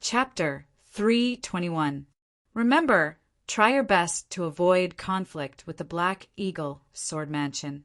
Chapter 321. Remember, try your best to avoid conflict with the Black Eagle Sword Mansion.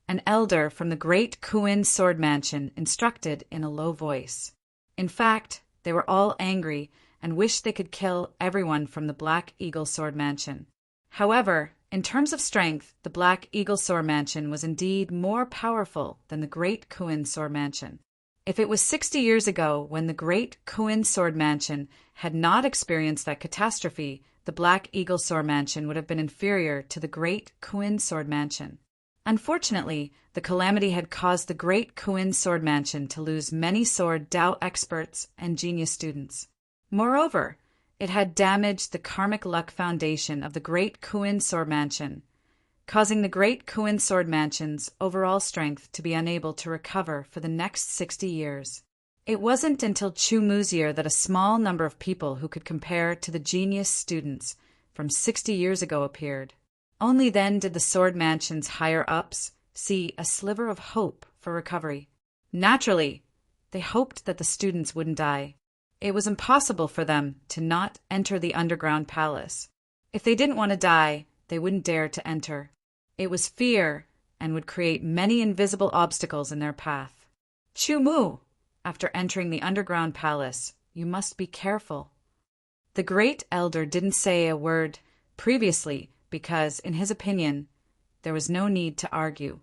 An elder from the Great Kuin Sword Mansion instructed in a low voice. In fact, they were all angry and wished they could kill everyone from the Black Eagle Sword Mansion. However, in terms of strength, the Black Eagle Sword Mansion was indeed more powerful than the Great Kuin Sword Mansion. If it was 60 years ago when the Great Kuin Sword Mansion had not experienced that catastrophe, the Black Eagle Sword Mansion would have been inferior to the Great Kuin Sword Mansion. Unfortunately, the calamity had caused the Great Kuin Sword Mansion to lose many sword Dao experts and genius students. Moreover, it had damaged the karmic luck foundation of the Great Kuin Sword Mansion, causing the Great Kuin Sword Mansion's overall strength to be unable to recover for the next 60 years. It wasn't until Chu Mu's year that a small number of people who could compare to the genius students from 60 years ago appeared. Only then did the Sword Mansion's higher-ups see a sliver of hope for recovery. Naturally, they hoped that the students wouldn't die. It was impossible for them to not enter the underground palace. If they didn't want to die, they wouldn't dare to enter. It was fear and would create many invisible obstacles in their path. Chu Mu, after entering the underground palace, you must be careful. The great elder didn't say a word previously because, in his opinion, there was no need to argue.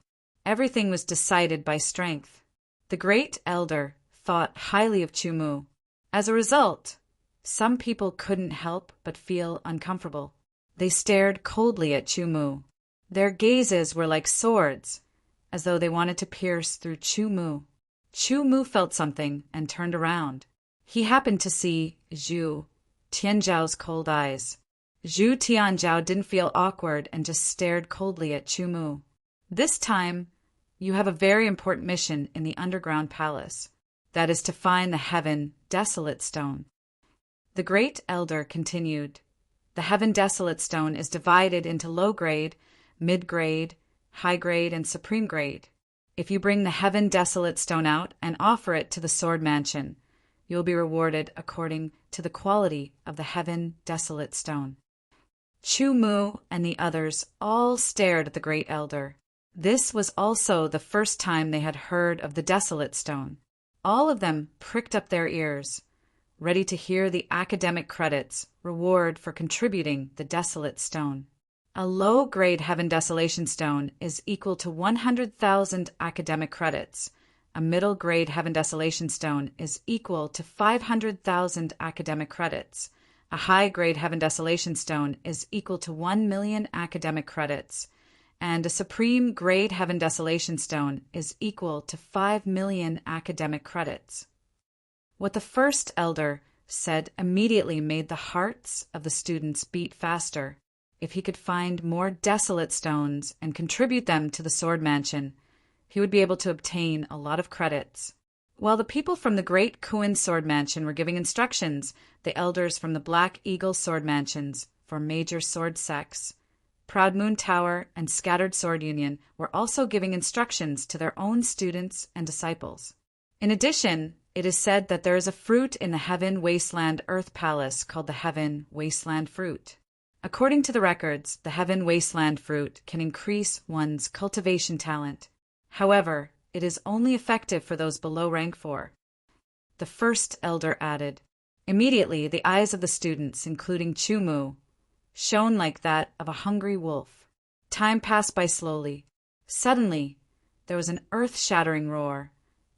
Everything was decided by strength. The great elder thought highly of Chu Mu. As a result, some people couldn't help but feel uncomfortable. They stared coldly at Chu Mu. Their gazes were like swords, as though they wanted to pierce through Chu Mu. Chu Mu felt something and turned around. He happened to see Zhu Tianzhao's cold eyes. Zhu Tianzhao didn't feel awkward and just stared coldly at Chu Mu. This time, you have a very important mission in the underground palace. That is to find the Heaven Desolate Stone. The great elder continued. The Heaven Desolate Stone is divided into low grade, mid grade, high grade, and supreme grade. If you bring the Heaven Desolate Stone out and offer it to the Sword Mansion, you will be rewarded according to the quality of the Heaven Desolate Stone. Chu Mu and the others all stared at the great elder. This was also the first time they had heard of the Desolate Stone. All of them pricked up their ears, ready to hear the academic credits reward for contributing the Desolate Stone. A low-grade Heaven Desolation Stone is equal to 100,000 academic credits. A middle-grade Heaven Desolation Stone is equal to 500,000 academic credits. A high-grade Heaven Desolation Stone is equal to 1 million academic credits. And a Supreme Grade Heaven Desolation Stone is equal to 5 million academic credits. What the first elder said immediately made the hearts of the students beat faster. If he could find more desolate stones and contribute them to the Sword Mansion, he would be able to obtain a lot of credits. While the people from the Great Kuin Sword Mansion were giving instructions, the elders from the Black Eagle Sword Mansions for major sword sects, Proud Moon Tower, and Scattered Sword Union were also giving instructions to their own students and disciples. In addition, it is said that there is a fruit in the Heaven Wasteland Earth Palace called the Heaven Wasteland Fruit. According to the records, the Heaven Wasteland Fruit can increase one's cultivation talent. However, it is only effective for those below rank 4. The first elder added. Immediately, the eyes of the students, including Chu Mu, shone like that of a hungry wolf. Time passed by slowly. Suddenly, there was an earth-shattering roar,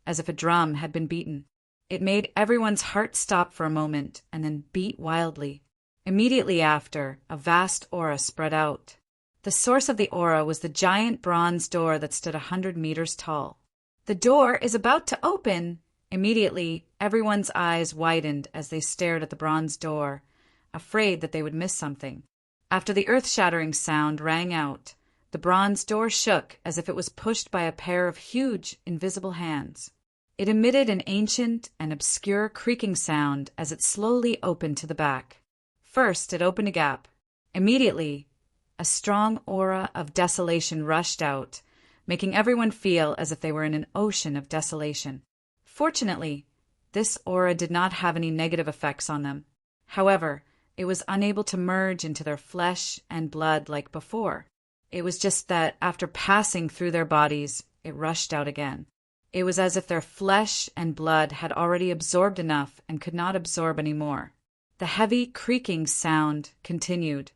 as if a drum had been beaten. It made everyone's heart stop for a moment and then beat wildly. Immediately after, a vast aura spread out. The source of the aura was the giant bronze door that stood 100 meters tall. The door is about to open! Immediately, everyone's eyes widened as they stared at the bronze door, afraid that they would miss something. After the earth-shattering sound rang out, the bronze door shook as if it was pushed by a pair of huge, invisible hands. It emitted an ancient and obscure creaking sound as it slowly opened to the back. First, it opened a gap. Immediately, a strong aura of desolation rushed out, making everyone feel as if they were in an ocean of desolation. Fortunately, this aura did not have any negative effects on them. However, it was unable to merge into their flesh and blood like before. It was just that after passing through their bodies, it rushed out again. It was as if their flesh and blood had already absorbed enough and could not absorb any more. The heavy creaking sound continued,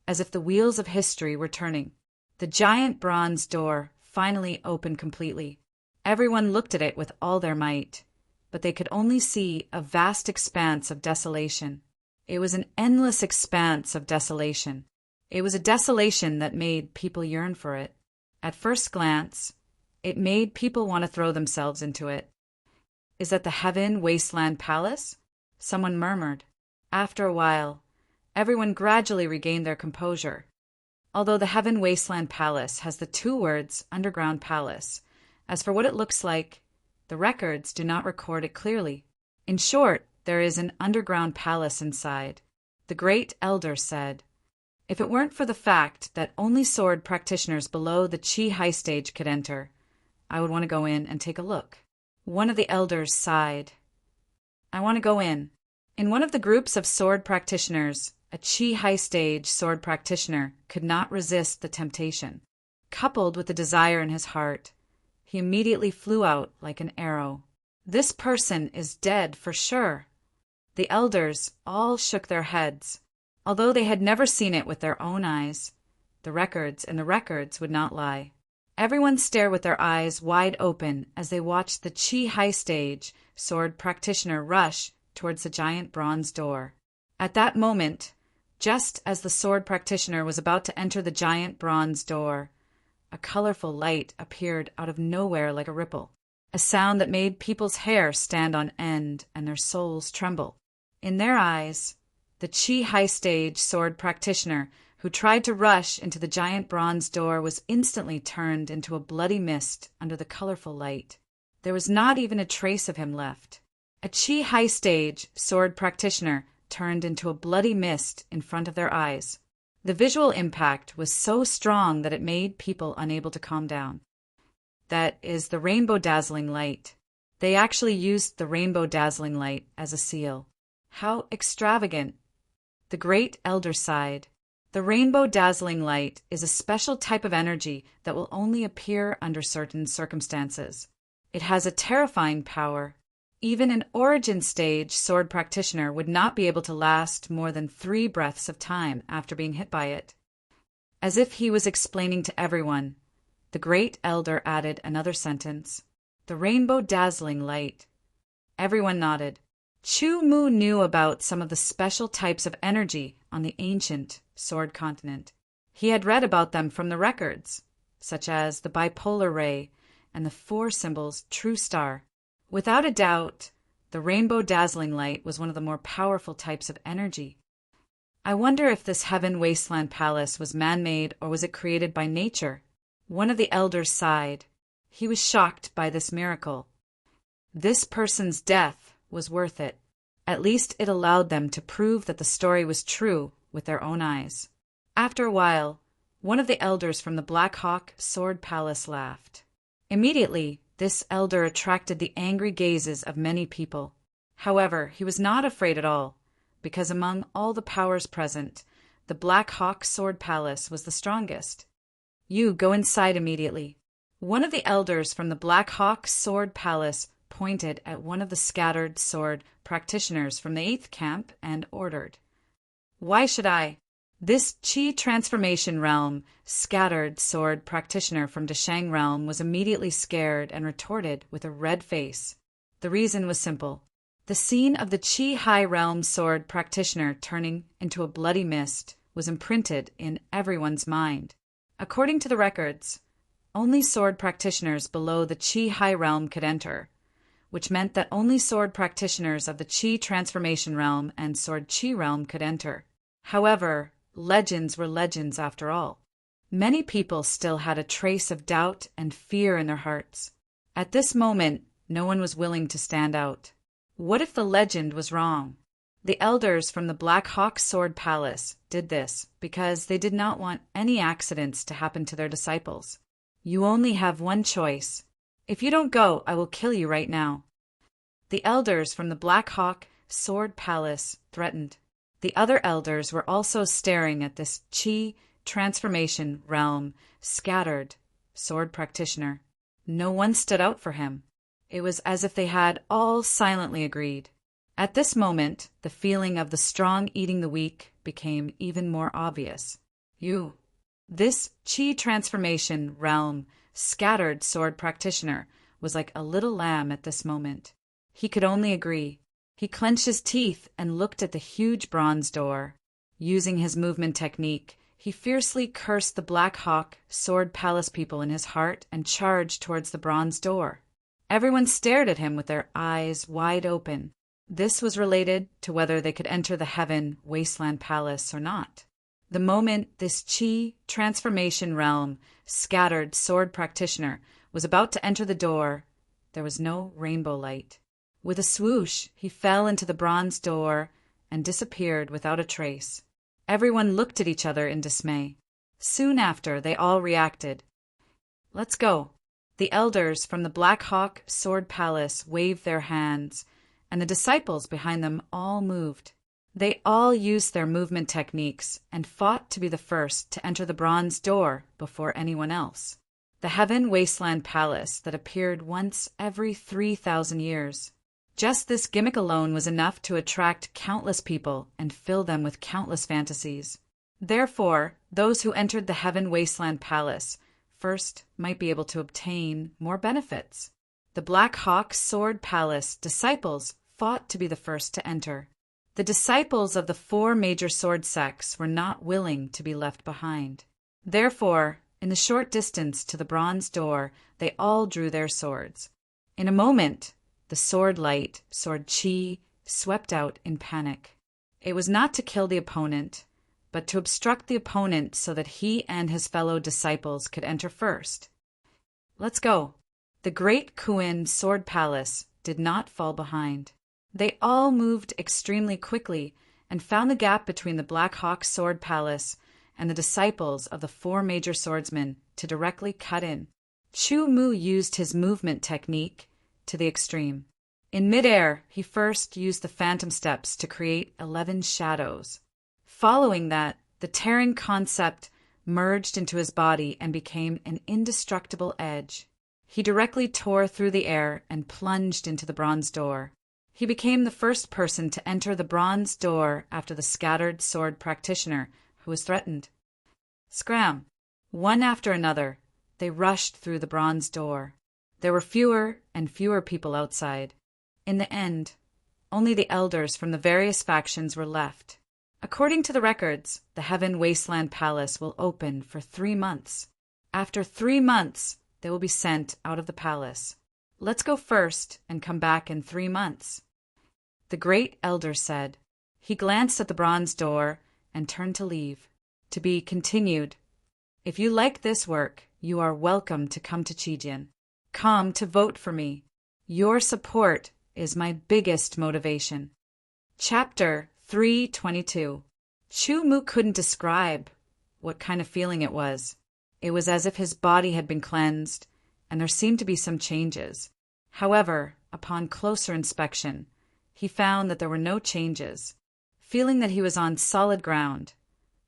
as if the wheels of history were turning. The giant bronze door finally opened completely. Everyone looked at it with all their might, but they could only see a vast expanse of desolation. It was an endless expanse of desolation. It was a desolation that made people yearn for it. At first glance, it made people want to throw themselves into it. "Is that the Heaven Wasteland Palace?" someone murmured. After a while, everyone gradually regained their composure. Although the Heaven Wasteland Palace has the two words underground palace, as for what it looks like, the records do not record it clearly. In short, there is an underground palace inside. The great elder said, "If it weren't for the fact that only sword practitioners below the Chi high stage could enter, I would want to go in and take a look." One of the elders sighed. "I want to go in." In one of the groups of sword practitioners, a Chi high stage sword practitioner could not resist the temptation. Coupled with the desire in his heart, he immediately flew out like an arrow. "This person is dead for sure." The elders all shook their heads. Although they had never seen it with their own eyes, the records would not lie. Everyone stared with their eyes wide open as they watched the Chi high stage sword practitioner rush towards the giant bronze door. At that moment, just as the sword practitioner was about to enter the giant bronze door, a colorful light appeared out of nowhere like a ripple, a sound that made people's hair stand on end and their souls tremble. In their eyes, the Chi high stage sword practitioner who tried to rush into the giant bronze door was instantly turned into a bloody mist under the colorful light. There was not even a trace of him left. A Chi high stage sword practitioner turned into a bloody mist in front of their eyes. The visual impact was so strong that it made people unable to calm down. That is the rainbow dazzling light. They actually used the rainbow dazzling light as a seal. How extravagant! The great elder sighed. The rainbow dazzling light is a special type of energy that will only appear under certain circumstances. It has a terrifying power. Even an origin stage sword practitioner would not be able to last more than 3 breaths of time after being hit by it. As if he was explaining to everyone, the great elder added another sentence. "The rainbow dazzling light." Everyone nodded. Chu Mu knew about some of the special types of energy on the ancient sword continent. He had read about them from the records, such as the bipolar ray and the 4 symbols true star. Without a doubt, the rainbow dazzling light was one of the more powerful types of energy. "I wonder if this Heaven Wasteland Palace was man-made or was it created by nature?" One of the elders sighed. He was shocked by this miracle. This person's death was worth it. At least it allowed them to prove that the story was true with their own eyes. After a while, one of the elders from the Black Hawk Sword Palace laughed. Immediately, this elder attracted the angry gazes of many people. However, he was not afraid at all, because among all the powers present, the Black Hawk Sword Palace was the strongest. "You go inside immediately." One of the elders from the Black Hawk Sword Palace pointed at one of the scattered sword practitioners from the 8th camp and ordered, "Why should I?" This Chi transformation realm scattered sword practitioner from Deshang realm was immediately scared and retorted with a red face. The reason was simple. The scene of the Chi high realm sword practitioner turning into a bloody mist was imprinted in everyone's mind. According to the records, only sword practitioners below the Chi high realm could enter, which meant that only sword practitioners of the Chi transformation realm and sword Chi realm could enter. However, legends were legends after all. Many people still had a trace of doubt and fear in their hearts. At this moment, no one was willing to stand out. What if the legend was wrong? The elders from the Black Hawk Sword Palace did this because they did not want any accidents to happen to their disciples. "You only have one choice. If you don't go, I will kill you right now." The elders from the Black Hawk Sword Palace threatened. The other elders were also staring at this Chi transformation realm scattered sword practitioner. No one stood out for him. It was as if they had all silently agreed. At this moment, the feeling of the strong eating the weak became even more obvious. This Chi transformation realm scattered sword practitioner was like a little lamb at this moment. He could only agree. He clenched his teeth and looked at the huge bronze door. Using his movement technique, he fiercely cursed the Black Hawk Sword Palace people in his heart and charged towards the bronze door. Everyone stared at him with their eyes wide open. This was related to whether they could enter the Heaven Wasteland Palace or not. The moment this Chi transformation realm scattered sword practitioner was about to enter the door, there was no rainbow light. With a swoosh, he fell into the bronze door and disappeared without a trace. Everyone looked at each other in dismay. Soon after, they all reacted. "Let's go." The elders from the Black Hawk Sword Palace waved their hands, and the disciples behind them all moved. They all used their movement techniques and fought to be the first to enter the bronze door before anyone else. The Heaven Wasteland Palace that appeared once every 3,000 years. Just this gimmick alone was enough to attract countless people and fill them with countless fantasies. Therefore, those who entered the Heaven Wasteland Palace first might be able to obtain more benefits. The Black Hawk Sword Palace disciples fought to be the first to enter. The disciples of the 4 major sword sects were not willing to be left behind. Therefore, in the short distance to the bronze door, they all drew their swords. In a moment, the sword light, sword Chi, swept out in panic. It was not to kill the opponent, but to obstruct the opponent so that he and his fellow disciples could enter first. "Let's go." The great Kuin Sword Palace did not fall behind. They all moved extremely quickly and found the gap between the Black Hawk Sword Palace and the disciples of the 4 major swordsmen to directly cut in. Chu Mu used his movement technique to the extreme. In midair, he first used the phantom steps to create 11 shadows. Following that, the tearing concept merged into his body and became an indestructible edge. He directly tore through the air and plunged into the bronze door. He became the first person to enter the bronze door after the scattered sword practitioner who was threatened. Scram! One after another, they rushed through the bronze door. There were fewer and fewer people outside. In the end, only the elders from the various factions were left. According to the records, the Heaven Wasteland Palace will open for 3 months. After 3 months, they will be sent out of the palace. Let's go first and come back in 3 months. The great elder said. He glanced at the bronze door and turned to leave. To be continued. If you like this work, you are welcome to come to Chijian. Come to vote for me. Your support is my biggest motivation. Chapter 322. Chu Mu couldn't describe what kind of feeling it was. It was as if his body had been cleansed, and there seemed to be some changes. However, upon closer inspection, he found that there were no changes. Feeling that he was on solid ground,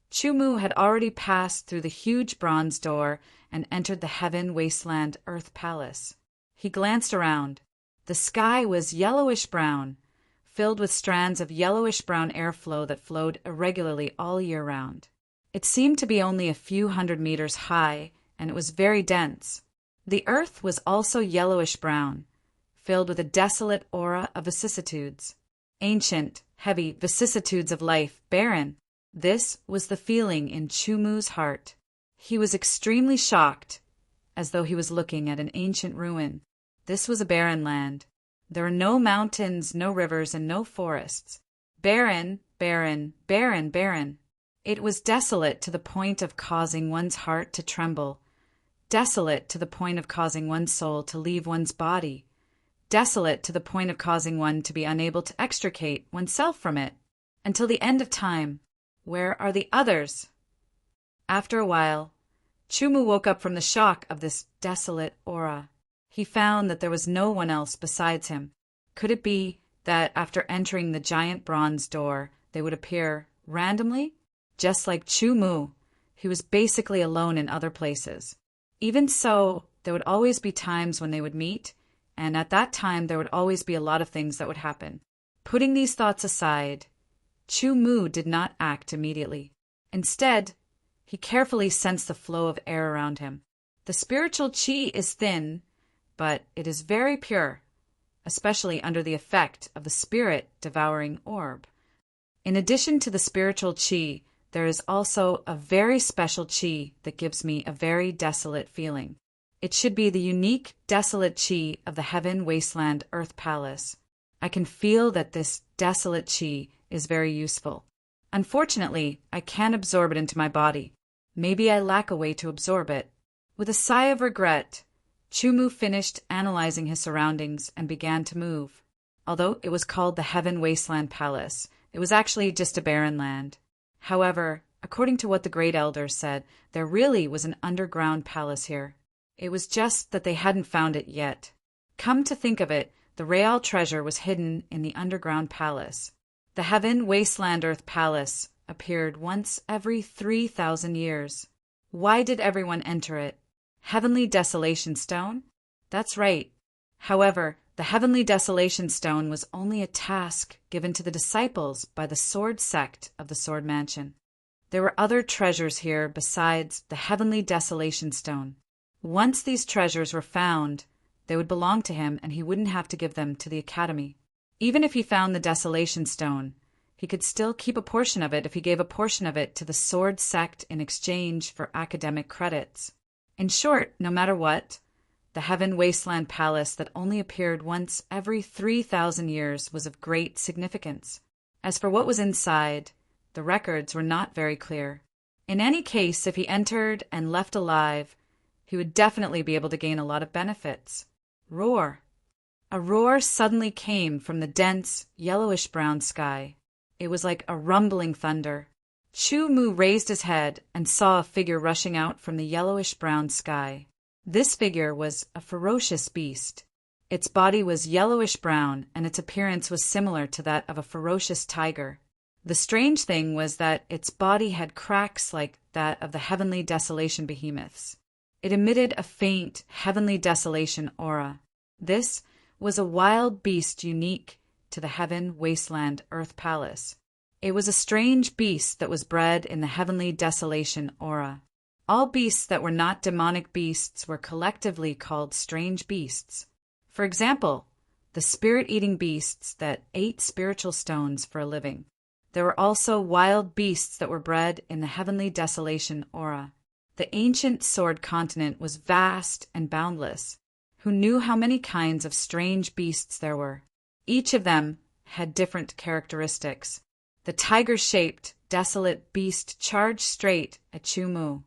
Chu Mu had already passed through the huge bronze door and entered the Heaven Wasteland Earth Palace. He glanced around. The sky was yellowish-brown, filled with strands of yellowish-brown airflow that flowed irregularly all year round. It seemed to be only a few hundred meters high, and it was very dense. The earth was also yellowish-brown, filled with a desolate aura of vicissitudes. Ancient, heavy vicissitudes of life, barren. This was the feeling in Chu Mu's heart. He was extremely shocked, as though he was looking at an ancient ruin. This was a barren land. There were no mountains, no rivers, and no forests. Barren, barren, barren, barren. It was desolate to the point of causing one's heart to tremble. Desolate to the point of causing one's soul to leave one's body. Desolate to the point of causing one to be unable to extricate oneself from it. Until the end of time. Where are the others? After a while, Chu Mu woke up from the shock of this desolate aura. He found that there was no one else besides him. Could it be that after entering the giant bronze door, they would appear randomly? Just like Chu Mu, he was basically alone in other places. Even so, there would always be times when they would meet, and at that time there would always be a lot of things that would happen. Putting these thoughts aside, Chu Mu did not act immediately. Instead, he carefully sensed the flow of air around him. The spiritual qi is thin, but it is very pure, especially under the effect of the spirit-devouring orb. In addition to the spiritual qi, there is also a very special qi that gives me a very desolate feeling. It should be the unique, desolate qi of the heaven wasteland earth palace. I can feel that this desolate qi is very useful. Unfortunately, I can't absorb it into my body. Maybe I lack a way to absorb it. With a sigh of regret, Chu Mu finished analyzing his surroundings and began to move. Although it was called the Heaven Wasteland Palace, it was actually just a barren land. However, according to what the Great Elders said, there really was an underground palace here. It was just that they hadn't found it yet. Come to think of it, the Real treasure was hidden in the underground palace. The Heaven Wasteland Earth Palace appeared once every 3,000 years. Why did everyone enter it? Heavenly Desolation Stone? That's right. However, the Heavenly Desolation Stone was only a task given to the disciples by the Sword Sect of the Sword Mansion. There were other treasures here besides the Heavenly Desolation Stone. Once these treasures were found, they would belong to him and he wouldn't have to give them to the Academy. Even if he found the Desolation Stone, he could still keep a portion of it if he gave a portion of it to the Sword Sect in exchange for academic credits. In short, no matter what, the Heaven Wasteland Palace that only appeared once every 3,000 years was of great significance. As for what was inside, the records were not very clear. In any case, if he entered and left alive, he would definitely be able to gain a lot of benefits. Roar. A roar suddenly came from the dense, yellowish-brown sky. It was like a rumbling thunder. Chu Mu raised his head and saw a figure rushing out from the yellowish-brown sky. This figure was a ferocious beast. Its body was yellowish-brown, and its appearance was similar to that of a ferocious tiger. The strange thing was that its body had cracks like that of the Heavenly Desolation behemoths. It emitted a faint, Heavenly Desolation aura. This was a wild beast unique to the Heaven Wasteland Earth Palace. It was a strange beast that was bred in the Heavenly Desolation aura. All beasts that were not demonic beasts were collectively called strange beasts. For example, the spirit-eating beasts that ate spiritual stones for a living. There were also wild beasts that were bred in the Heavenly Desolation aura. The ancient sword continent was vast and boundless. Who knew how many kinds of strange beasts there were? Each of them had different characteristics. The tiger-shaped, desolate beast charged straight at Chu Mu.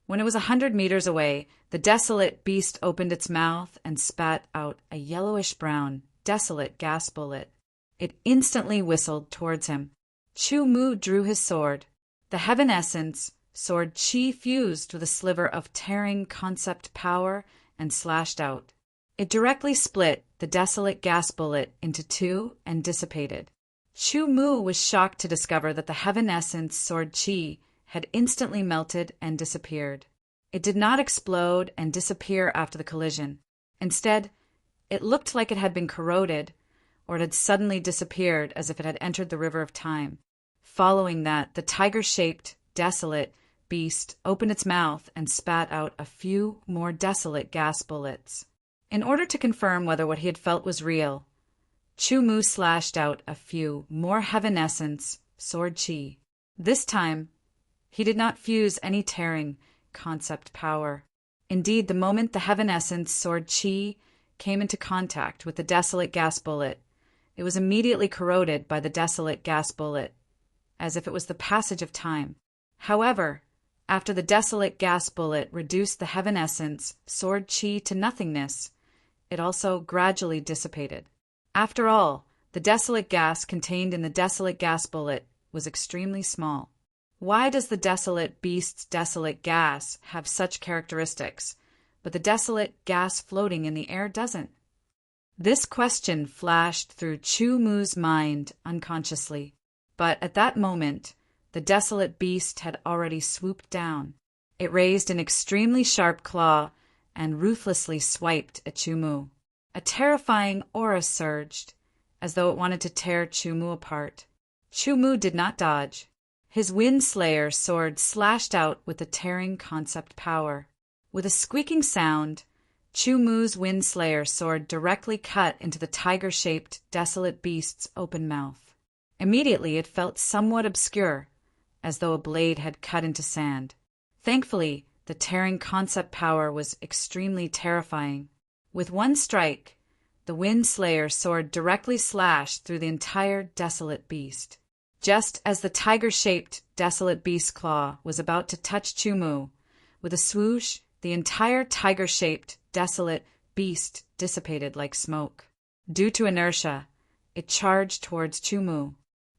When it was 100 meters away, the desolate beast opened its mouth and spat out a yellowish-brown, desolate gas bullet. It instantly whistled towards him. Chu Mu drew his sword. The heaven essence, sword qi fused with a sliver of tearing concept power and slashed out. It directly split the desolate gas bullet into two and dissipated. Chu Mu was shocked to discover that the heaven essence sword qi had instantly melted and disappeared. It did not explode and disappear after the collision. Instead, it looked like it had been corroded, or it had suddenly disappeared as if it had entered the river of time. Following that, the tiger-shaped, desolate beast opened its mouth and spat out a few more desolate gas bullets. In order to confirm whether what he had felt was real, Chu Mu slashed out a few more heaven essence sword qi. This time, he did not fuse any tearing concept power. Indeed, the moment the heaven essence sword qi came into contact with the desolate gas bullet, it was immediately corroded by the desolate gas bullet, as if it was the passage of time. However, after the desolate gas bullet reduced the heaven essence sword qi to nothingness, it also gradually dissipated. After all, the desolate gas contained in the desolate gas bullet was extremely small. Why does the desolate beast's desolate gas have such characteristics, but the desolate gas floating in the air doesn't? This question flashed through Chu Mu's mind unconsciously, but at that moment, the desolate beast had already swooped down. It raised an extremely sharp claw and ruthlessly swiped at Chu Mu. A terrifying aura surged, as though it wanted to tear Chu Mu apart. Chu Mu did not dodge. His Wind Slayer sword slashed out with a tearing concept power. With a squeaking sound, Chu Mu's Wind Slayer sword directly cut into the tiger-shaped, desolate beast's open mouth. Immediately it felt somewhat obscure, as though a blade had cut into sand. Thankfully, the tearing concept power was extremely terrifying. With one strike, the Wind Slayer sword directly slashed through the entire desolate beast. Just as the tiger-shaped, desolate beast's claw was about to touch Chu Mu, with a swoosh, the entire tiger-shaped, desolate beast dissipated like smoke. Due to inertia, it charged towards Chu Mu.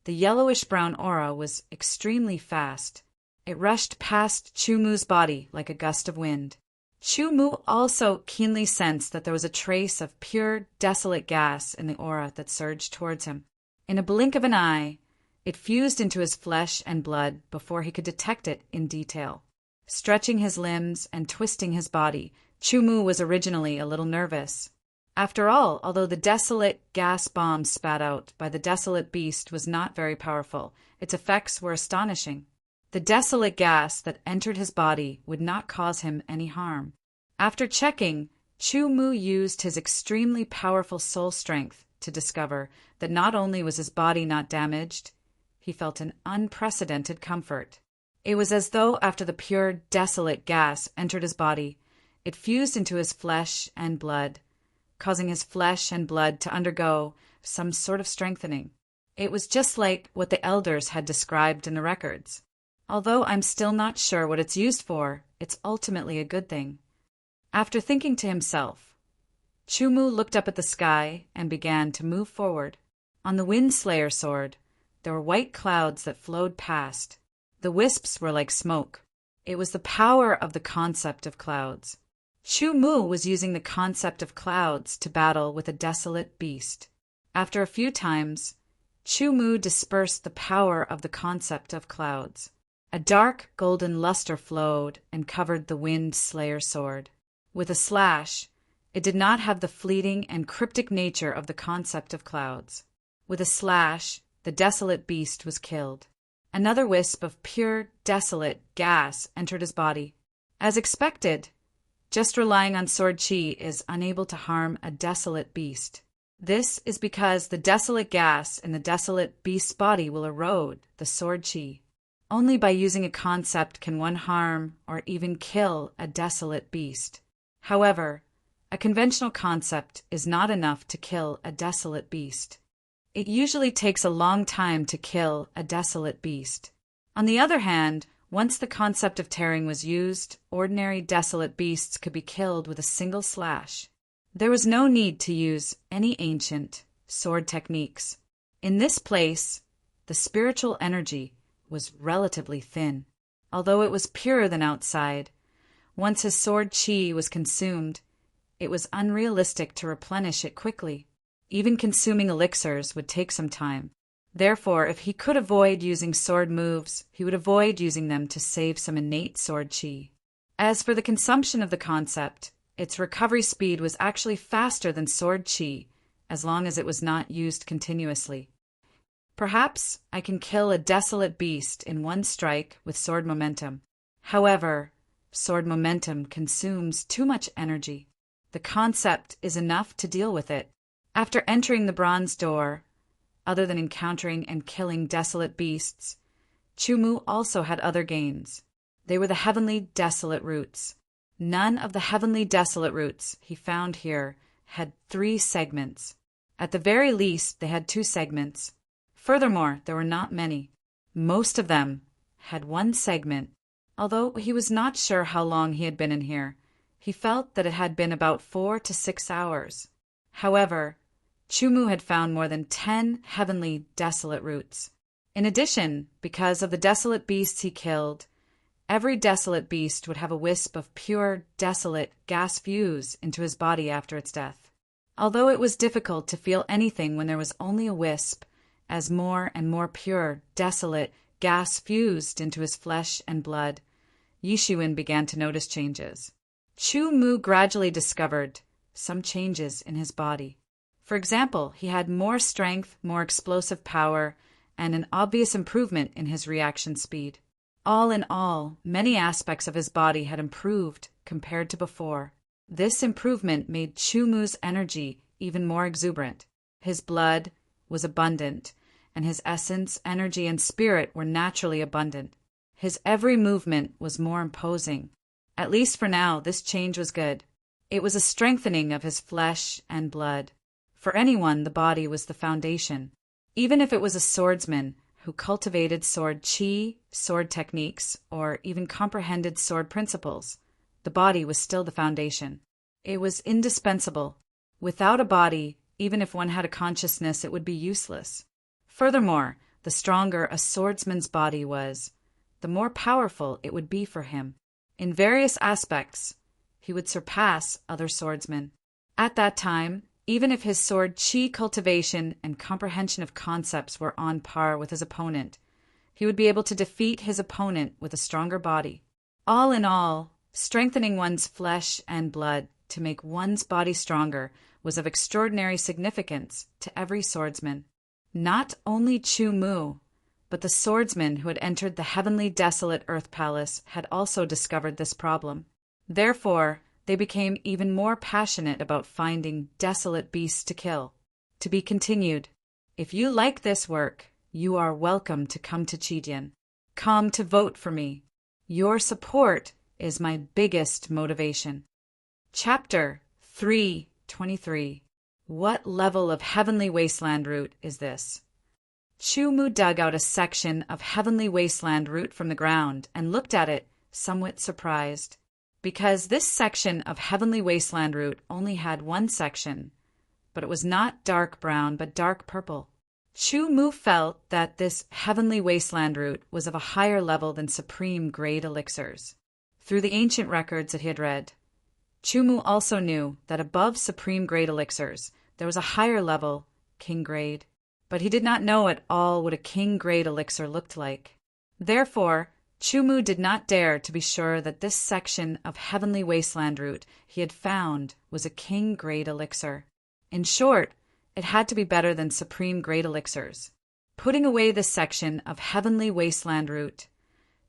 The yellowish-brown aura was extremely fast. It rushed past Chu Mu's body like a gust of wind. Chu Mu also keenly sensed that there was a trace of pure, desolate gas in the aura that surged towards him. In a blink of an eye, it fused into his flesh and blood before he could detect it in detail. Stretching his limbs and twisting his body, Chu Mu was originally a little nervous. After all, although the desolate gas bomb spat out by the desolate beast was not very powerful, its effects were astonishing. The desolate gas that entered his body would not cause him any harm. After checking, Chu Mu used his extremely powerful soul strength to discover that not only was his body not damaged, he felt an unprecedented comfort. It was as though after the pure, desolate gas entered his body, it fused into his flesh and blood, causing his flesh and blood to undergo some sort of strengthening. It was just like what the elders had described in the records. Although I'm still not sure what it's used for, it's ultimately a good thing. After thinking to himself, Chu Mu looked up at the sky and began to move forward. On the Wind Slayer sword, there were white clouds that flowed past. The wisps were like smoke. It was the power of the concept of clouds. Chu Mu was using the concept of clouds to battle with a desolate beast. After a few times, Chu Mu dispersed the power of the concept of clouds. A dark golden luster flowed and covered the Wind Slayer sword. With a slash, it did not have the fleeting and cryptic nature of the concept of clouds. With a slash, the desolate beast was killed. Another wisp of pure, desolate gas entered his body. As expected, just relying on sword chi is unable to harm a desolate beast. This is because the desolate gas in the desolate beast's body will erode the sword chi. Only by using a concept can one harm or even kill a desolate beast. However, a conventional concept is not enough to kill a desolate beast. It usually takes a long time to kill a desolate beast. On the other hand, once the concept of tearing was used, ordinary desolate beasts could be killed with a single slash. There was no need to use any ancient sword techniques. In this place, the spiritual energy was relatively thin. Although it was purer than outside, once his sword chi was consumed, it was unrealistic to replenish it quickly. Even consuming elixirs would take some time. Therefore, if he could avoid using sword moves, he would avoid using them to save some innate sword chi. As for the consumption of the concept, its recovery speed was actually faster than sword chi, as long as it was not used continuously. Perhaps I can kill a desolate beast in one strike with sword momentum. However, sword momentum consumes too much energy. The concept is enough to deal with it. After entering the bronze door, other than encountering and killing desolate beasts, Chu Mu also had other gains. They were the heavenly desolate roots. None of the heavenly desolate roots he found here had 3 segments. At the very least, they had 2 segments. Furthermore, there were not many. Most of them had 1 segment. Although he was not sure how long he had been in here, he felt that it had been about 4 to 6 hours. However, Chu Mu had found more than 10 heavenly desolate roots. In addition, because of the desolate beasts he killed, every desolate beast would have a wisp of pure, desolate gas fuse into his body after its death. although it was difficult to feel anything when there was only a wisp, as more and more pure, desolate gas fused into his flesh and blood, Yishuin began to notice changes. Chu Mu gradually discovered some changes in his body. For example, he had more strength, more explosive power, and an obvious improvement in his reaction speed. All in all, many aspects of his body had improved compared to before. This improvement made Chu Mu's energy even more exuberant. His blood was abundant, and his essence, energy, and spirit were naturally abundant. His every movement was more imposing. At least for now, this change was good. It was a strengthening of his flesh and blood. For anyone, the body was the foundation. Even if it was a swordsman who cultivated sword chi, sword techniques, or even comprehended sword principles, the body was still the foundation. It was indispensable. Without a body, even if one had a consciousness, it would be useless. Furthermore, the stronger a swordsman's body was, the more powerful it would be for him. In various aspects, he would surpass other swordsmen. At that time, even if his sword chi cultivation and comprehension of concepts were on par with his opponent, he would be able to defeat his opponent with a stronger body. All in all, strengthening one's flesh and blood to make one's body stronger was of extraordinary significance to every swordsman. Not only Chu Mu, but the swordsman who had entered the heavenly desolate earth palace had also discovered this problem. Therefore, they became even more passionate about finding desolate beasts to kill. To be continued. If you like this work, you are welcome to come to Chidian. Come to vote for me. Your support is my biggest motivation. Chapter 3:23. What level of heavenly wasteland route is this? Chu Mu dug out a section of heavenly wasteland route from the ground and looked at it, somewhat surprised. Because this section of heavenly wasteland route only had one section, but it was not dark brown but dark purple. Chu Mu felt that this heavenly wasteland route was of a higher level than supreme grade elixirs. Through the ancient records that he had read, Chu Mu also knew that above supreme grade elixirs, there was a higher level, king grade, but he did not know at all what a king grade elixir looked like. Therefore, Chu Mu did not dare to be sure that this section of heavenly wasteland route he had found was a king grade elixir. In short, it had to be better than supreme grade elixirs. Putting away this section of heavenly wasteland route,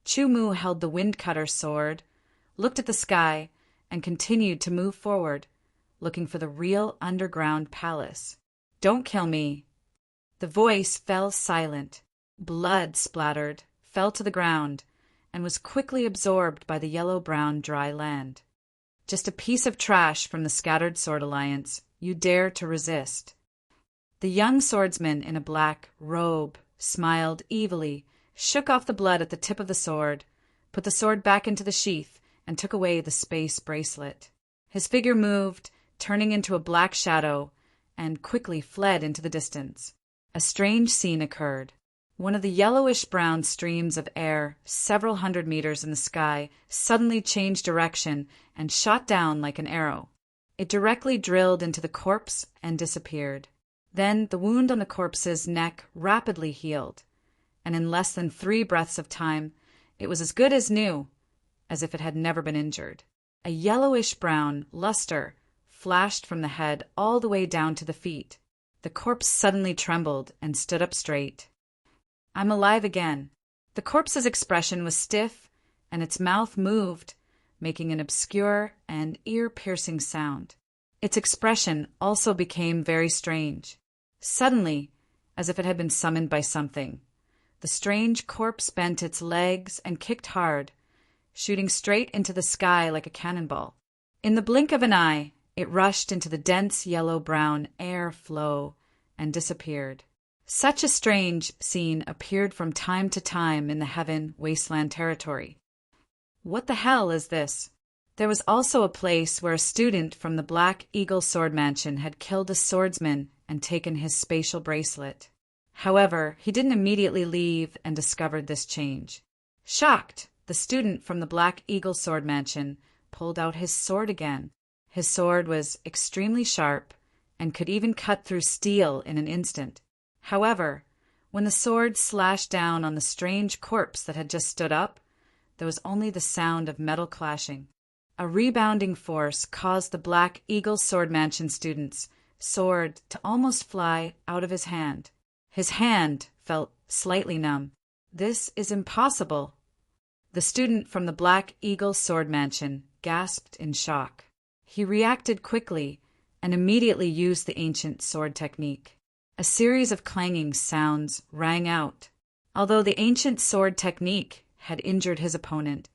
Chu Mu held the wind cutter sword, looked at the sky, and continued to move forward, looking for the real underground palace. Don't kill me. The voice fell silent. Blood splattered, fell to the ground, and was quickly absorbed by the yellow-brown dry land. Just a piece of trash from the scattered sword alliance. You dare to resist. The young swordsman in a black robe smiled evilly, shook off the blood at the tip of the sword, put the sword back into the sheath, and took away the space bracelet. His figure moved, turning into a black shadow, and quickly fled into the distance. A strange scene occurred. One of the yellowish-brown streams of air, several hundred meters in the sky, suddenly changed direction and shot down like an arrow. It directly drilled into the corpse and disappeared. Then the wound on the corpse's neck rapidly healed, and in less than 3 breaths of time, it was as good as new, as if it had never been injured. A yellowish-brown luster flashed from the head all the way down to the feet. The corpse suddenly trembled and stood up straight. I'm alive again. The corpse's expression was stiff, and its mouth moved, making an obscure and ear-piercing sound. Its expression also became very strange. Suddenly, as if it had been summoned by something, the strange corpse bent its legs and kicked hard, shooting straight into the sky like a cannonball. In the blink of an eye, it rushed into the dense yellow-brown air flow and disappeared. Such a strange scene appeared from time to time in the heaven wasteland territory. What the hell is this? There was also a place where a student from the Black Eagle Sword Mansion had killed a swordsman and taken his spatial bracelet. However, he didn't immediately leave and discovered this change. Shocked, the student from the Black Eagle Sword Mansion pulled out his sword again. His sword was extremely sharp and could even cut through steel in an instant. However, when the sword slashed down on the strange corpse that had just stood up, there was only the sound of metal clashing. A rebounding force caused the Black Eagle Sword Mansion student's sword to almost fly out of his hand. His hand felt slightly numb. "This is impossible." The student from the Black Eagle Sword Mansion gasped in shock. He reacted quickly and immediately used the ancient sword technique. A series of clanging sounds rang out. Although the ancient sword technique had injured his opponent,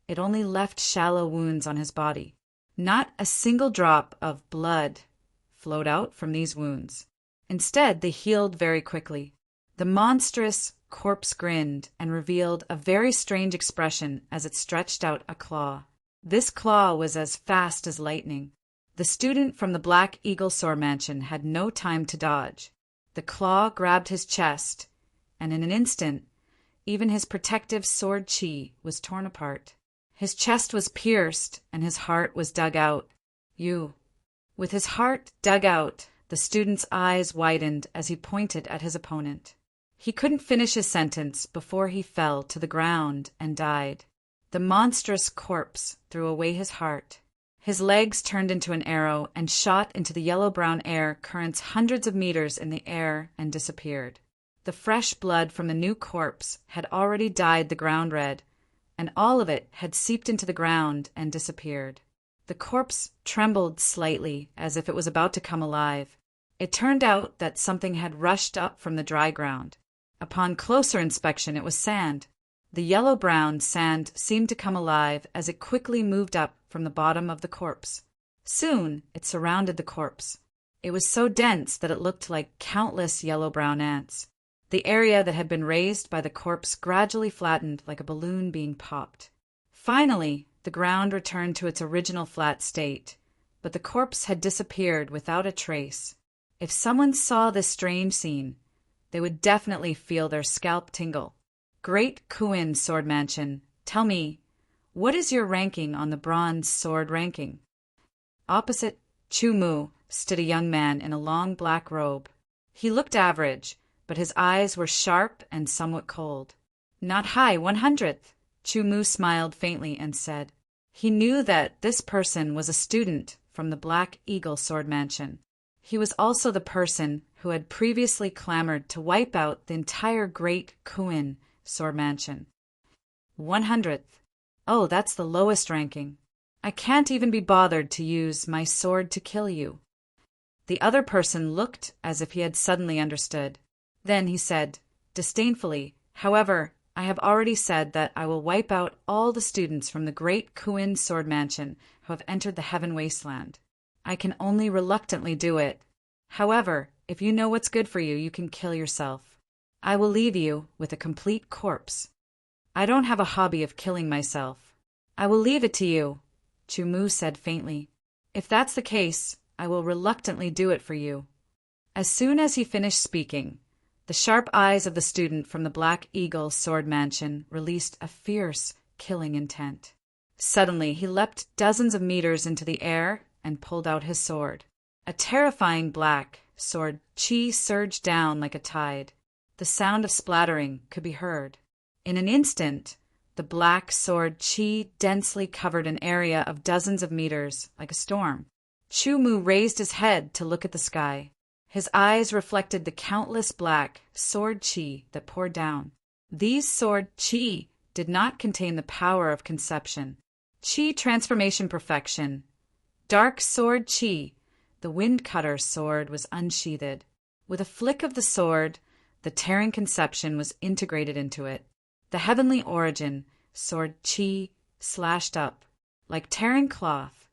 it only left shallow wounds on his body. Not a single drop of blood flowed out from these wounds. Instead, they healed very quickly. The monstrous corpse grinned and revealed a very strange expression as it stretched out a claw. This claw was as fast as lightning. The student from the Black Eagle Sword Mansion had no time to dodge. The claw grabbed his chest, and in an instant, even his protective sword chi was torn apart. His chest was pierced, and his heart was dug out. With his heart dug out, the student's eyes widened as he pointed at his opponent. He couldn't finish his sentence before he fell to the ground and died. The monstrous corpse threw away his heart. His legs turned into an arrow and shot into the yellow-brown air currents hundreds of meters in the air and disappeared. The fresh blood from the new corpse had already dyed the ground red, and all of it had seeped into the ground and disappeared. The corpse trembled slightly as if it was about to come alive. It turned out that something had rushed up from the dry ground. Upon closer inspection, it was sand. The yellow-brown sand seemed to come alive as it quickly moved up from the bottom of the corpse. Soon, it surrounded the corpse. It was so dense that it looked like countless yellow-brown ants. The area that had been raised by the corpse gradually flattened like a balloon being popped. Finally, the ground returned to its original flat state, but the corpse had disappeared without a trace. If someone saw this strange scene, they would definitely feel their scalp tingle. "Great Kuin Sword Mansion, tell me, what is your ranking on the bronze sword ranking?" Opposite Chu Mu stood a young man in a long black robe. He looked average, but his eyes were sharp and somewhat cold. "Not high, 100th." Chu Mu smiled faintly and said. He knew that this person was a student from the Black Eagle Sword Mansion. He was also the person who had previously clamored to wipe out the entire Great Kuin Sword Mansion. 100th. Oh, that's the lowest ranking. I can't even be bothered to use my sword to kill you. The other person looked as if he had suddenly understood. Then he said, disdainfully, "However, I have already said that I will wipe out all the students from the Great Kuin Sword Mansion who have entered the Heaven Wasteland. I can only reluctantly do it. However, if you know what's good for you, you can kill yourself. I will leave you with a complete corpse. I don't have a hobby of killing myself. I will leave it to you," Chu Mu said faintly. "If that's the case, I will reluctantly do it for you." As soon as he finished speaking, the sharp eyes of the student from the Black Eagle Sword Mansion released a fierce, killing intent. Suddenly, he leapt dozens of meters into the air and pulled out his sword. A terrifying black sword chi surged down like a tide. The sound of splattering could be heard. In an instant, the black sword chi densely covered an area of dozens of meters, like a storm. Chu Mu raised his head to look at the sky. His eyes reflected the countless black sword chi that poured down. These sword chi did not contain the power of conception. Chi transformation perfection. Dark sword chi, the wind cutter sword, was unsheathed. With a flick of the sword, the tearing conception was integrated into it. The heavenly origin sword chi slashed up. Like tearing cloth,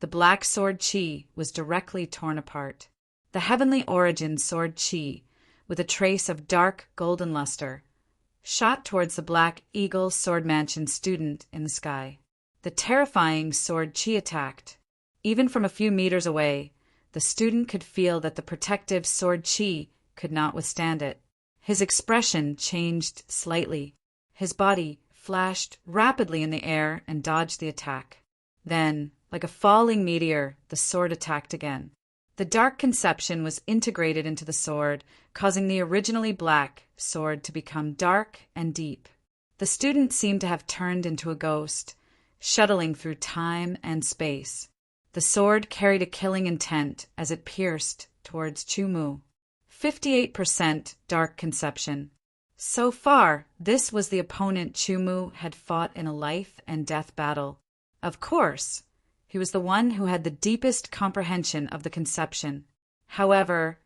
the black sword chi was directly torn apart. The heavenly origin sword chi, with a trace of dark golden luster, shot towards the Black Eagle Sword Mansion student in the sky. The terrifying sword chi attacked. Even from a few meters away, the student could feel that the protective sword chi could not withstand it. His expression changed slightly. His body flashed rapidly in the air and dodged the attack. Then, like a falling meteor, the sword attacked again. The dark conception was integrated into the sword, causing the originally black sword to become dark and deep. The student seemed to have turned into a ghost, shuttling through time and space. The sword carried a killing intent as it pierced towards Chumu. 58% dark conception. So far, this was the opponent Chumu had fought in a life and death battle. Of course, he was the one who had the deepest comprehension of the conception. However,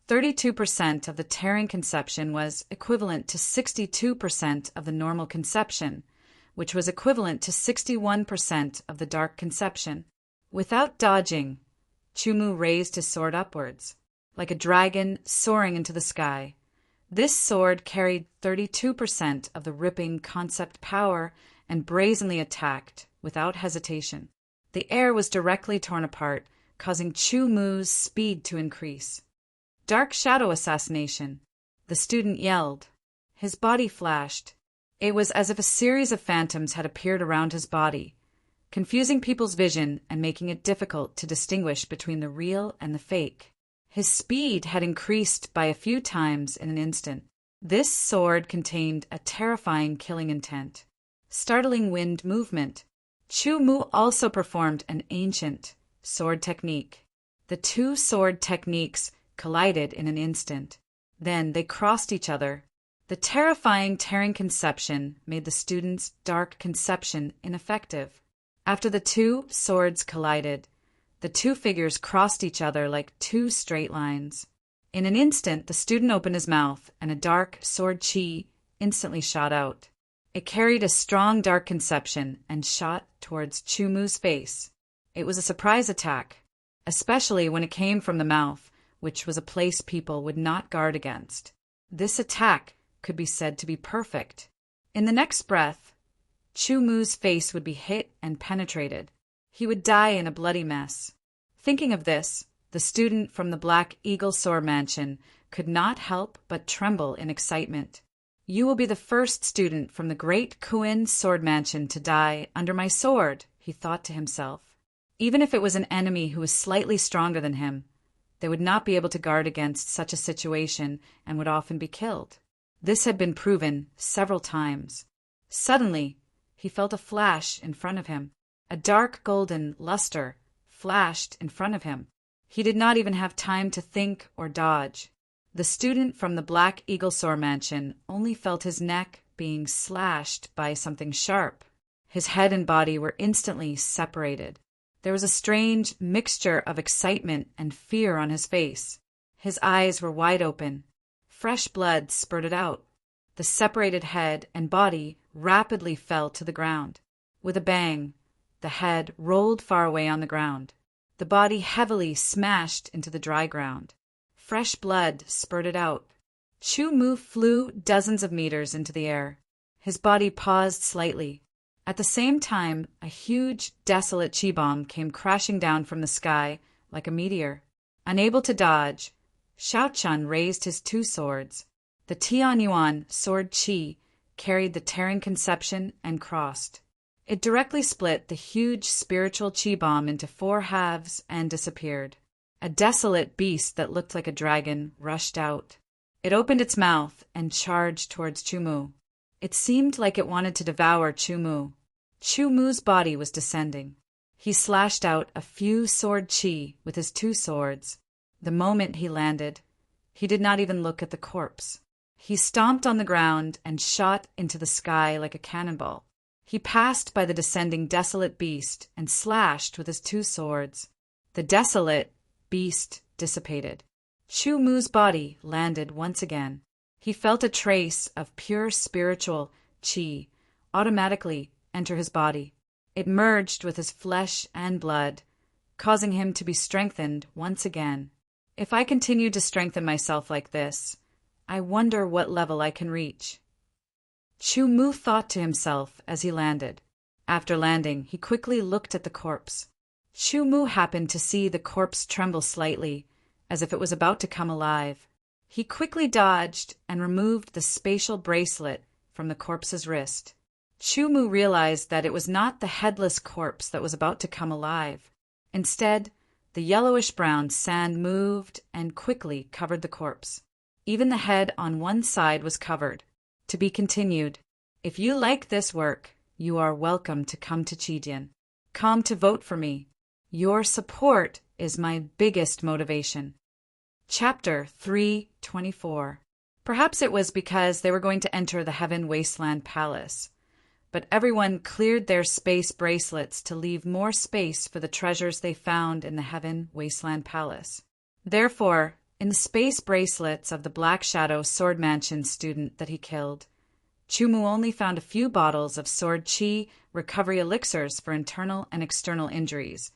32% of the tearing conception was equivalent to 62% of the normal conception, which was equivalent to 61% of the dark conception. Without dodging, Chumu raised his sword upwards, like a dragon soaring into the sky. This sword carried 32% of the ripping concept power and brazenly attacked without hesitation. The air was directly torn apart, causing Chumu's speed to increase. Dark shadow assassination. The student yelled. His body flashed. It was as if a series of phantoms had appeared around his body, confusing people's vision and making it difficult to distinguish between the real and the fake. His speed had increased by a few times in an instant. This sword contained a terrifying killing intent. Startling wind movement. Chumu also performed an ancient sword technique. The two sword techniques collided in an instant. Then they crossed each other. The terrifying tearing conception made the student's dark conception ineffective. After the two swords collided, the two figures crossed each other like two straight lines. In an instant, the student opened his mouth, and a dark sword chi instantly shot out. It carried a strong dark conception and shot towards Chumu's face. It was a surprise attack, especially when it came from the mouth, which was a place people would not guard against. This attack could be said to be perfect. In the next breath, Chumu's face would be hit and penetrated. He would die in a bloody mess. Thinking of this, the student from the Black Eagle Sword Mansion could not help but tremble in excitement. You will be the first student from the Great Kuin Sword Mansion to die under my sword, he thought to himself. Even if it was an enemy who was slightly stronger than him, they would not be able to guard against such a situation and would often be killed. This had been proven several times. Suddenly, he felt a flash in front of him. A dark golden luster flashed in front of him. He did not even have time to think or dodge. The student from the Black Eagle Sword Mansion only felt his neck being slashed by something sharp. His head and body were instantly separated. There was a strange mixture of excitement and fear on his face. His eyes were wide open. Fresh blood spurted out. The separated head and body rapidly fell to the ground. With a bang, the head rolled far away on the ground. The body heavily smashed into the dry ground. Fresh blood spurted out. Chumu flew dozens of meters into the air. His body paused slightly. At the same time, a huge, desolate chi bomb came crashing down from the sky like a meteor. Unable to dodge, Xiaochun raised his two swords. The Tianyuan sword chi carried the tearing conception and crossed. It directly split the huge spiritual chi bomb into 4 halves and disappeared. A desolate beast that looked like a dragon rushed out. It opened its mouth and charged towards Chumu. It seemed like it wanted to devour Chumu. Chumu's body was descending. He slashed out a few sword chi with his two swords. The moment he landed, he did not even look at the corpse. He stomped on the ground and shot into the sky like a cannonball. He passed by the descending desolate beast and slashed with his two swords. The desolate beast dissipated. Chumu's body landed once again. He felt a trace of pure spiritual chi automatically enter his body. It merged with his flesh and blood, causing him to be strengthened once again. If I continue to strengthen myself like this, I wonder what level I can reach. Chumu thought to himself as he landed. After landing, he quickly looked at the corpse. Chumu happened to see the corpse tremble slightly, as if it was about to come alive. He quickly dodged and removed the spatial bracelet from the corpse's wrist. Chumu realized that it was not the headless corpse that was about to come alive. Instead, the yellowish-brown sand moved and quickly covered the corpse. Even the head on one side was covered. To be continued. If you like this work, you are welcome to come to Chidian. Come to vote for me. Your support is my biggest motivation. Chapter 324. Perhaps it was because they were going to enter the Heaven Wasteland Palace, but everyone cleared their space bracelets to leave more space for the treasures they found in the Heaven Wasteland Palace. Therefore, in the space bracelets of the Black Shadow Sword Mansion student that he killed, Chumu only found a few bottles of sword chi recovery elixirs for internal and external injuries,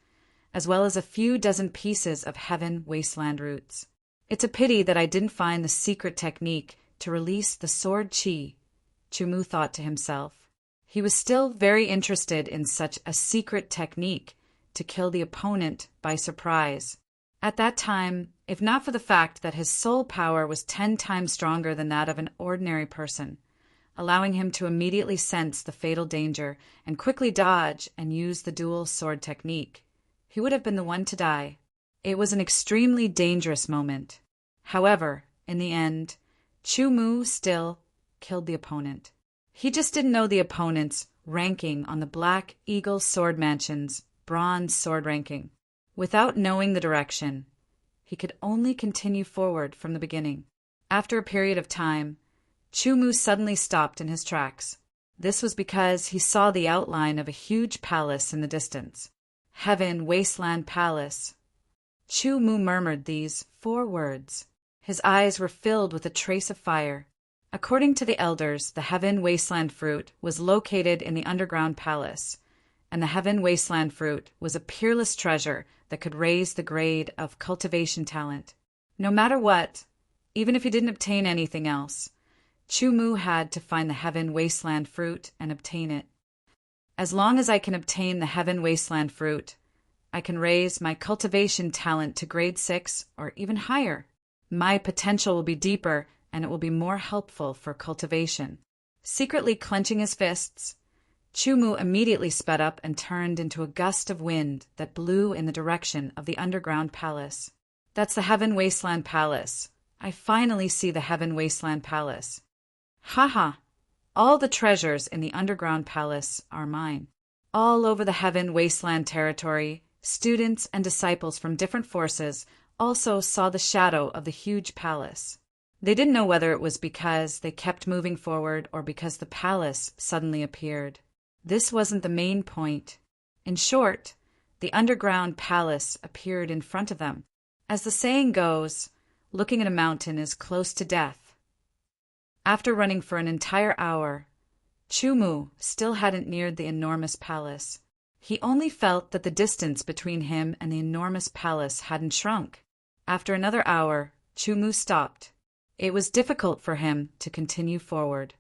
as well as a few dozen pieces of Heaven Wasteland roots. It's a pity that I didn't find the secret technique to release the sword chi, Chumu thought to himself. He was still very interested in such a secret technique to kill the opponent by surprise. At that time, if not for the fact that his soul power was 10 times stronger than that of an ordinary person, allowing him to immediately sense the fatal danger and quickly dodge and use the dual sword technique, he would have been the one to die. It was an extremely dangerous moment. However, in the end, Chumu still killed the opponent. He just didn't know the opponent's ranking on the Black Eagle Sword Mansion's bronze sword ranking. Without knowing the direction, he could only continue forward from the beginning. After a period of time, Chumu suddenly stopped in his tracks. This was because he saw the outline of a huge palace in the distance. Heaven Wasteland Palace. Chumu murmured these 4 words. His eyes were filled with a trace of fire. According to the elders, the Heaven Wasteland fruit was located in the underground palace, and the Heaven Wasteland fruit was a peerless treasure that could raise the grade of cultivation talent. No matter what, even if he didn't obtain anything else, Chumu had to find the Heaven Wasteland fruit and obtain it. As long as I can obtain the Heaven Wasteland fruit, I can raise my cultivation talent to grade 6 or even higher. My potential will be deeper and it will be more helpful for cultivation. Secretly clenching his fists, Chumu immediately sped up and turned into a gust of wind that blew in the direction of the underground palace. That's the Heaven Wasteland Palace. I finally see the Heaven Wasteland Palace. Haha! All the treasures in the underground palace are mine. All over the Heaven Wasteland territory, students and disciples from different forces also saw the shadow of the huge palace. They didn't know whether it was because they kept moving forward or because the palace suddenly appeared. This wasn't the main point. In short, the underground palace appeared in front of them. As the saying goes, looking at a mountain is close to death. After running for an entire hour, Chumu still hadn't neared the enormous palace. He only felt that the distance between him and the enormous palace hadn't shrunk. After another hour, Chumu stopped. It was difficult for him to continue forward.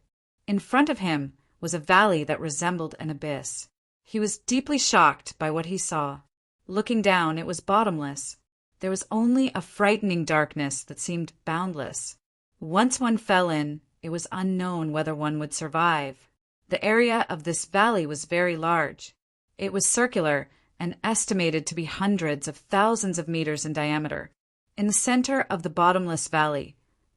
In front of him was a valley that resembled an abyss. He was deeply shocked by what he saw. Looking down, it was bottomless. There was only a frightening darkness that seemed boundless. Once one fell in, it was unknown whether one would survive. The area of this valley was very large. It was circular and estimated to be hundreds of thousands of meters in diameter. In the center of the bottomless valley,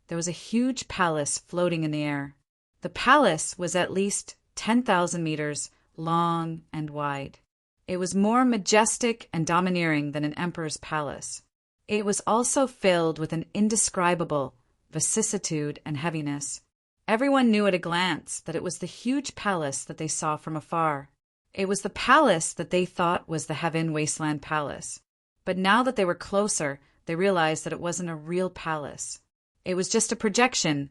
there was a huge palace floating in the air. The palace was at least 10,000 meters long and wide. It was more majestic and domineering than an emperor's palace. It was also filled with an indescribable vicissitude and heaviness. Everyone knew at a glance that it was the huge palace that they saw from afar. It was the palace that they thought was the Heaven Wasteland Palace. But now that they were closer, they realized that it wasn't a real palace. It was just a projection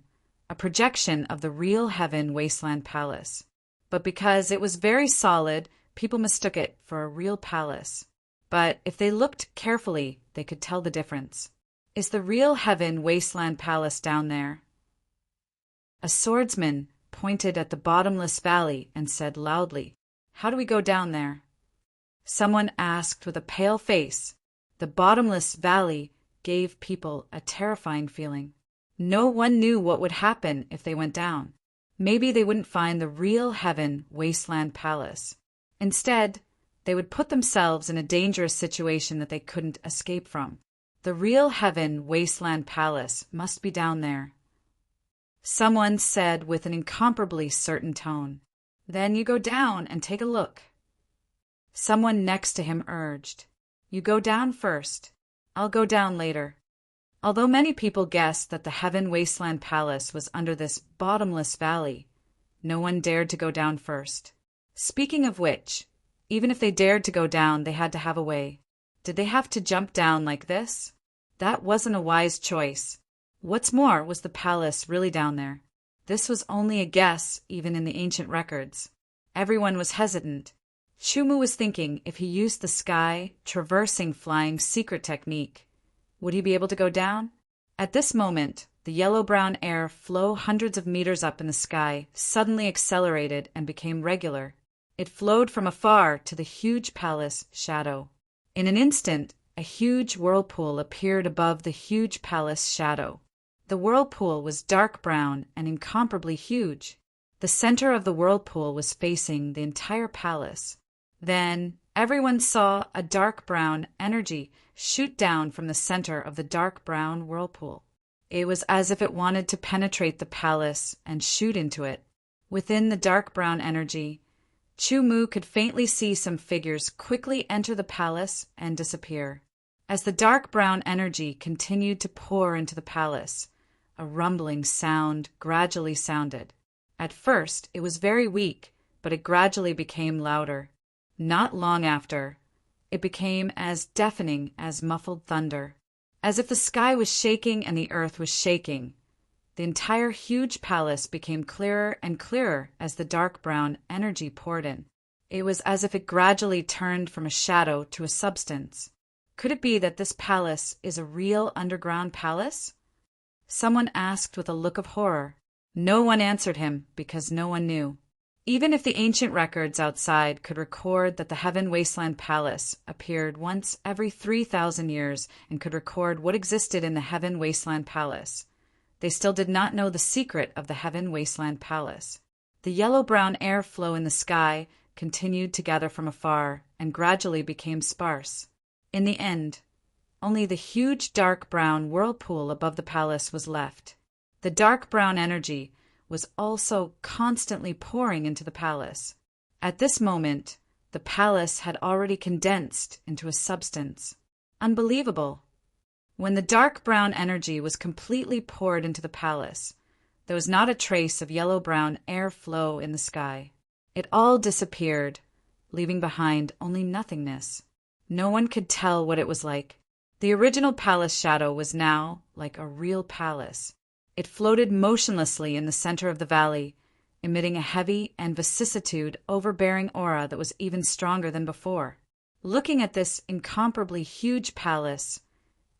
of the real Heaven Wasteland Palace. But because it was very solid, people mistook it for a real palace. But if they looked carefully, they could tell the difference. Is the real Heaven Wasteland Palace down there? A swordsman pointed at the bottomless valley and said loudly, "How do we go down there?" Someone asked with a pale face. The bottomless valley gave people a terrifying feeling. No one knew what would happen if they went down. Maybe they wouldn't find the real Heaven Wasteland Palace. Instead, They would put themselves in a dangerous situation that they couldn't escape from. The real heaven wasteland palace must be down there. Someone said with an incomparably certain tone. Then you go down and take a look. Someone next to him urged. You go down first. I'll go down later. Although many people guessed that the heaven wasteland palace was under this bottomless valley, no one dared to go down first. Speaking of which, even if they dared to go down, they had to have a way. Did they have to jump down like this? That wasn't a wise choice. What's more, was the palace really down there? This was only a guess, even in the ancient records. Everyone was hesitant. Chumu was thinking if he used the sky, traversing flying secret technique, would he be able to go down? At this moment, the yellow-brown air flow hundreds of meters up in the sky suddenly accelerated and became regular. It flowed from afar to the huge palace shadow. In an instant, a huge whirlpool appeared above the huge palace shadow. The whirlpool was dark brown and incomparably huge. The center of the whirlpool was facing the entire palace. Then everyone saw a dark brown energy shoot down from the center of the dark brown whirlpool. It was as if it wanted to penetrate the palace and shoot into it. Within the dark brown energy, Chumu could faintly see some figures quickly enter the palace and disappear. As the dark brown energy continued to pour into the palace, a rumbling sound gradually sounded. At first, it was very weak, but it gradually became louder. Not long after, it became as deafening as muffled thunder. As if the sky was shaking and the earth was shaking, the entire huge palace became clearer and clearer as the dark brown energy poured in. It was as if it gradually turned from a shadow to a substance. Could it be that this palace is a real underground palace? Someone asked with a look of horror. No one answered him because no one knew. Even if the ancient records outside could record that the Heaven Wasteland Palace appeared once every 3,000 years and could record what existed in the Heaven Wasteland Palace, they still did not know the secret of the Heaven Wasteland Palace. The yellow-brown air flow in the sky continued to gather from afar and gradually became sparse. In the end, only the huge dark brown whirlpool above the palace was left. The dark brown energy was also constantly pouring into the palace. At this moment, the palace had already condensed into a substance. Unbelievable! When the dark brown energy was completely poured into the palace, there was not a trace of yellow-brown air flow in the sky. It all disappeared, leaving behind only nothingness. No one could tell what it was like. The original palace shadow was now like a real palace. It floated motionlessly in the center of the valley, emitting a heavy and vicissitude overbearing aura that was even stronger than before. Looking at this incomparably huge palace,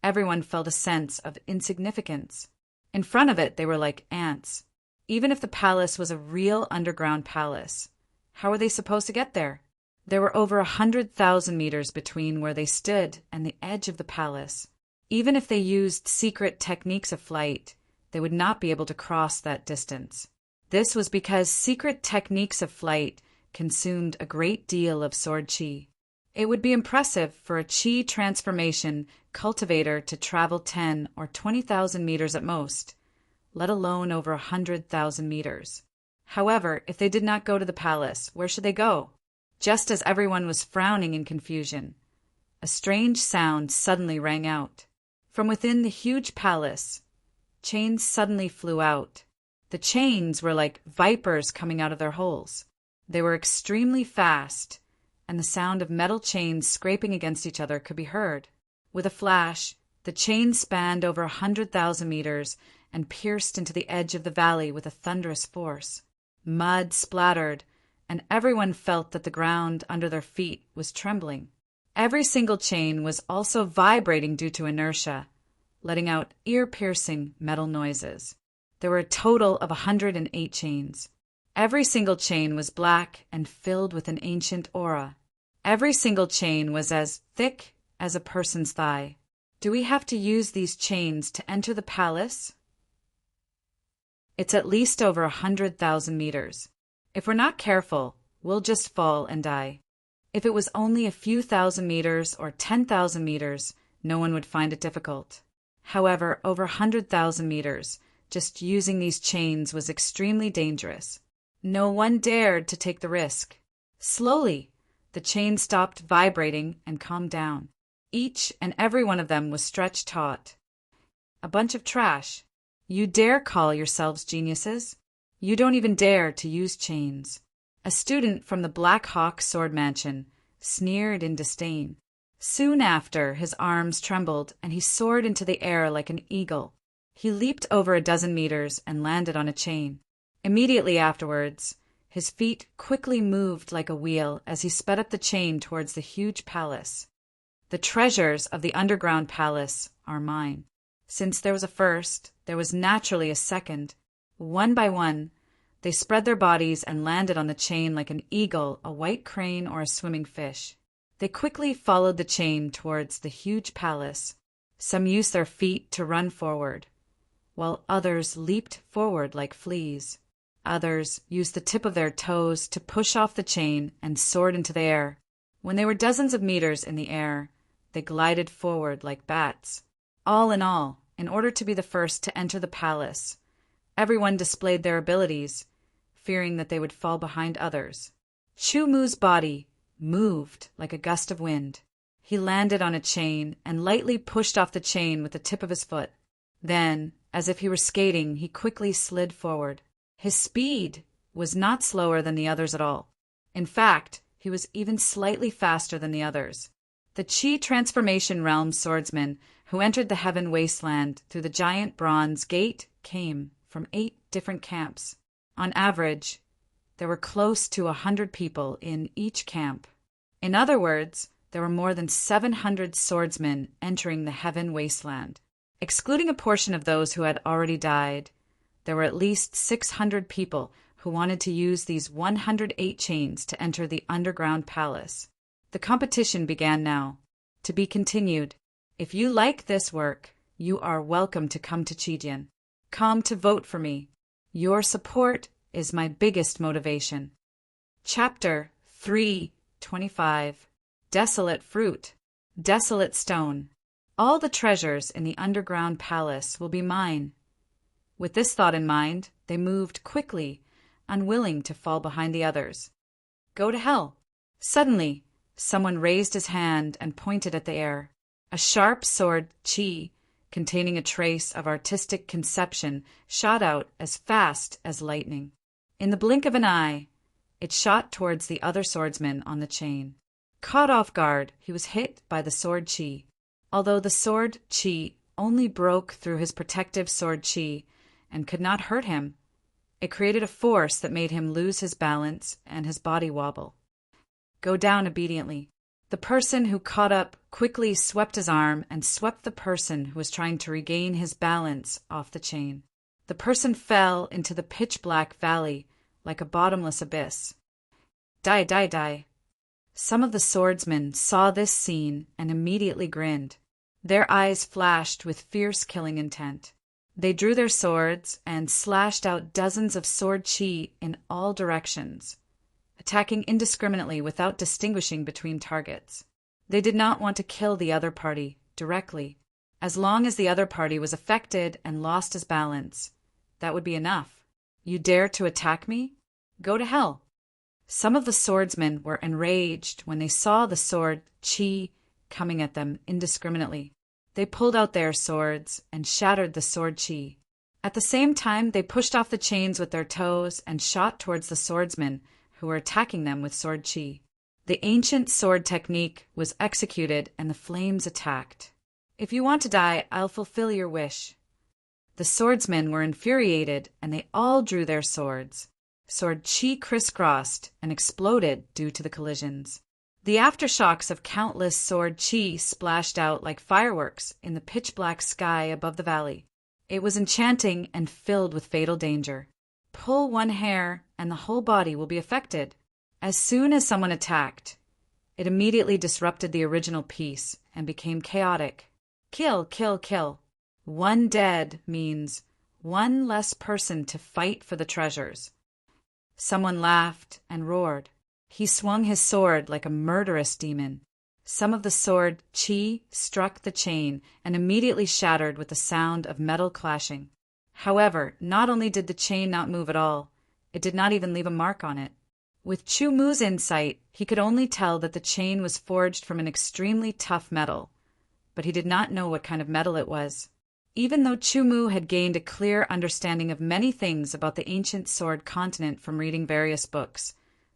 everyone felt a sense of insignificance. In front of it, they were like ants. Even if the palace was a real underground palace, how were they supposed to get there? There were over 100,000 meters between where they stood and the edge of the palace. Even if they used secret techniques of flight, they would not be able to cross that distance. This was because secret techniques of flight consumed a great deal of sword chi. It would be impressive for a chi transformation cultivator to travel 10 or 20,000 meters at most, let alone over 100,000 meters. However, if they did not go to the palace, where should they go? Just as everyone was frowning in confusion, a strange sound suddenly rang out. From within the huge palace, chains suddenly flew out. The chains were like vipers coming out of their holes. They were extremely fast, and the sound of metal chains scraping against each other could be heard. With a flash, the chains spanned over 100,000 meters and pierced into the edge of the valley with a thunderous force. Mud splattered, and everyone felt that the ground under their feet was trembling. Every single chain was also vibrating due to inertia, letting out ear-piercing metal noises. There were a total of 108 chains. Every single chain was black and filled with an ancient aura. Every single chain was as thick as a person's thigh. Do we have to use these chains to enter the palace? It's at least over 100,000 meters. If we're not careful, we'll just fall and die. If it was only a few thousand meters or 10,000 meters, no one would find it difficult. However, over 100,000 meters, just using these chains was extremely dangerous. No one dared to take the risk. Slowly, the chain stopped vibrating and calmed down. Each and every one of them was stretched taut. A bunch of trash. You dare call yourselves geniuses? You don't even dare to use chains. A student from the Black Hawk Sword Mansion sneered in disdain. Soon after, his arms trembled and he soared into the air like an eagle. He leaped over a dozen meters and landed on a chain. Immediately afterwards, his feet quickly moved like a wheel as he sped up the chain towards the huge palace. The treasures of the underground palace are mine. Since there was a first, there was naturally a second. One by one, they spread their bodies and landed on the chain like an eagle, a white crane, or a swimming fish. They quickly followed the chain towards the huge palace. Some used their feet to run forward, while others leaped forward like fleas. Others used the tip of their toes to push off the chain and soared into the air. When they were dozens of meters in the air, they glided forward like bats. All, in order to be the first to enter the palace, everyone displayed their abilities, fearing that they would fall behind others. Chu Mu's body moved like a gust of wind. He landed on a chain and lightly pushed off the chain with the tip of his foot. Then, as if he were skating, he quickly slid forward. His speed was not slower than the others at all. In fact, he was even slightly faster than the others. The Chi Transformation Realm swordsmen who entered the Heaven Wasteland through the giant bronze gate came from 8 different camps. On average, there were close to 100 people in each camp. In other words, there were more than 700 swordsmen entering the Heaven Wasteland. Excluding a portion of those who had already died, there were at least 600 people who wanted to use these 108 chains to enter the underground palace. The competition began now. To be continued. If you like this work, you are welcome to come to Chidian. Come to vote for me. Your support is my biggest motivation. Chapter 3:25. Desolate Fruit. Desolate Stone. All the treasures in the underground palace will be mine. With this thought in mind, they moved quickly, unwilling to fall behind the others. Go to hell. Suddenly, someone raised his hand and pointed at the air. A sharp sword, chi, containing a trace of artistic conception, shot out as fast as lightning. In the blink of an eye, it shot towards the other swordsman on the chain. Caught off guard, he was hit by the sword chi. Although the sword chi only broke through his protective sword chi and could not hurt him, it created a force that made him lose his balance and his body wobble. Go down obediently. The person who caught up quickly swept his arm and swept the person who was trying to regain his balance off the chain. The person fell into the pitch-black valley like a bottomless abyss. Die, die, die. Some of the swordsmen saw this scene and immediately grinned. Their eyes flashed with fierce killing intent. They drew their swords and slashed out dozens of sword chi in all directions, attacking indiscriminately without distinguishing between targets. They did not want to kill the other party directly. As long as the other party was affected and lost his balance, that would be enough. You dare to attack me? Go to hell. Some of the swordsmen were enraged when they saw the sword chi coming at them indiscriminately. They pulled out their swords and shattered the sword chi. At the same time, they pushed off the chains with their toes and shot towards the swordsmen who were attacking them with sword chi. The ancient sword technique was executed and the flames attacked. If you want to die, I'll fulfill your wish. The swordsmen were infuriated and they all drew their swords. Sword chi crisscrossed and exploded due to the collisions. The aftershocks of countless sword chi splashed out like fireworks in the pitch-black sky above the valley. It was enchanting and filled with fatal danger. Pull one hair and the whole body will be affected. As soon as someone attacked, it immediately disrupted the original piece and became chaotic. Kill, kill, kill. One dead means one less person to fight for the treasures. Someone laughed and roared. He swung his sword like a murderous demon. Some of the sword chi struck the chain and immediately shattered with the sound of metal clashing. However, not only did the chain not move at all, it did not even leave a mark on it. With Chu Mu's insight, he could only tell that the chain was forged from an extremely tough metal, but he did not know what kind of metal it was. Even though Chu Mu had gained a clear understanding of many things about the ancient sword continent from reading various books,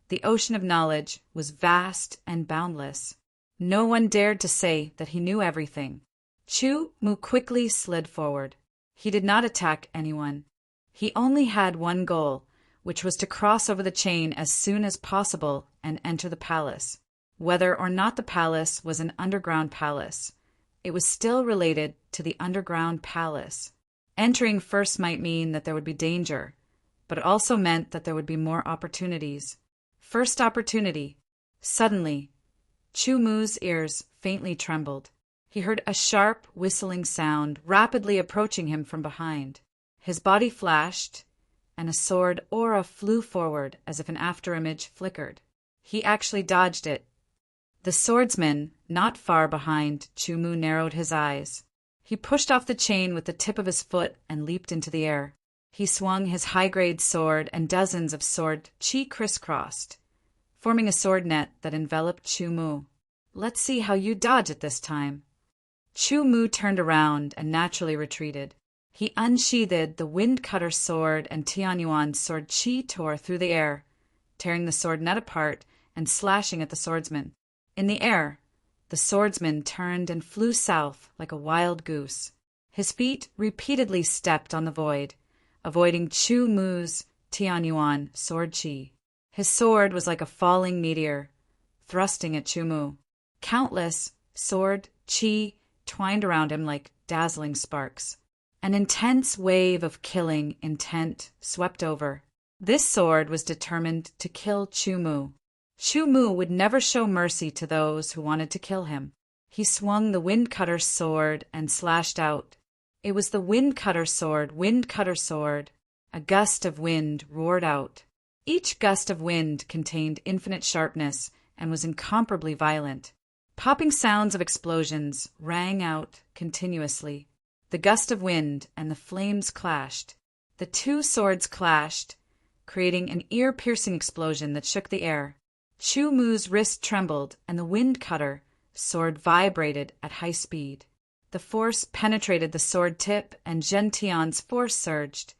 the ocean of knowledge was vast and boundless. No one dared to say that he knew everything. Chu Mu quickly slid forward. He did not attack anyone. He only had one goal, which was to cross over the chain as soon as possible and enter the palace. Whether or not the palace was an underground palace, it was still related to the underground palace. Entering first might mean that there would be danger, but it also meant that there would be more opportunities. First opportunity. Suddenly, Chu Mu's ears faintly trembled. He heard a sharp, whistling sound rapidly approaching him from behind. His body flashed, and a sword aura flew forward as if an afterimage flickered. He actually dodged it. The swordsman, not far behind, Chu Mu narrowed his eyes. He pushed off the chain with the tip of his foot and leaped into the air. He swung his high-grade sword, and dozens of sword chi crisscrossed, forming a sword net that enveloped Chu Mu. "Let's see how you dodge it this time." Chu Mu turned around and naturally retreated. He unsheathed the wind cutter sword, and Tianyuan's sword chi tore through the air, tearing the sword net apart and slashing at the swordsman. In the air, the swordsman turned and flew south like a wild goose. His feet repeatedly stepped on the void, avoiding Chu Mu's Tianyuan sword chi. His sword was like a falling meteor, thrusting at Chu Mu. Countless sword chi twined around him like dazzling sparks. An intense wave of killing intent swept over. This sword was determined to kill Chu Mu. Chu Mu would never show mercy to those who wanted to kill him. He swung the wind cutter sword and slashed out. It was the wind cutter sword, wind cutter sword. A gust of wind roared out. Each gust of wind contained infinite sharpness and was incomparably violent. Popping sounds of explosions rang out continuously. The gust of wind and the flames clashed. The two swords clashed, creating an ear-piercing explosion that shook the air. Chu Mu's wrist trembled, and the wind cutter sword vibrated at high speed. The force penetrated the sword tip, and Zhen Tian's force surged,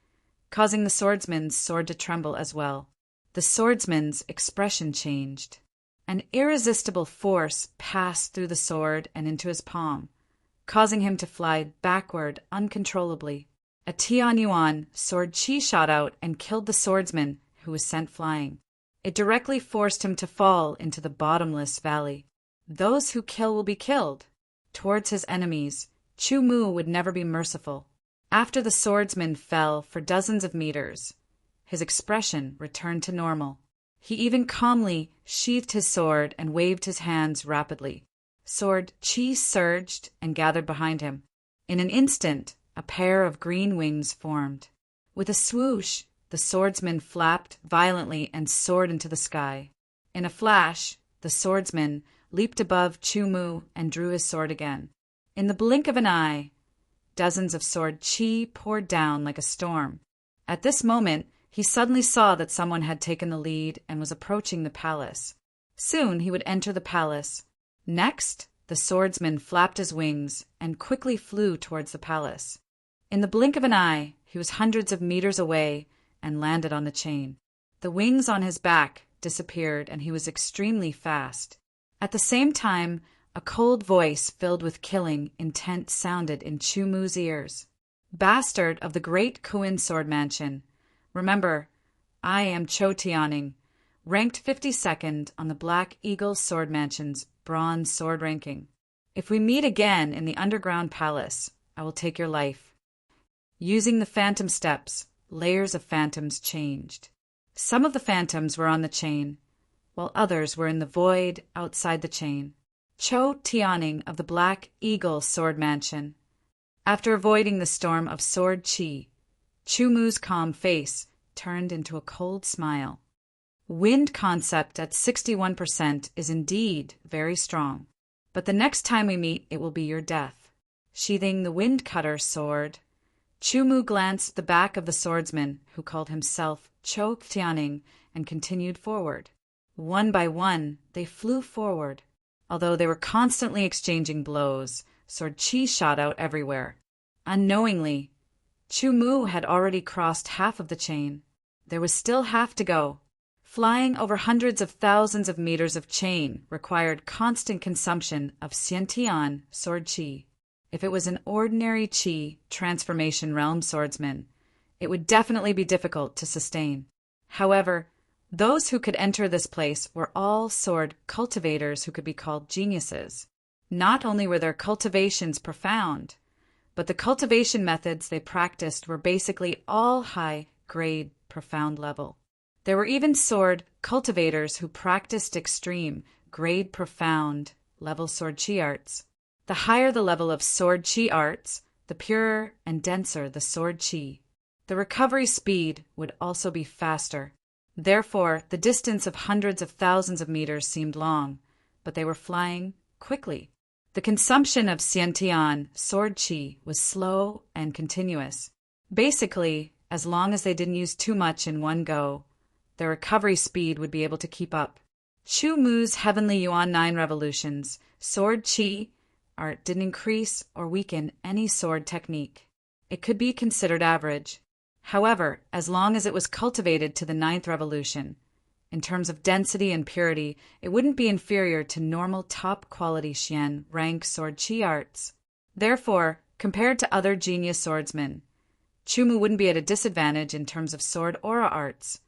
causing the swordsman's sword to tremble as well. The swordsman's expression changed. An irresistible force passed through the sword and into his palm, causing him to fly backward uncontrollably. A Tianyuan sword chi shot out and killed the swordsman, who was sent flying. It directly forced him to fall into the bottomless valley. Those who kill will be killed. Towards his enemies, Chu Mu would never be merciful. After the swordsman fell for dozens of meters, his expression returned to normal. He even calmly sheathed his sword and waved his hands rapidly. Sword chi surged and gathered behind him. In an instant, a pair of green wings formed. With a swoosh, the swordsman flapped violently and soared into the sky. In a flash, the swordsman leaped above Chu Mu and drew his sword again. In the blink of an eye, dozens of sword chi poured down like a storm. At this moment, he suddenly saw that someone had taken the lead and was approaching the palace. Soon he would enter the palace. Next, the swordsman flapped his wings and quickly flew towards the palace. In the blink of an eye, he was hundreds of meters away and landed on the chain. The wings on his back disappeared, and he was extremely fast. At the same time, a cold voice filled with killing intent sounded in Chu Mu's ears. "Bastard of the great Kuin sword mansion. Remember, I am Cho Tianing, ranked 52nd on the Black Eagle Sword Mansion's bronze sword ranking. If we meet again in the underground palace, I will take your life." Using the phantom steps, layers of phantoms changed. Some of the phantoms were on the chain, while others were in the void outside the chain. Cho Tianing of the Black Eagle Sword Mansion. After avoiding the storm of sword chi, Chu Mu's calm face turned into a cold smile. Wind concept at 61% is indeed very strong. But the next time we meet, it will be your death. Sheathing the wind cutter sword, Chumu glanced at the back of the swordsman, who called himself Cho Tianing, and continued forward. One by one, they flew forward. Although they were constantly exchanging blows, sword chi shot out everywhere. Unknowingly, Chumu had already crossed half of the chain. There was still half to go. Flying over hundreds of thousands of meters of chain required constant consumption of Xiantian sword chi. If it was an ordinary chi transformation realm swordsman, it would definitely be difficult to sustain. However, those who could enter this place were all sword cultivators who could be called geniuses. Not only were their cultivations profound, but the cultivation methods they practiced were basically all high-grade, profound level. There were even sword cultivators who practiced extreme, grade profound level sword chi arts. The higher the level of sword chi arts, the purer and denser the sword chi. The recovery speed would also be faster. Therefore, the distance of hundreds of thousands of meters seemed long, but they were flying quickly. The consumption of Xiantian sword chi was slow and continuous. Basically, as long as they didn't use too much in one go, their recovery speed would be able to keep up. Chu Mu's Heavenly Yuan 9 revolutions, sword chi art didn't increase or weaken any sword technique. It could be considered average. However, as long as it was cultivated to the 9th revolution, in terms of density and purity, it wouldn't be inferior to normal top-quality Xian rank sword chi arts. Therefore, compared to other genius swordsmen, Chumu wouldn't be at a disadvantage in terms of sword aura arts,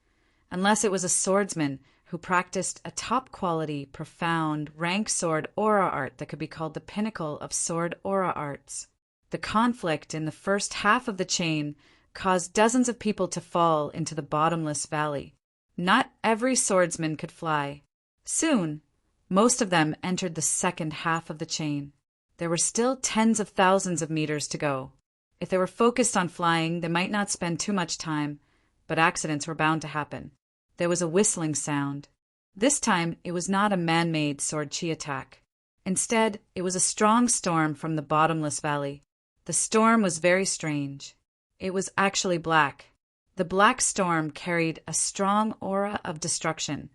unless it was a swordsman who practiced a top-quality, profound, rank sword aura art that could be called the pinnacle of sword aura arts. The conflict in the first half of the chain caused dozens of people to fall into the bottomless valley. Not every swordsman could fly. Soon, most of them entered the second half of the chain. There were still tens of thousands of meters to go. If they were focused on flying, they might not spend too much time, but accidents were bound to happen. There was a whistling sound. This time, it was not a man-made sword chi attack. Instead, it was a strong storm from the bottomless valley. The storm was very strange. It was actually black. The black storm carried a strong aura of destruction,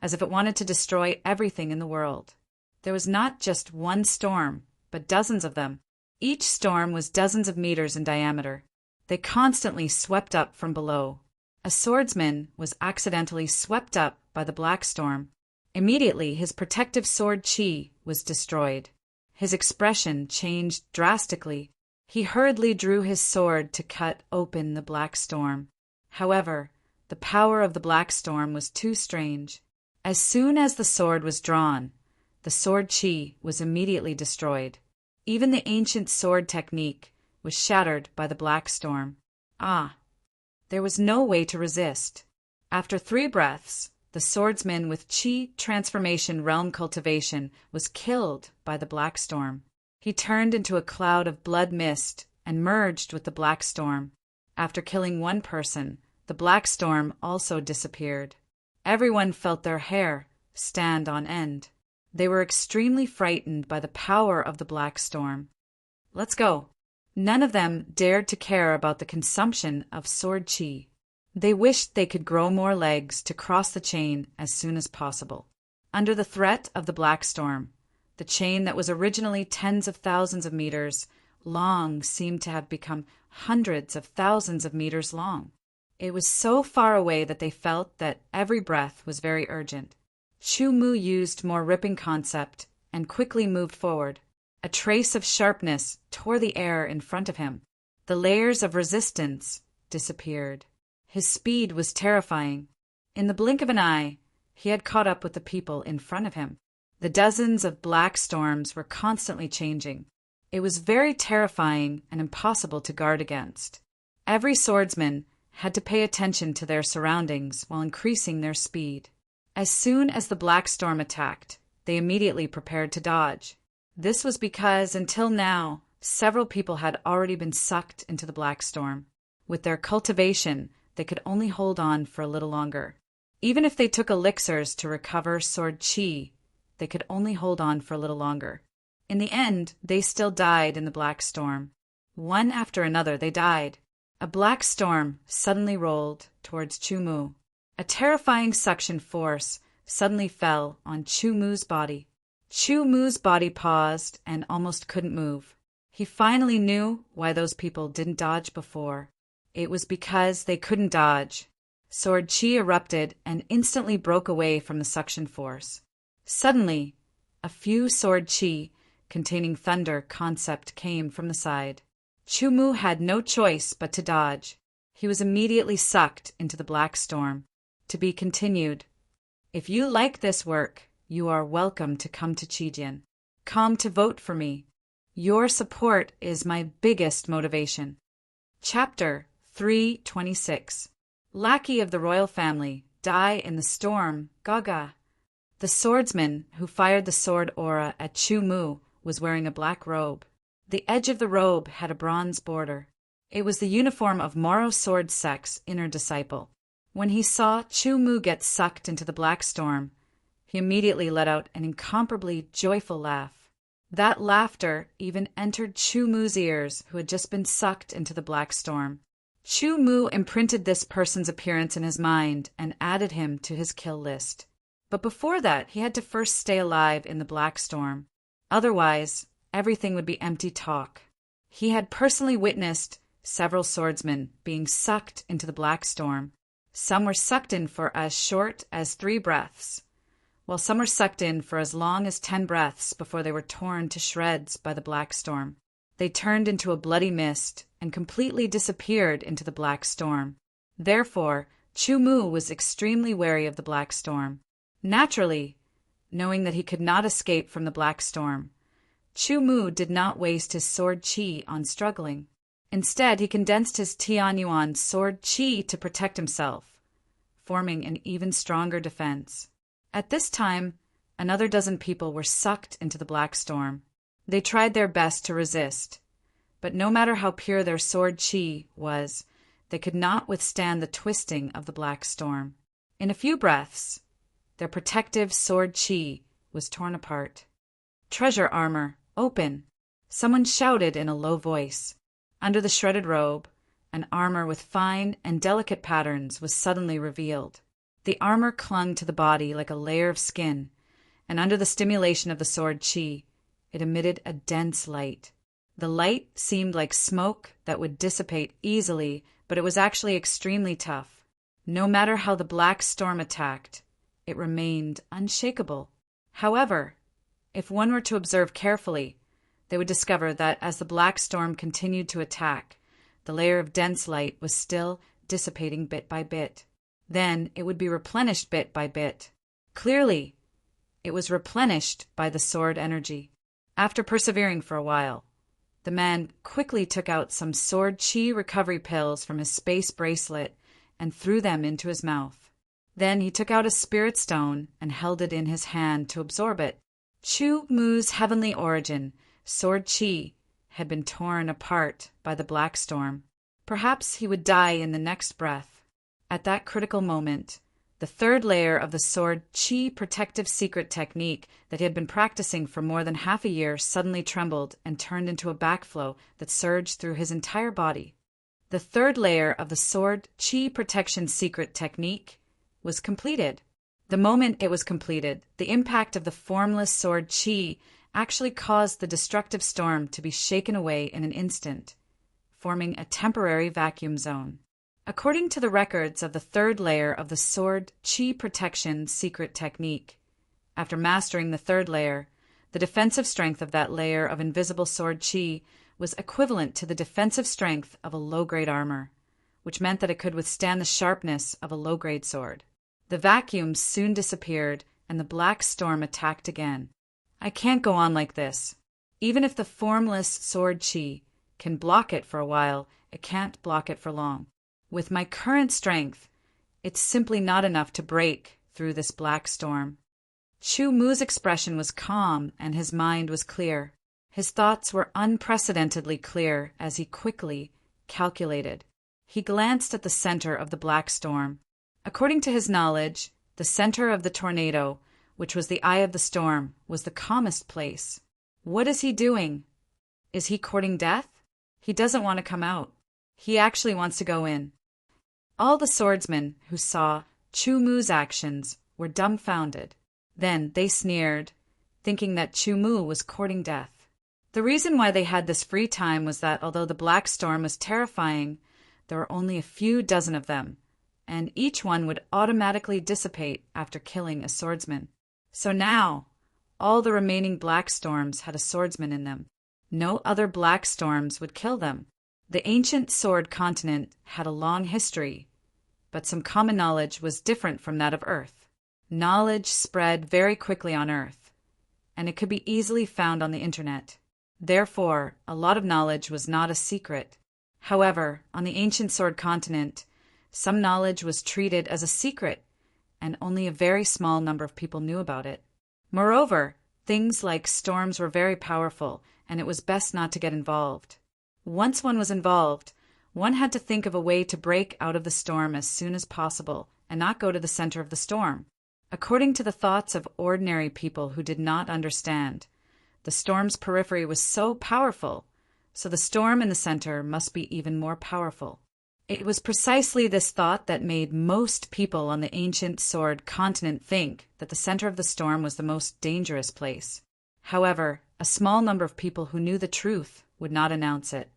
as if it wanted to destroy everything in the world. There was not just one storm, but dozens of them. Each storm was dozens of meters in diameter. They constantly swept up from below. A swordsman was accidentally swept up by the black storm. Immediately, his protective sword chi was destroyed. His expression changed drastically. He hurriedly drew his sword to cut open the black storm. However, the power of the black storm was too strange. As soon as the sword was drawn, the sword chi was immediately destroyed. Even the ancient sword technique was shattered by the black storm. There was no way to resist. After 3 breaths, the swordsman with chi transformation realm cultivation was killed by the black storm. He turned into a cloud of blood mist and merged with the black storm. After killing one person, the black storm also disappeared. Everyone felt their hair stand on end. They were extremely frightened by the power of the black storm. Let's go. None of them dared to care about the consumption of sword chi. They wished they could grow more legs to cross the chain as soon as possible. Under the threat of the black storm, the chain that was originally tens of thousands of meters long seemed to have become hundreds of thousands of meters long. It was so far away that they felt that every breath was very urgent. Chu Mu used more ripping concept and quickly moved forward. A trace of sharpness tore the air in front of him. The layers of resistance disappeared. His speed was terrifying. In the blink of an eye, he had caught up with the people in front of him. The dozens of black storms were constantly changing. It was very terrifying and impossible to guard against. Every swordsman had to pay attention to their surroundings while increasing their speed. As soon as the black storm attacked, they immediately prepared to dodge. This was because, until now, several people had already been sucked into the black storm. With their cultivation, they could only hold on for a little longer. Even if they took elixirs to recover sword chi, they could only hold on for a little longer. In the end, they still died in the black storm. One after another, they died. A black storm suddenly rolled towards Chu-Mu. A terrifying suction force suddenly fell on Chu-Mu's body. Chu-Mu's body paused and almost couldn't move. He finally knew why those people didn't dodge before. It was because they couldn't dodge. Sword chi erupted and instantly broke away from the suction force. Suddenly, a few sword chi containing thunder concept came from the side. Chu-Mu had no choice but to dodge. He was immediately sucked into the black storm. To be continued. If you like this work, you are welcome to come to Chijian. Come to vote for me. Your support is my biggest motivation. Chapter 326. Lackey of the royal family, die in the storm, Gaga. The swordsman who fired the sword aura at Chu-Mu was wearing a black robe. The edge of the robe had a bronze border. It was the uniform of Moro Sword Sect's inner disciple. When he saw Chu-Mu get sucked into the black storm, he immediately let out an incomparably joyful laugh. That laughter even entered Chu-Mu's ears, who had just been sucked into the black storm. Chu-Mu imprinted this person's appearance in his mind and added him to his kill list. But before that, he had to first stay alive in the black storm. Otherwise, everything would be empty talk. He had personally witnessed several swordsmen being sucked into the black storm. Some were sucked in for as short as 3 breaths, while some were sucked in for as long as 10 breaths before they were torn to shreds by the black storm. They turned into a bloody mist and completely disappeared into the black storm. Therefore, Chu-Mu was extremely wary of the black storm. Naturally, knowing that he could not escape from the black storm, Chu-Mu did not waste his sword chi on struggling. Instead, he condensed his Tianyuan sword chi to protect himself, forming an even stronger defense. At this time, another dozen people were sucked into the black storm. They tried their best to resist, but no matter how pure their sword chi was, they could not withstand the twisting of the black storm. In a few breaths, their protective sword chi was torn apart. "Treasure armor, open!" Someone shouted in a low voice. Under the shredded robe, an armor with fine and delicate patterns was suddenly revealed. The armor clung to the body like a layer of skin, and under the stimulation of the sword chi, it emitted a dense light. The light seemed like smoke that would dissipate easily, but it was actually extremely tough. No matter how the black storm attacked, it remained unshakable. However, if one were to observe carefully, they would discover that as the black storm continued to attack, the layer of dense light was still dissipating bit by bit. Then it would be replenished bit by bit. Clearly, it was replenished by the sword energy. After persevering for a while, the man quickly took out some sword chi recovery pills from his space bracelet and threw them into his mouth. Then he took out a spirit stone and held it in his hand to absorb it. Chu-Mu's heavenly origin, sword chi, had been torn apart by the black storm. Perhaps he would die in the next breath. At that critical moment, the third layer of the sword chi protective secret technique that he had been practicing for more than half a year suddenly trembled and turned into a backflow that surged through his entire body. The third layer of the sword chi protection secret technique was completed. The moment it was completed, the impact of the formless sword chi actually caused the destructive storm to be shaken away in an instant, forming a temporary vacuum zone. According to the records of the third layer of the sword chi protection secret technique, after mastering the third layer, the defensive strength of that layer of invisible sword chi was equivalent to the defensive strength of a low-grade armor, which meant that it could withstand the sharpness of a low-grade sword. The vacuum soon disappeared, and the black storm attacked again. I can't go on like this. Even if the formless sword chi can block it for a while, it can't block it for long. With my current strength, it's simply not enough to break through this black storm. Chu-Mu's expression was calm and his mind was clear. His thoughts were unprecedentedly clear as he quickly calculated. He glanced at the center of the black storm. According to his knowledge, the center of the tornado, which was the eye of the storm, was the calmest place. What is he doing? Is he courting death? He doesn't want to come out. He actually wants to go in. All the swordsmen who saw Chu Mu's actions were dumbfounded. Then they sneered, thinking that Chu Mu was courting death. The reason why they had this free time was that although the black storm was terrifying, there were only a few dozen of them, and each one would automatically dissipate after killing a swordsman. So now, all the remaining black storms had a swordsman in them. No other black storms would kill them. The ancient sword continent had a long history, but some common knowledge was different from that of Earth. Knowledge spread very quickly on Earth, and it could be easily found on the internet. Therefore, a lot of knowledge was not a secret. However, on the ancient sword continent, some knowledge was treated as a secret, and only a very small number of people knew about it. Moreover, things like storms were very powerful, and it was best not to get involved. Once one was involved, one had to think of a way to break out of the storm as soon as possible and not go to the center of the storm. According to the thoughts of ordinary people who did not understand, the storm's periphery was so powerful, so the storm in the center must be even more powerful. It was precisely this thought that made most people on the ancient sword continent think that the center of the storm was the most dangerous place. However, a small number of people who knew the truth would not announce it.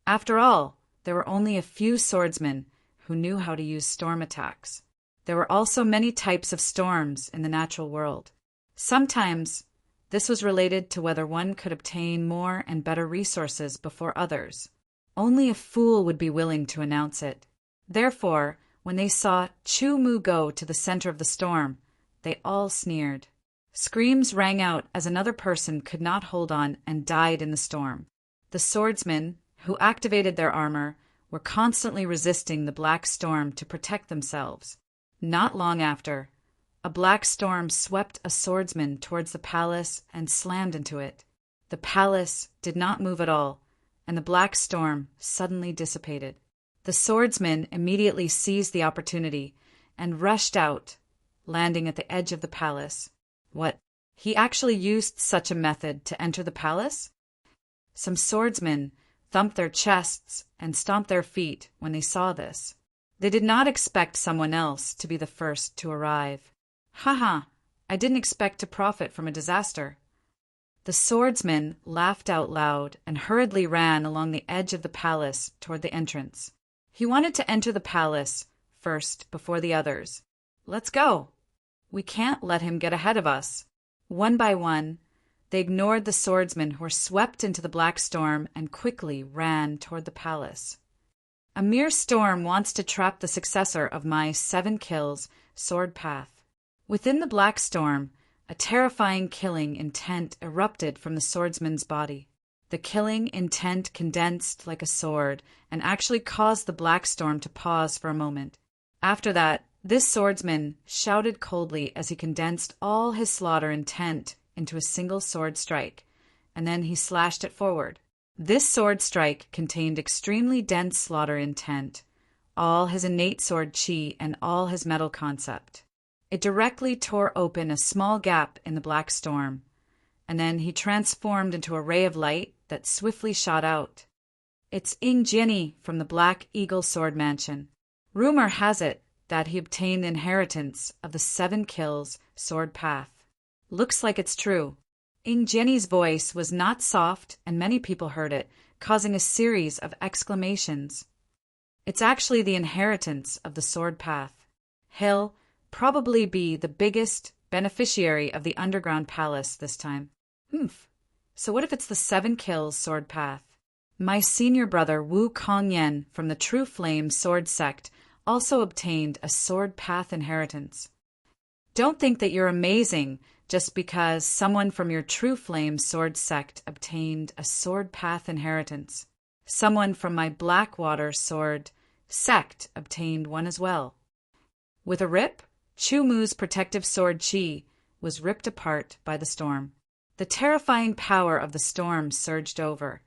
After all, there were only a few swordsmen who knew how to use storm attacks. There were also many types of storms in the natural world. Sometimes, this was related to whether one could obtain more and better resources before others. Only a fool would be willing to announce it. Therefore, when they saw Chu Mu go to the center of the storm, they all sneered. Screams rang out as another person could not hold on and died in the storm. The swordsmen, who activated their armor, were constantly resisting the black storm to protect themselves. Not long after, a black storm swept a swordsman towards the palace and slammed into it. The palace did not move at all, and the black storm suddenly dissipated. The swordsman immediately seized the opportunity and rushed out, landing at the edge of the palace. What? He actually used such a method to enter the palace? Some swordsmen thumped their chests and stomped their feet when they saw this. They did not expect someone else to be the first to arrive. Haha, I didn't expect to profit from a disaster. The swordsman laughed out loud and hurriedly ran along the edge of the palace toward the entrance. He wanted to enter the palace first before the others. Let's go. We can't let him get ahead of us. One by one, they ignored the swordsmen who were swept into the black storm and quickly ran toward the palace. A mere storm wants to trap the successor of my 7 kills sword path. Within the black storm, a terrifying killing intent erupted from the swordsman's body. The killing intent condensed like a sword and actually caused the black storm to pause for a moment. After that, this swordsman shouted coldly as he condensed all his slaughter intent into a single sword strike, and then he slashed it forward. This sword strike contained extremely dense slaughter intent, all his innate sword chi, and all his metal concept. It directly tore open a small gap in the black storm, and then he transformed into a ray of light that swiftly shot out. It's Ing Jianni from the Black Eagle Sword Mansion. Rumor has it that he obtained the inheritance of the 7 kills sword path. Looks like it's true. Ing Jianni's voice was not soft, and many people heard it, causing a series of exclamations. It's actually the inheritance of the sword path. He'll probably be the biggest beneficiary of the underground palace this time. So what if it's the 7 kills sword path? My senior brother Wu Kongyan from the True Flame sword sect also obtained a sword path inheritance. Don't think that you're amazing just because someone from your True Flame sword sect obtained a sword path inheritance. Someone from my Blackwater sword sect obtained one as well. With a rip, Chu Mu's protective sword chi was ripped apart by the storm. The terrifying power of the storm surged over,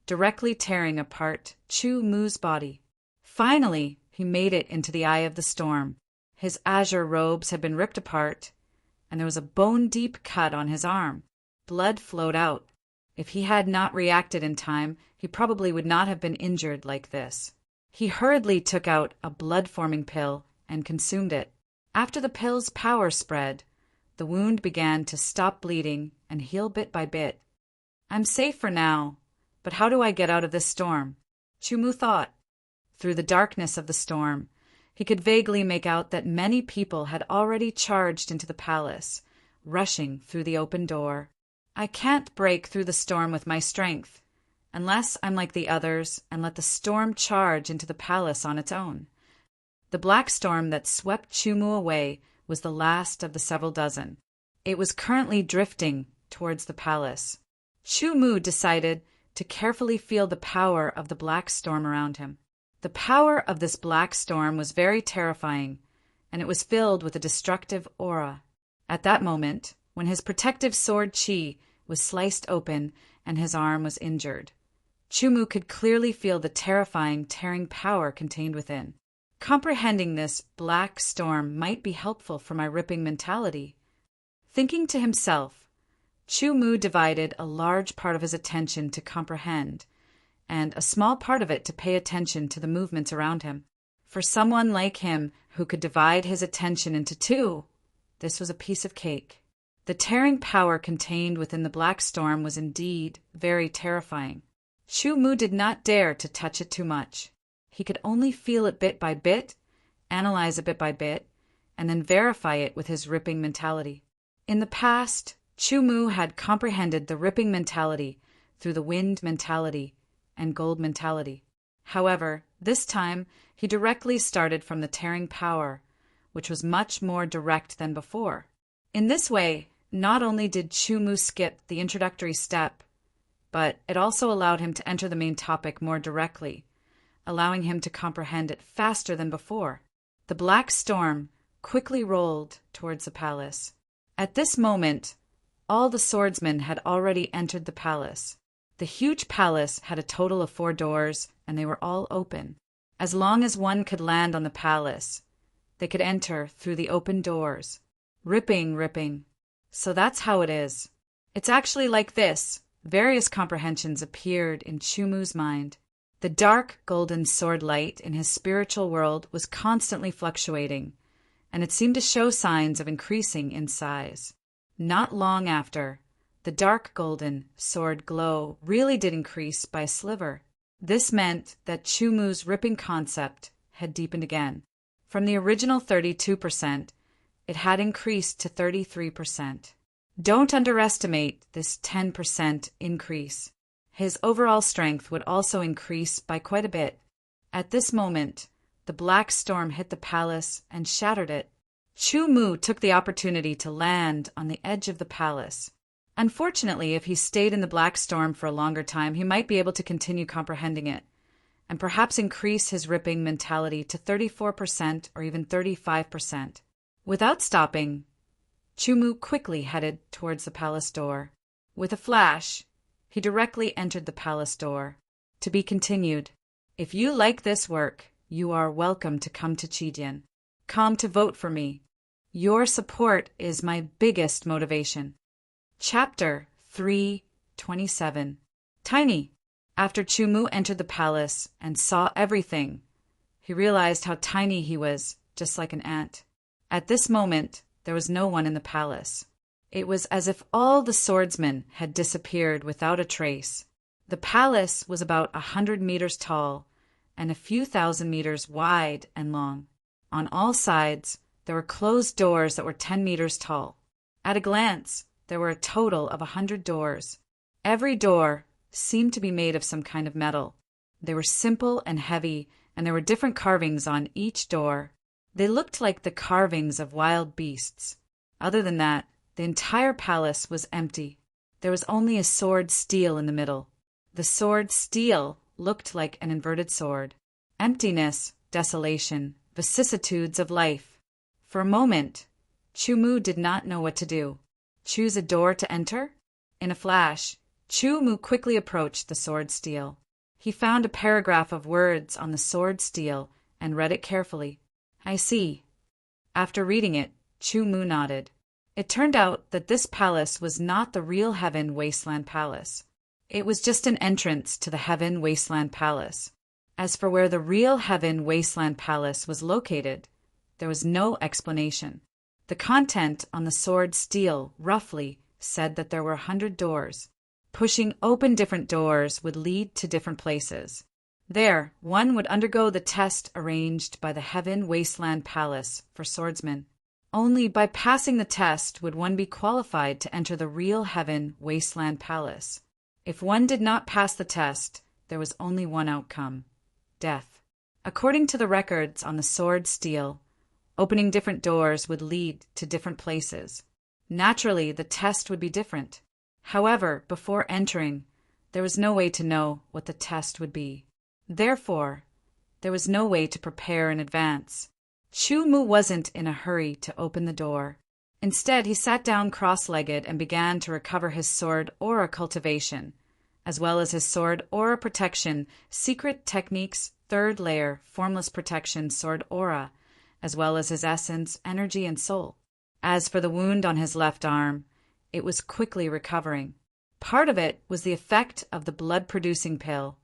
directly tearing apart Chu Mu's body. Finally, he made it into the eye of the storm. His azure robes had been ripped apart, and there was a bone-deep cut on his arm. Blood flowed out. If he had not reacted in time, he probably would not have been injured like this. He hurriedly took out a blood-forming pill and consumed it. After the pill's power spread, the wound began to stop bleeding and heal bit by bit. I'm safe for now, but how do I get out of this storm? Chumu thought. Through the darkness of the storm, he could vaguely make out that many people had already charged into the palace, rushing through the open door. I can't break through the storm with my strength, unless I'm like the others and let the storm charge into the palace on its own. The black storm that swept Chumu away was the last of the several dozen. It was currently drifting towards the palace. Chumu decided to carefully feel the power of the black storm around him. The power of this black storm was very terrifying, and it was filled with a destructive aura. At that moment, when his protective sword chi was sliced open and his arm was injured, Chumu could clearly feel the terrifying, tearing power contained within. Comprehending this black storm might be helpful for my ripping mentality. Thinking to himself, Chumu divided a large part of his attention to comprehend, and a small part of it to pay attention to the movements around him. For someone like him who could divide his attention into two, this was a piece of cake. The tearing power contained within the black storm was indeed very terrifying. Chumu did not dare to touch it too much. He could only feel it bit by bit, analyze it bit by bit, and then verify it with his ripping mentality. In the past, Chumu had comprehended the ripping mentality through the wind mentality and gold mentality. However, this time he directly started from the tearing power, which was much more direct than before. In this way, not only did Chumu skip the introductory step, but it also allowed him to enter the main topic more directly, allowing him to comprehend it faster than before. The black storm quickly rolled towards the palace. At this moment, all the swordsmen had already entered the palace. The huge palace had a total of 4 doors, and they were all open. As long as one could land on the palace, they could enter through the open doors. Ripping. So that's how it is. It's actually like this. Various comprehensions appeared in Chumu's mind. The dark golden sword light in his spiritual world was constantly fluctuating, and it seemed to show signs of increasing in size. Not long after, the dark golden sword glow really did increase by a sliver. This meant that Chumu's ripping concept had deepened again. From the original 32%, it had increased to 33%. Don't underestimate this 10% increase. His overall strength would also increase by quite a bit. At this moment, the black storm hit the palace and shattered it. Chumu took the opportunity to land on the edge of the palace. Unfortunately, if he stayed in the black storm for a longer time, he might be able to continue comprehending it, and perhaps increase his ripping mentality to 34% or even 35%. Without stopping, Chumu quickly headed towards the palace door. With a flash, he directly entered the palace door. To be continued. If you like this work, you are welcome to come to Chidian. Come to vote for me. Your support is my biggest motivation. Chapter 3:27. Tiny. After Chumu entered the palace and saw everything, he realized how tiny he was, just like an ant. At this moment, there was no one in the palace. It was as if all the swordsmen had disappeared without a trace. The palace was about 100 meters tall and a few thousand meters wide and long. On all sides, there were closed doors that were 10 meters tall. At a glance, there were a total of 100 doors. Every door seemed to be made of some kind of metal. They were simple and heavy, and there were different carvings on each door. They looked like the carvings of wild beasts. Other than that, the entire palace was empty. There was only a sword steel in the middle. The sword steel looked like an inverted sword. Emptiness, desolation, vicissitudes of life. For a moment, Chumu did not know what to do. Choose a door to enter? In a flash, Chumu quickly approached the sword steel. He found a paragraph of words on the sword steel and read it carefully. I see. After reading it, Chu Mu nodded. It turned out that this palace was not the real Heaven Wasteland Palace. It was just an entrance to the Heaven Wasteland Palace. As for where the real Heaven Wasteland Palace was located, there was no explanation. The content on the sword steel roughly said that there were 100 doors. Pushing open different doors would lead to different places. There, one would undergo the test arranged by the Heaven Wasteland Palace for swordsmen. Only by passing the test would one be qualified to enter the real Heaven Wasteland Palace. If one did not pass the test, there was only one outcome: death. According to the records on the sword steel, opening different doors would lead to different places. Naturally, the test would be different. However, before entering, there was no way to know what the test would be. Therefore, there was no way to prepare in advance. Chu Mu wasn't in a hurry to open the door. Instead, he sat down cross-legged and began to recover his sword aura cultivation, as well as his sword aura protection, secret techniques, third layer, formless protection, sword aura, as well as his essence, energy, and soul. As for the wound on his left arm, it was quickly recovering. Part of it was the effect of the blood-producing pill,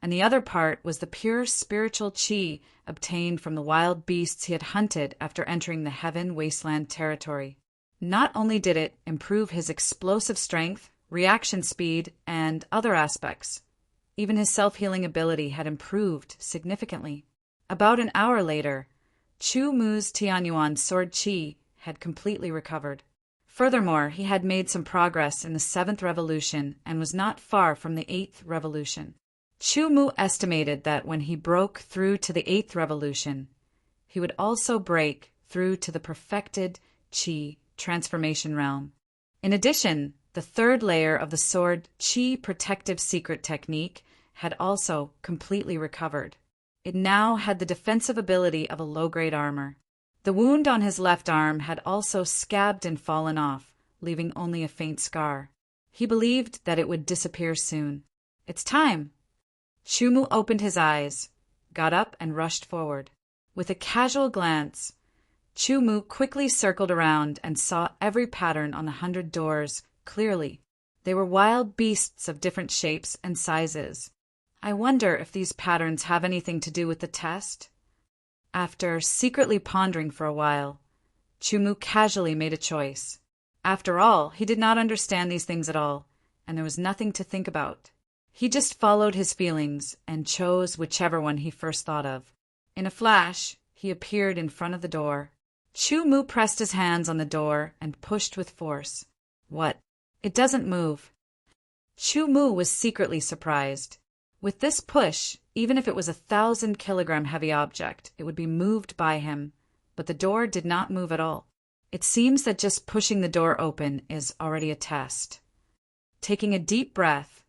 and the other part was the pure spiritual qi obtained from the wild beasts he had hunted after entering the Heaven Wasteland territory. Not only did it improve his explosive strength, reaction speed, and other aspects, even his self-healing ability had improved significantly. About an hour later, Chu Mu's Tianyuan sword qi had completely recovered. Furthermore, he had made some progress in the 7th revolution and was not far from the 8th revolution. Chu Mu estimated that when he broke through to the 8th revolution, he would also break through to the perfected qi transformation realm. In addition, the 3rd layer of the sword qi protective secret technique had also completely recovered. It now had the defensive ability of a low-grade armor. The wound on his left arm had also scabbed and fallen off, leaving only a faint scar. He believed that it would disappear soon. "It's time." Chu Mu opened his eyes, got up, and rushed forward. With a casual glance, Chu Mu quickly circled around and saw every pattern on the 100 doors clearly. They were wild beasts of different shapes and sizes. I wonder if these patterns have anything to do with the test? After secretly pondering for a while, Chu Mu casually made a choice. After all, he did not understand these things at all, and there was nothing to think about. He just followed his feelings and chose whichever one he first thought of. In a flash, he appeared in front of the door. Chu Mu pressed his hands on the door and pushed with force. What? It doesn't move. Chu Mu was secretly surprised. With this push, even if it was a 1,000-kilogram heavy object, it would be moved by him, but the door did not move at all. It seems that just pushing the door open is already a test. Taking a deep breath,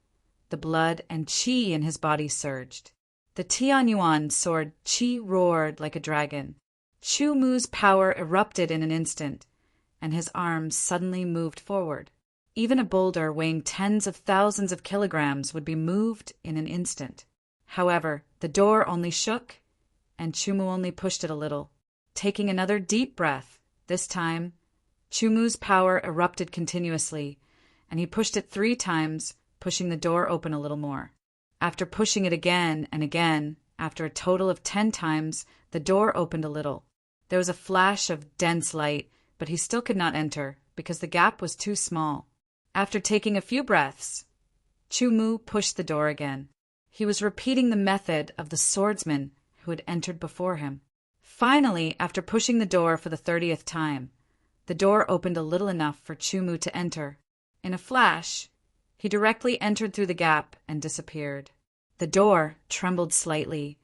the blood and qi in his body surged. The Tianyuan sword qi roared like a dragon. Chu Mu's power erupted in an instant, and his arms suddenly moved forward. Even a boulder weighing tens of thousands of kilograms would be moved in an instant. However, the door only shook, and Chu Mu only pushed it a little. Taking another deep breath, this time, Chu Mu's power erupted continuously, and he pushed it 3 times, pushing the door open a little more. After pushing it again and again, after a total of 10 times, the door opened a little. There was a flash of dense light, but he still could not enter, because the gap was too small. After taking a few breaths, Chu Mu pushed the door again. He was repeating the method of the swordsman who had entered before him. Finally, after pushing the door for the 30th time, the door opened a little enough for Chu Mu to enter. In a flash, he directly entered through the gap and disappeared. The door trembled slightly,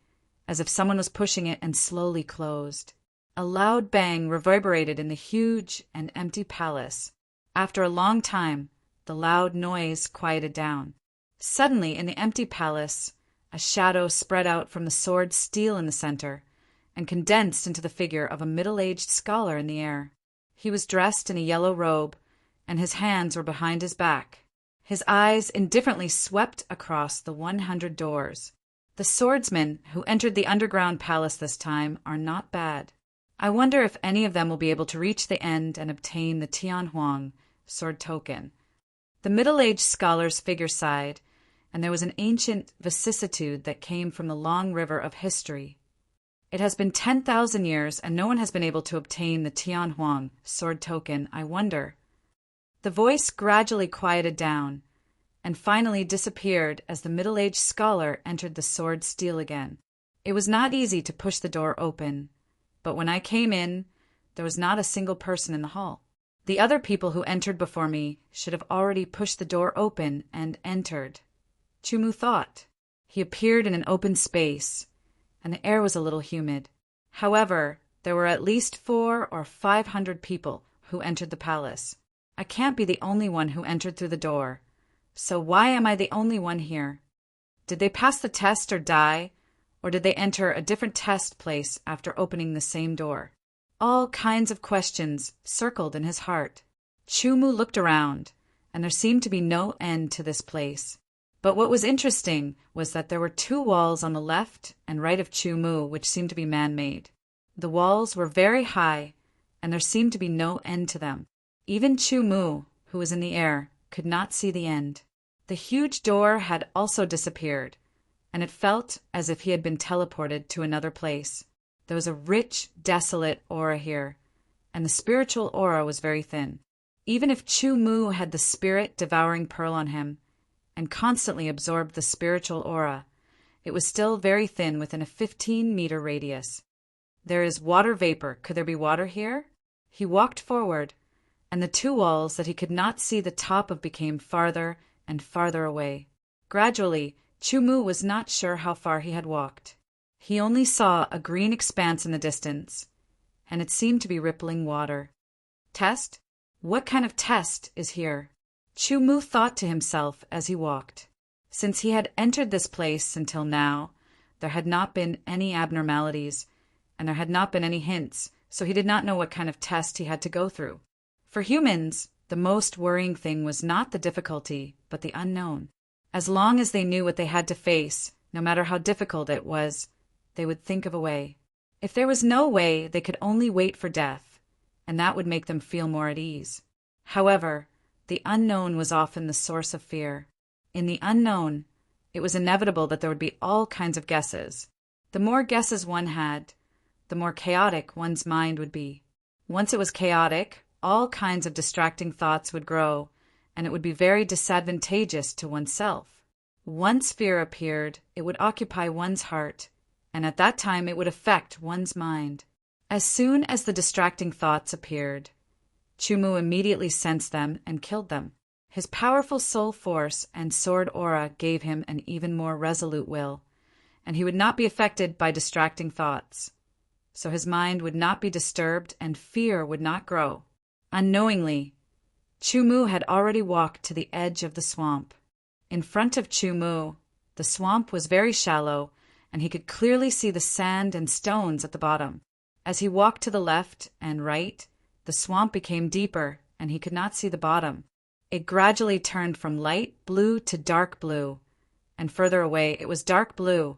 as if someone was pushing it, and slowly closed. A loud bang reverberated in the huge and empty palace. After a long time, the loud noise quieted down. Suddenly, in the empty palace, a shadow spread out from the sword steel in the center and condensed into the figure of a middle-aged scholar in the air. He was dressed in a yellow robe, and his hands were behind his back. His eyes indifferently swept across the 100 doors. The swordsmen who entered the underground palace this time are not bad. I wonder if any of them will be able to reach the end and obtain the Tianhuang sword token. The middle-aged scholar's figure sighed, and there was an ancient vicissitude that came from the long river of history. It has been 10,000 years, and no one has been able to obtain the Tianhuang sword token. I wonder. The voice gradually quieted down, and finally disappeared as the middle-aged scholar entered the sword steel again. It was not easy to push the door open, but when I came in, there was not a single person in the hall. The other people who entered before me should have already pushed the door open and entered. Chumu thought. He appeared in an open space, and the air was a little humid. However, there were at least 400 or 500 people who entered the palace. I can't be the only one who entered through the door. So why am I the only one here? Did they pass the test or die, or did they enter a different test place after opening the same door? All kinds of questions circled in his heart. Chumu looked around, and there seemed to be no end to this place. But what was interesting was that there were 2 walls on the left and right of Chumu which seemed to be man-made. The walls were very high, and there seemed to be no end to them. Even Chumu, who was in the air, could not see the end. The huge door had also disappeared, and it felt as if he had been teleported to another place. There was a rich, desolate aura here, and the spiritual aura was very thin. Even if Chumu had the spirit devouring pearl on him, and constantly absorbed the spiritual aura, it was still very thin within a 15-meter radius. There is water vapor. Could there be water here? He walked forward, and the 2 walls that he could not see the top of became farther and farther away. Gradually, Chumu was not sure how far he had walked. He only saw a green expanse in the distance, and it seemed to be rippling water. Test? What kind of test is here? Chumu thought to himself as he walked. Since he had entered this place until now, there had not been any abnormalities, and there had not been any hints, so he did not know what kind of test he had to go through. For humans, the most worrying thing was not the difficulty, but the unknown. As long as they knew what they had to face, no matter how difficult it was, they would think of a way. If there was no way, they could only wait for death, and that would make them feel more at ease. However, the unknown was often the source of fear. In the unknown, it was inevitable that there would be all kinds of guesses. The more guesses one had, the more chaotic one's mind would be. Once it was chaotic, all kinds of distracting thoughts would grow, and it would be very disadvantageous to oneself. Once fear appeared, it would occupy one's heart, and at that time it would affect one's mind. As soon as the distracting thoughts appeared, Chumu immediately sensed them and killed them. His powerful soul force and sword aura gave him an even more resolute will, and he would not be affected by distracting thoughts. So his mind would not be disturbed and fear would not grow. Unknowingly, Chumu had already walked to the edge of the swamp. In front of Chumu, the swamp was very shallow, and he could clearly see the sand and stones at the bottom. As he walked to the left and right, the swamp became deeper, and he could not see the bottom. It gradually turned from light blue to dark blue, and further away it was dark blue,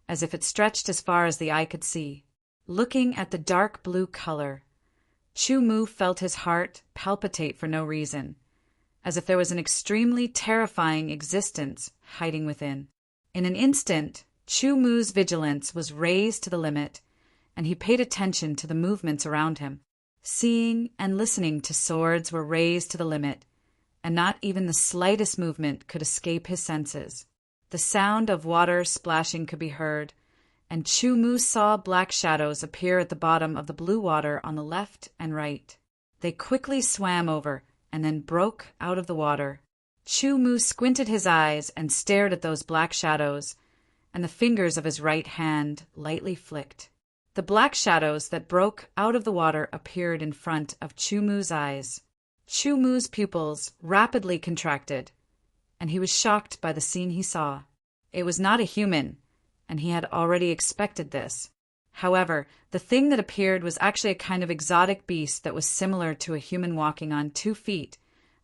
as if it stretched as far as the eye could see. Looking at the dark blue color, Chumu felt his heart palpitate for no reason, as if there was an extremely terrifying existence hiding within. In an instant, Chumu's vigilance was raised to the limit, and he paid attention to the movements around him. Seeing and listening to swords were raised to the limit, and not even the slightest movement could escape his senses. The sound of water splashing could be heard, and Chumu saw black shadows appear at the bottom of the blue water on the left and right. They quickly swam over and then broke out of the water. Chumu squinted his eyes and stared at those black shadows, and the fingers of his right hand lightly flicked. The black shadows that broke out of the water appeared in front of Chumu's eyes. Chumu's pupils rapidly contracted, and he was shocked by the scene he saw. It was not a human, and he had already expected this. However, the thing that appeared was actually a kind of exotic beast that was similar to a human walking on 2 feet,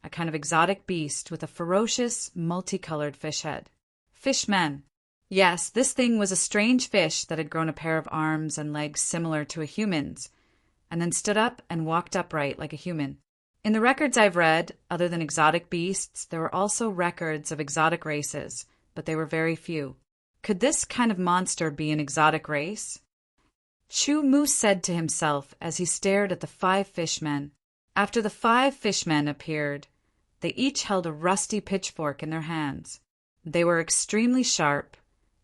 a kind of exotic beast with a ferocious, multicolored fish head. Fishman. Yes, this thing was a strange fish that had grown a pair of arms and legs similar to a human's, and then stood up and walked upright like a human. In the records I've read, other than exotic beasts, there were also records of exotic races, but they were very few. Could this kind of monster be an exotic race? Chu Mu said to himself as he stared at the 5 fishmen. After the 5 fishmen appeared, they each held a rusty pitchfork in their hands. They were extremely sharp,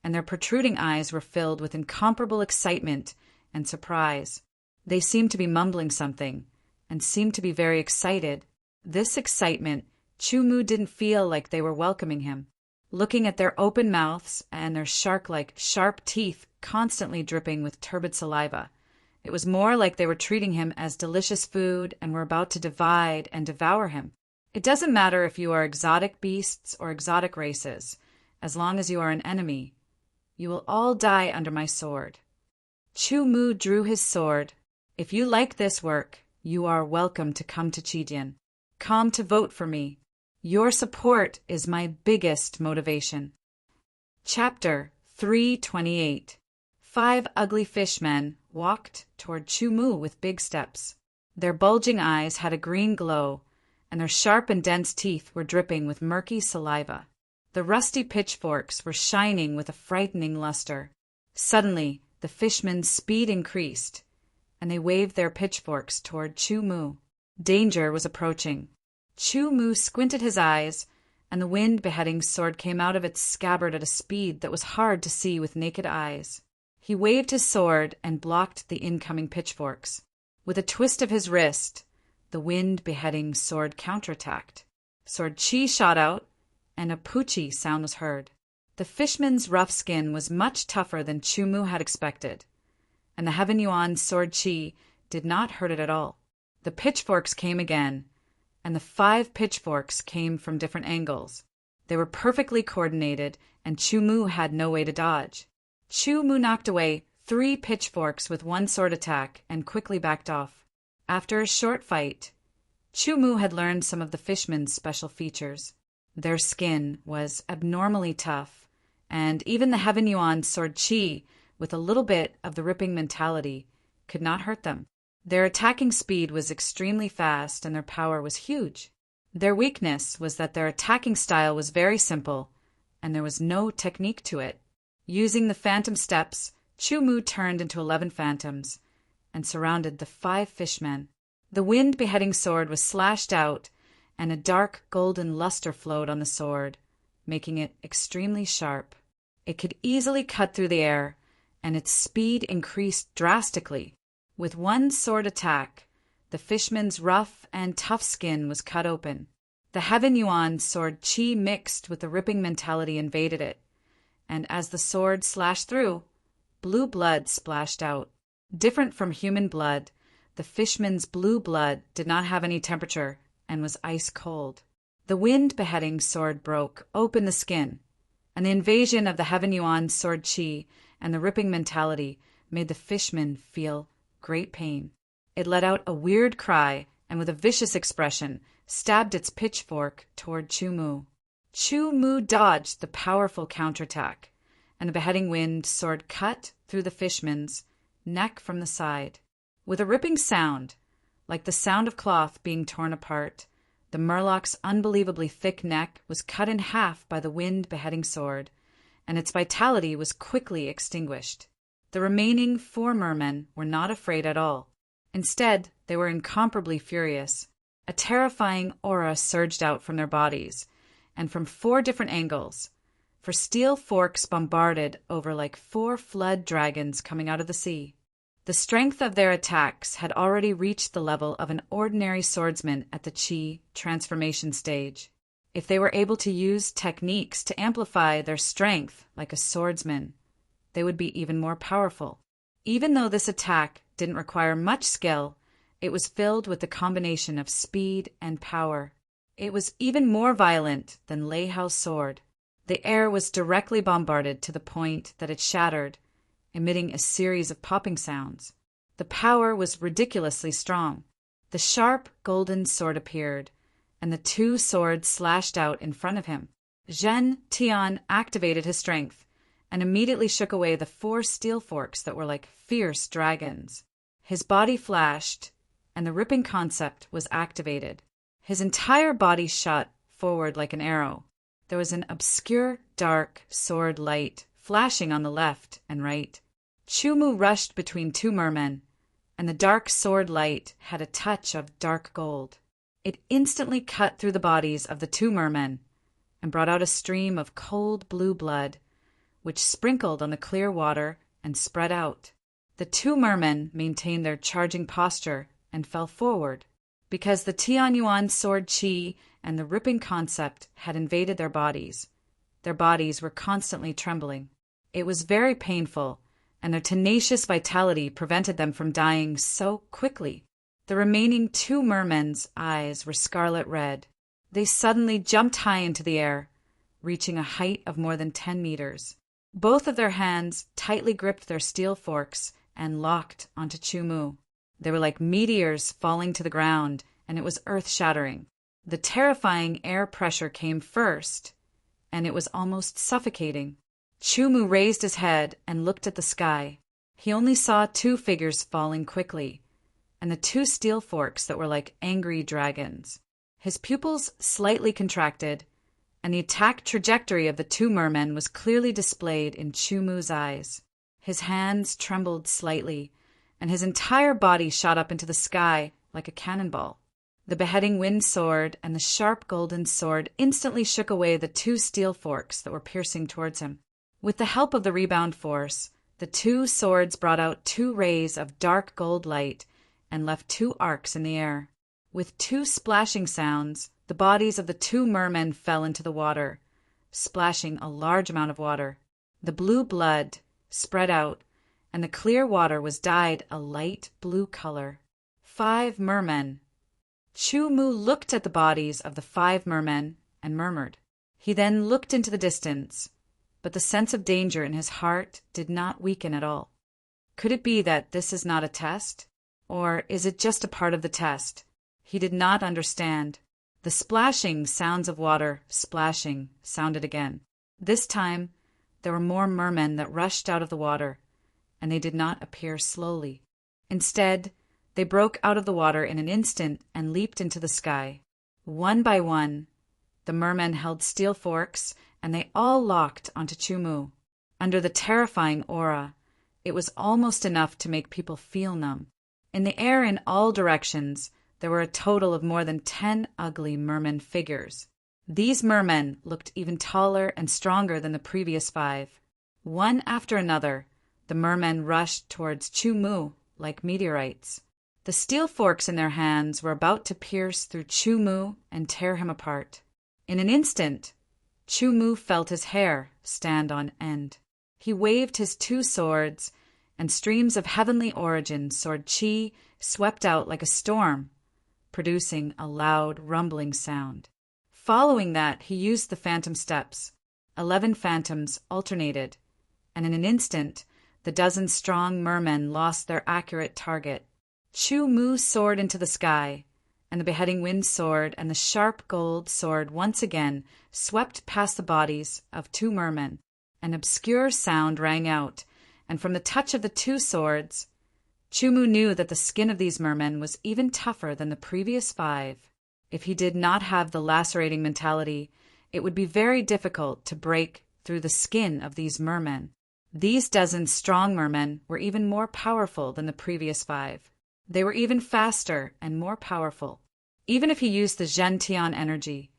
and their protruding eyes were filled with incomparable excitement and surprise. They seemed to be mumbling something, and seemed to be very excited. This excitement, Chu Mu didn't feel like they were welcoming him. Looking at their open mouths and their shark-like sharp teeth constantly dripping with turbid saliva, it was more like they were treating him as delicious food and were about to divide and devour him. It doesn't matter if you are exotic beasts or exotic races, as long as you are an enemy. You will all die under my sword. Chu Mu drew his sword. If you like this work, you are welcome to come to Qijian. Come to vote for me. Your support is my biggest motivation. Chapter 328. 5 ugly fishmen walked toward Chu Mu with big steps. Their bulging eyes had a green glow, and their sharp and dense teeth were dripping with murky saliva. The rusty pitchforks were shining with a frightening luster. Suddenly, the fishmen's speed increased, and they waved their pitchforks toward Chu Mu. Danger was approaching. Chu Mu squinted his eyes, and the wind-beheading sword came out of its scabbard at a speed that was hard to see with naked eyes. He waved his sword and blocked the incoming pitchforks. With a twist of his wrist, the wind-beheading sword counterattacked. Sword Chi shot out, and a poochie sound was heard. The fishman's rough skin was much tougher than Chu Mu had expected, and the Heaven Yuan sword Chi did not hurt it at all. The pitchforks came again, and the 5 pitchforks came from different angles. They were perfectly coordinated, and Chu Mu had no way to dodge. Chu Mu knocked away 3 pitchforks with one sword attack and quickly backed off. After a short fight, Chu Mu had learned some of the fishmen's special features. Their skin was abnormally tough, and even the Heaven Yuan sword Chi, with a little bit of the ripping mentality, could not hurt them. Their attacking speed was extremely fast, and their power was huge. Their weakness was that their attacking style was very simple, and there was no technique to it. Using the phantom steps, Chu Mu turned into 11 phantoms and surrounded the 5 fishmen. The wind-beheading sword was slashed out, and a dark golden luster flowed on the sword, making it extremely sharp. It could easily cut through the air, and its speed increased drastically. With one sword attack, the fishman's rough and tough skin was cut open. The Heaven Yuan sword Chi mixed with the ripping mentality invaded it, and as the sword slashed through, blue blood splashed out. Different from human blood, the fishman's blue blood did not have any temperature and was ice cold. The wind-beheading sword broke open the skin, and the invasion of the Heaven Yuan sword Chi and the ripping mentality made the fishman feel great pain. It let out a weird cry and with a vicious expression stabbed its pitchfork toward Chu Mu. Chu Mu dodged the powerful counterattack, and the beheading wind sword cut through the fishman's neck from the side. With a ripping sound, like the sound of cloth being torn apart, the Murloc's unbelievably thick neck was cut in half by the wind-beheading sword, and its vitality was quickly extinguished. The remaining 4 mermen were not afraid at all. Instead, they were incomparably furious. A terrifying aura surged out from their bodies, and from 4 different angles, for steel forks bombarded over like 4 flood dragons coming out of the sea. The strength of their attacks had already reached the level of an ordinary swordsman at the Qi transformation stage. If they were able to use techniques to amplify their strength like a swordsman, they would be even more powerful. Even though this attack didn't require much skill, it was filled with the combination of speed and power. It was even more violent than Lei Hao's sword. The air was directly bombarded to the point that it shattered, emitting a series of popping sounds. The power was ridiculously strong. The sharp golden sword appeared, and the 2 swords slashed out in front of him. Zhen Tian activated his strength and immediately shook away the 4 steel forks that were like fierce dragons. His body flashed, and the ripping concept was activated. His entire body shot forward like an arrow. There was an obscure, dark sword light flashing on the left and right. Chumu rushed between two mermen, and the dark sword light had a touch of dark gold. It instantly cut through the bodies of the two mermen and brought out a stream of cold blue blood, which sprinkled on the clear water and spread out. The two mermen maintained their charging posture and fell forward, because the Tianyuan sword chi and the ripping concept had invaded their bodies. Their bodies were constantly trembling. It was very painful, and their tenacious vitality prevented them from dying so quickly. The remaining two mermen's eyes were scarlet red. They suddenly jumped high into the air, reaching a height of more than 10 meters. Both of their hands tightly gripped their steel forks and locked onto Chumu. They were like meteors falling to the ground, and it was earth-shattering. The terrifying air pressure came first, and it was almost suffocating. Chumu raised his head and looked at the sky. He only saw two figures falling quickly, and the two steel forks that were like angry dragons. His pupils slightly contracted, and the attack trajectory of the two mermen was clearly displayed in Chumu's eyes. His hands trembled slightly, and his entire body shot up into the sky like a cannonball. The beheading wind sword and the sharp golden sword instantly shook away the two steel forks that were piercing towards him. With the help of the rebound force, the two swords brought out two rays of dark gold light and left two arcs in the air. With two splashing sounds, the bodies of the two mermen fell into the water, splashing a large amount of water. The blue blood spread out, and the clear water was dyed a light blue color. 5 mermen. Chumu looked at the bodies of the 5 mermen and murmured. He then looked into the distance, but the sense of danger in his heart did not weaken at all. Could it be that this is not a test? Or is it just a part of the test? He did not understand. The splashing sounds of water splashing sounded again. This time, there were more mermen that rushed out of the water, and they did not appear slowly. Instead, they broke out of the water in an instant and leaped into the sky. One by one, the mermen held steel forks, and they all locked onto Chumu. Under the terrifying aura, it was almost enough to make people feel numb. In the air in all directions, there were a total of more than 10 ugly merman figures. These mermen looked even taller and stronger than the previous 5. One after another, the mermen rushed towards Chumu like meteorites. The steel forks in their hands were about to pierce through Chumu and tear him apart. In an instant, Chumu felt his hair stand on end. He waved his 2 swords, and streams of heavenly origin sword chi swept out like a storm, producing a loud, rumbling sound. Following that, he used the phantom steps. 11 phantoms alternated, and in an instant, the dozen strong mermen lost their accurate target. Chumu soared into the sky, and the beheading wind sword and the sharp gold sword once again swept past the bodies of 2 mermen. An obscure sound rang out, and from the touch of the 2 swords, Chumu knew that the skin of these mermen was even tougher than the previous 5. If he did not have the lacerating mentality, it would be very difficult to break through the skin of these mermen. These dozen strong mermen were even more powerful than the previous 5. They were even faster and more powerful. Even if he used the Zhentian energy,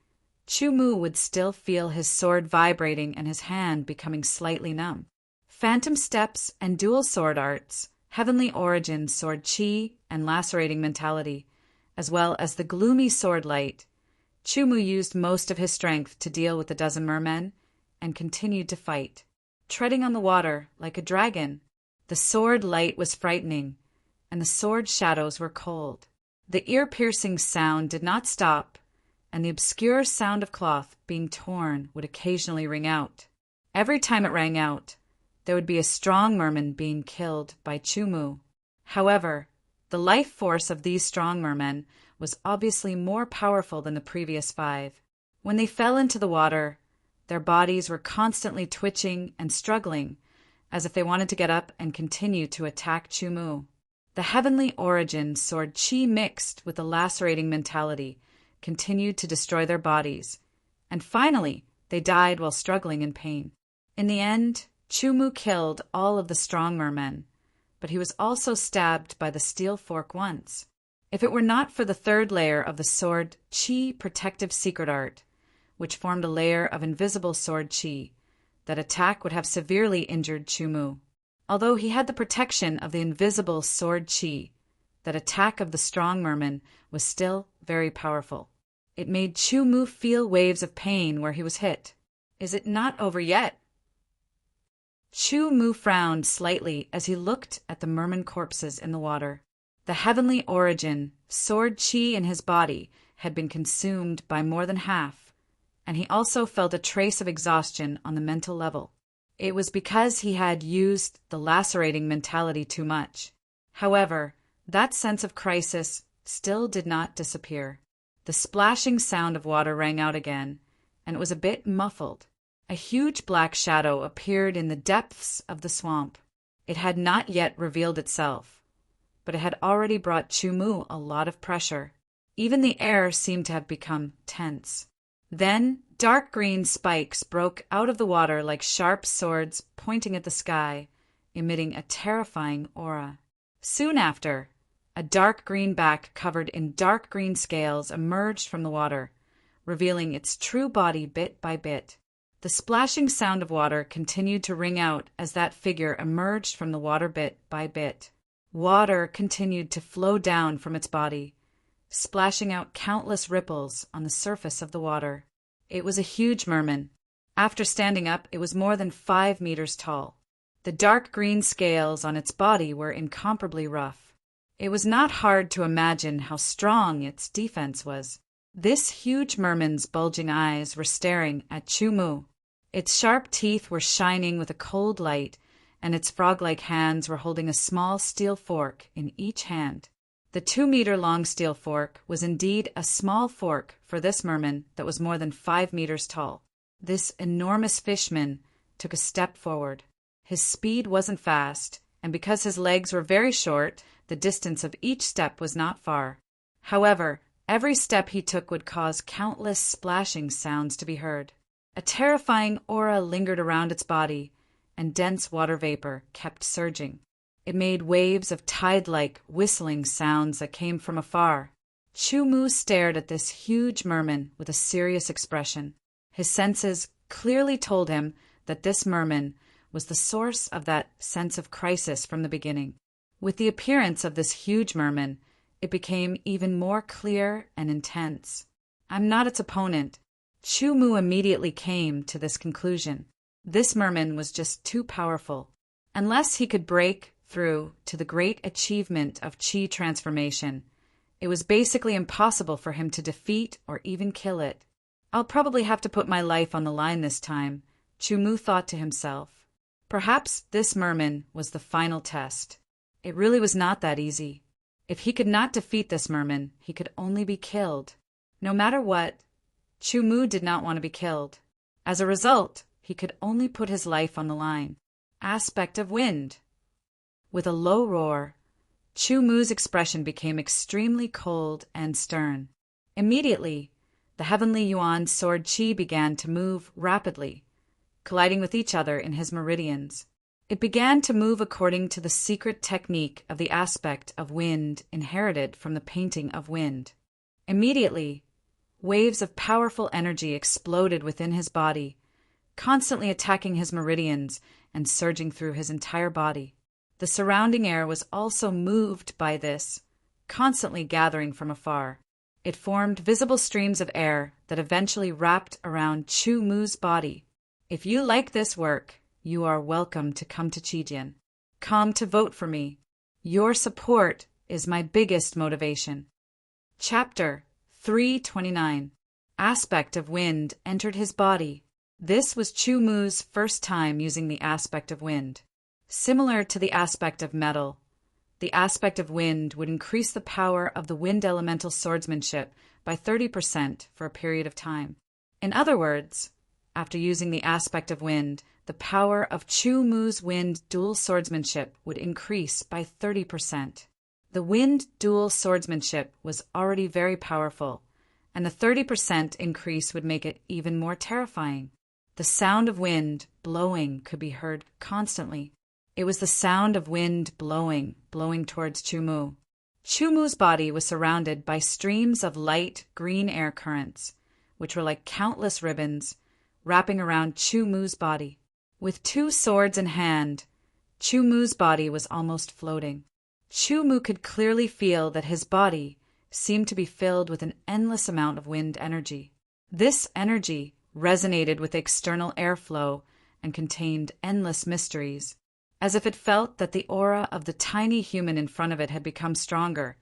Chumu would still feel his sword vibrating and his hand becoming slightly numb. Phantom steps and dual sword arts, heavenly origin sword chi and lacerating mentality, as well as the gloomy sword light, Chumu used most of his strength to deal with the dozen mermen and continued to fight. Treading on the water like a dragon, the sword light was frightening, and the sword shadows were cold. The ear-piercing sound did not stop, and the obscure sound of cloth being torn would occasionally ring out. Every time it rang out, there would be a strong merman being killed by Chumu. However, the life force of these strong mermen was obviously more powerful than the previous 5. When they fell into the water, their bodies were constantly twitching and struggling, as if they wanted to get up and continue to attack Chumu. The heavenly origin sword chi mixed with the lacerating mentality continued to destroy their bodies, and finally they died while struggling in pain. In the end, Chumu killed all of the strong mermen, but he was also stabbed by the steel fork once. If it were not for the third layer of the sword chi protective secret art, which formed a layer of invisible sword chi, that attack would have severely injured Chumu. Although he had the protection of the invisible sword chi, that attack of the strong merman was still very powerful. It made Chumu feel waves of pain where he was hit. Is it not over yet? Chumu frowned slightly as he looked at the merman corpses in the water. The heavenly origin, sword chi in his body, had been consumed by more than half, and he also felt a trace of exhaustion on the mental level. It was because he had used the lacerating mentality too much. However, that sense of crisis still did not disappear. The splashing sound of water rang out again, and it was a bit muffled. A huge black shadow appeared in the depths of the swamp. It had not yet revealed itself, but it had already brought Chumu a lot of pressure. Even the air seemed to have become tense. Then, dark green spikes broke out of the water like sharp swords pointing at the sky, emitting a terrifying aura. Soon after, a dark green back covered in dark green scales emerged from the water, revealing its true body bit by bit. The splashing sound of water continued to ring out as that figure emerged from the water bit by bit. Water continued to flow down from its body, splashing out countless ripples on the surface of the water. It was a huge merman. After standing up, it was more than 5 meters tall. The dark green scales on its body were incomparably rough. It was not hard to imagine how strong its defense was. This huge merman's bulging eyes were staring at Chumu. Its sharp teeth were shining with a cold light, and its frog-like hands were holding a small steel fork in each hand. The 2-meter-long steel fork was indeed a small fork for this merman that was more than 5 meters tall. This enormous fishman took a step forward. His speed wasn't fast, and because his legs were very short, the distance of each step was not far. However, every step he took would cause countless splashing sounds to be heard. A terrifying aura lingered around its body, and dense water vapor kept surging. It made waves of tide-like whistling sounds that came from afar. Chumu stared at this huge merman with a serious expression. His senses clearly told him that this merman was the source of that sense of crisis from the beginning. With the appearance of this huge merman, it became even more clear and intense. I'm not its opponent. Chumu immediately came to this conclusion. This merman was just too powerful. Unless he could break through to the great achievement of chi transformation, it was basically impossible for him to defeat or even kill it. I'll probably have to put my life on the line this time, Chumu thought to himself. Perhaps this merman was the final test. It really was not that easy. If he could not defeat this merman, he could only be killed. No matter what, Chumu did not want to be killed. As a result, he could only put his life on the line. Aspect of wind. With a low roar, Chumu's expression became extremely cold and stern. Immediately, the heavenly yuan sword chi began to move rapidly, colliding with each other in his meridians. It began to move according to the secret technique of the aspect of wind inherited from the painting of wind. Immediately, waves of powerful energy exploded within his body, constantly attacking his meridians and surging through his entire body. The surrounding air was also moved by this, constantly gathering from afar. It formed visible streams of air that eventually wrapped around Chumu's body. If you like this work, you are welcome to come to Chijian. Come to vote for me. Your support is my biggest motivation. Chapter 329. Aspect of wind entered his body. This was Chumu's first time using the aspect of wind. Similar to the aspect of metal, the aspect of wind would increase the power of the wind elemental swordsmanship by 30% for a period of time. In other words, after using the aspect of wind, the power of Chumu's wind dual swordsmanship would increase by 30%. The wind dual swordsmanship was already very powerful, and the 30% increase would make it even more terrifying. The sound of wind blowing could be heard constantly. It was the sound of wind blowing towards Chu-Mu. Chu-Mu's body was surrounded by streams of light green air currents, which were like countless ribbons wrapping around Chu-Mu's body. With two swords in hand, Chu-Mu's body was almost floating. Chu-Mu could clearly feel that his body seemed to be filled with an endless amount of wind energy. This energy resonated with the external airflow and contained endless mysteries. As if it felt that the aura of the tiny human in front of it had become stronger,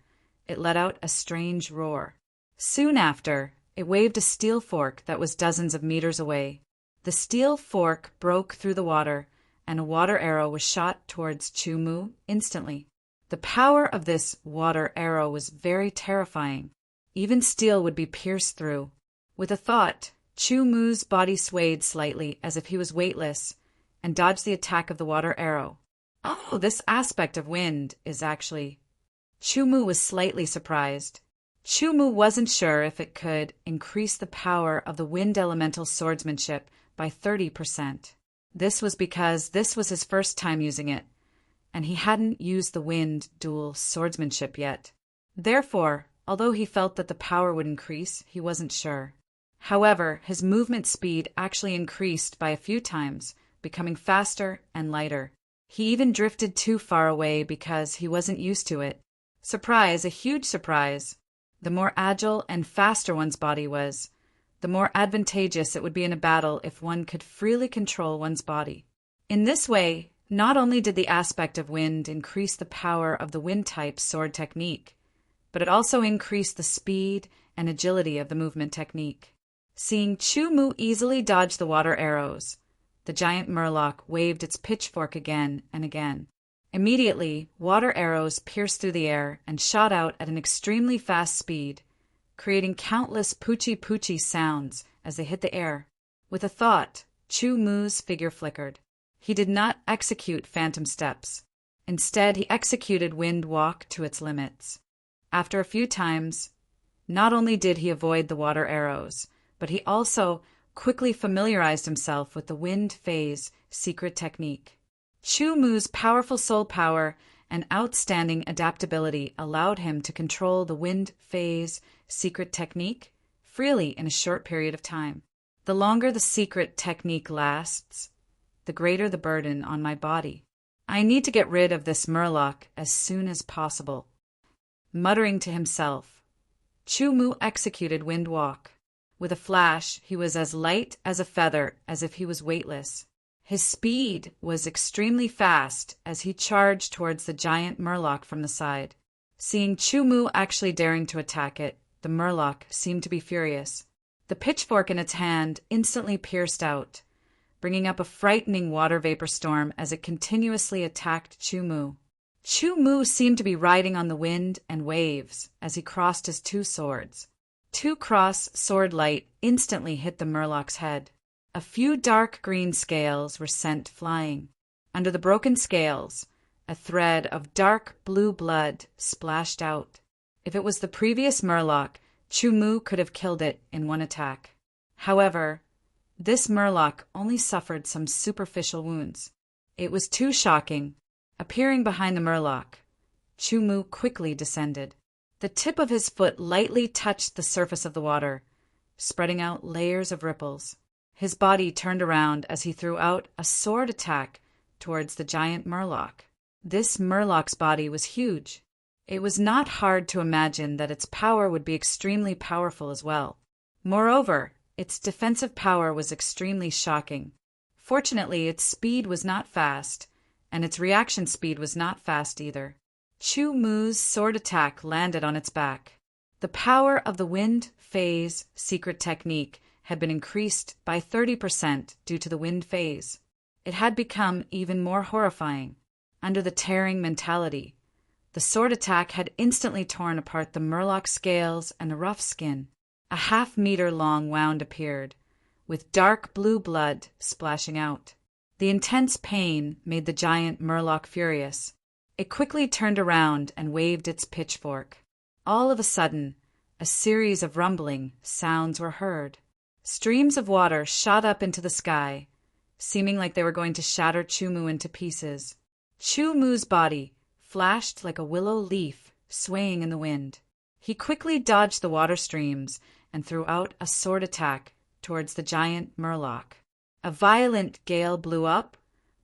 it let out a strange roar. Soon after, it waved a steel fork that was dozens of meters away. The steel fork broke through the water, and a water arrow was shot towards Chu-Mu instantly. The power of this water arrow was very terrifying. Even steel would be pierced through. With a thought, Chu-Mu's body swayed slightly as if he was weightless, and dodged the attack of the water arrow. Oh, this aspect of wind is actually... Chu-Mu was slightly surprised. Chu-Mu wasn't sure if it could increase the power of the wind elemental swordsmanship by 30%. This was because this was his first time using it, and he hadn't used the wind dual swordsmanship yet. Therefore, although he felt that the power would increase, he wasn't sure. However, his movement speed actually increased by a few times, becoming faster and lighter. He even drifted too far away because he wasn't used to it. Surprise, a huge surprise. The more agile and faster one's body was, the more advantageous it would be in a battle if one could freely control one's body. In this way, not only did the aspect of wind increase the power of the wind-type sword technique, but it also increased the speed and agility of the movement technique. Seeing Chu-Mu easily dodge the water arrows, the giant murloc waved its pitchfork again and again. Immediately, water arrows pierced through the air and shot out at an extremely fast speed, creating countless poochie-poochie sounds as they hit the air. With a thought, Chu-Mu's figure flickered. He did not execute phantom steps. Instead, he executed wind walk to its limits. After a few times, not only did he avoid the water arrows, but he also quickly familiarized himself with the wind phase secret technique. Chu-Mu's powerful soul power and outstanding adaptability allowed him to control the wind phase secret technique freely in a short period of time. The longer the secret technique lasts, the greater the burden on my body. I need to get rid of this murloc as soon as possible. Muttering to himself, Chu-Mu executed wind walk. With a flash, he was as light as a feather, as if he was weightless. His speed was extremely fast as he charged towards the giant murloc from the side. Seeing Chu-Mu actually daring to attack it, the murloc seemed to be furious. The pitchfork in its hand instantly pierced out, bringing up a frightening water vapor storm as it continuously attacked Chu-Mu. Chu-Mu seemed to be riding on the wind and waves as he crossed his two swords. Two cross sword light instantly hit the murloc's head. A few dark green scales were sent flying. Under the broken scales, a thread of dark blue blood splashed out. If it was the previous murloc, Chu-Mu could have killed it in one attack. However, this murloc only suffered some superficial wounds. It was too shocking. Appearing behind the murloc, Chu-Mu quickly descended. The tip of his foot lightly touched the surface of the water, spreading out layers of ripples. His body turned around as he threw out a sword attack towards the giant murloc. This murloc's body was huge. It was not hard to imagine that its power would be extremely powerful as well. Moreover, its defensive power was extremely shocking. Fortunately, its speed was not fast, and its reaction speed was not fast either. Chu-Mu's sword attack landed on its back. The power of the wind phase secret technique had been increased by 30% due to the wind phase. It had become even more horrifying. Under the tearing mentality, the sword attack had instantly torn apart the murloc scales and the rough skin. A half-meter-long wound appeared, with dark blue blood splashing out. The intense pain made the giant murloc furious. It quickly turned around and waved its pitchfork. All of a sudden, a series of rumbling sounds were heard. Streams of water shot up into the sky, seeming like they were going to shatter Chumu into pieces. Chumu's body flashed like a willow leaf swaying in the wind. He quickly dodged the water streams and threw out a sword attack towards the giant murloc. A violent gale blew up,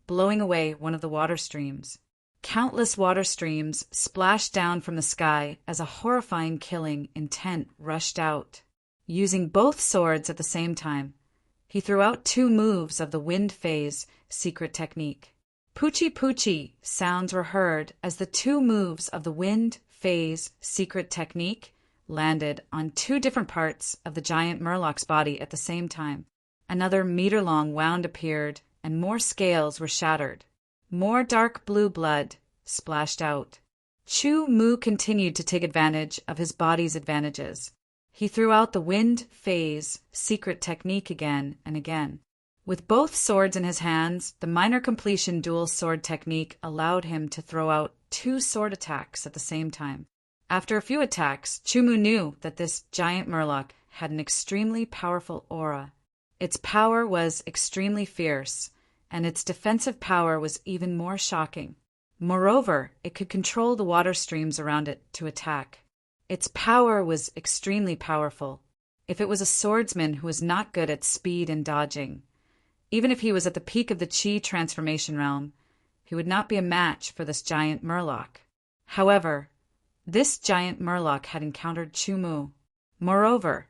blowing away one of the water streams. Countless water streams splashed down from the sky as a horrifying killing intent rushed out. Using both swords at the same time, he threw out 2 moves of the wind phase secret technique. Poochie poochie sounds were heard as the 2 moves of the wind phase secret technique landed on 2 different parts of the giant murloc's body at the same time. Another meter-long wound appeared, and more scales were shattered. More dark blue blood splashed out. Chu-Mu continued to take advantage of his body's advantages. He threw out the wind phase secret technique again and again. With both swords in his hands, the minor completion dual sword technique allowed him to throw out 2 sword attacks at the same time. After a few attacks, Chu-Mu knew that this giant murloc had an extremely powerful aura. Its power was extremely fierce, and its defensive power was even more shocking. Moreover, it could control the water streams around it to attack. Its power was extremely powerful. If it was a swordsman who was not good at speed and dodging, even if he was at the peak of the Chi transformation realm, he would not be a match for this giant murloc. However, this giant murloc had encountered Chu-Mu. Moreover,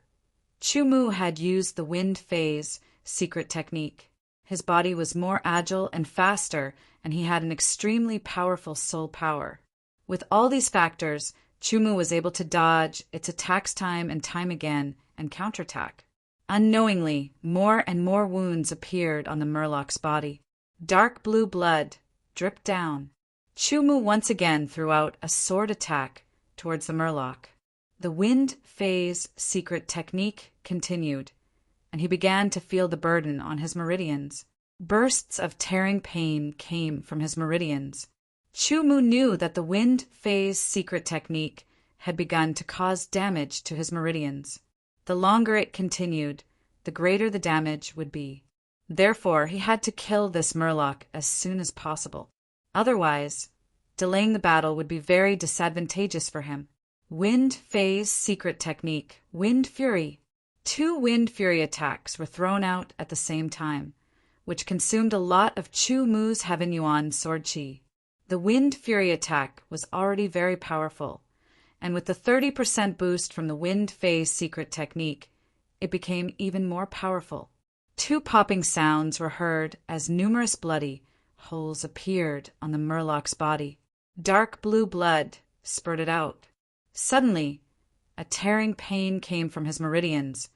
Chu-Mu had used the wind phase secret technique. His body was more agile and faster, and he had an extremely powerful soul power. With all these factors, Chu-Mu was able to dodge its attacks time and time again and counterattack. Unknowingly, more and more wounds appeared on the murloc's body. Dark blue blood dripped down. Chu-Mu once again threw out a sword attack towards the murloc. The wind phase secret technique continued, and he began to feel the burden on his meridians. Bursts of tearing pain came from his meridians. Chu-Mu knew that the wind phase secret technique had begun to cause damage to his meridians. The longer it continued, the greater the damage would be. Therefore, he had to kill this murloc as soon as possible. Otherwise, delaying the battle would be very disadvantageous for him. Wind phase secret technique, Wind Fury. 2 Wind Fury attacks were thrown out at the same time, which consumed a lot of Chu-Mu's Heaven Yuan sword chi. The Wind Fury attack was already very powerful, and with the 30% boost from the Wind Phase secret technique, it became even more powerful. 2 popping sounds were heard as numerous bloody holes appeared on the murloc's body. Dark blue blood spurted out. Suddenly, a tearing pain came from his meridians,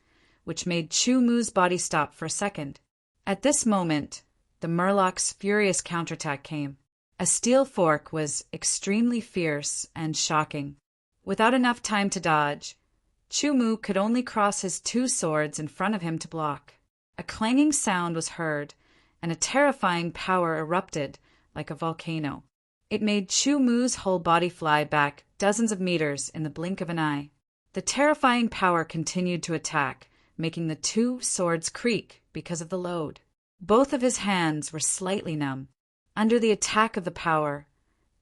which made Chu-Mu's body stop for a second. At this moment, the murloc's furious counterattack came. A steel fork was extremely fierce and shocking. Without enough time to dodge, Chu-Mu could only cross his 2 swords in front of him to block. A clanging sound was heard, and a terrifying power erupted like a volcano. It made Chu-Mu's whole body fly back dozens of meters in the blink of an eye. The terrifying power continued to attack, making the 2 swords creak because of the load. Both of his hands were slightly numb. Under the attack of the power,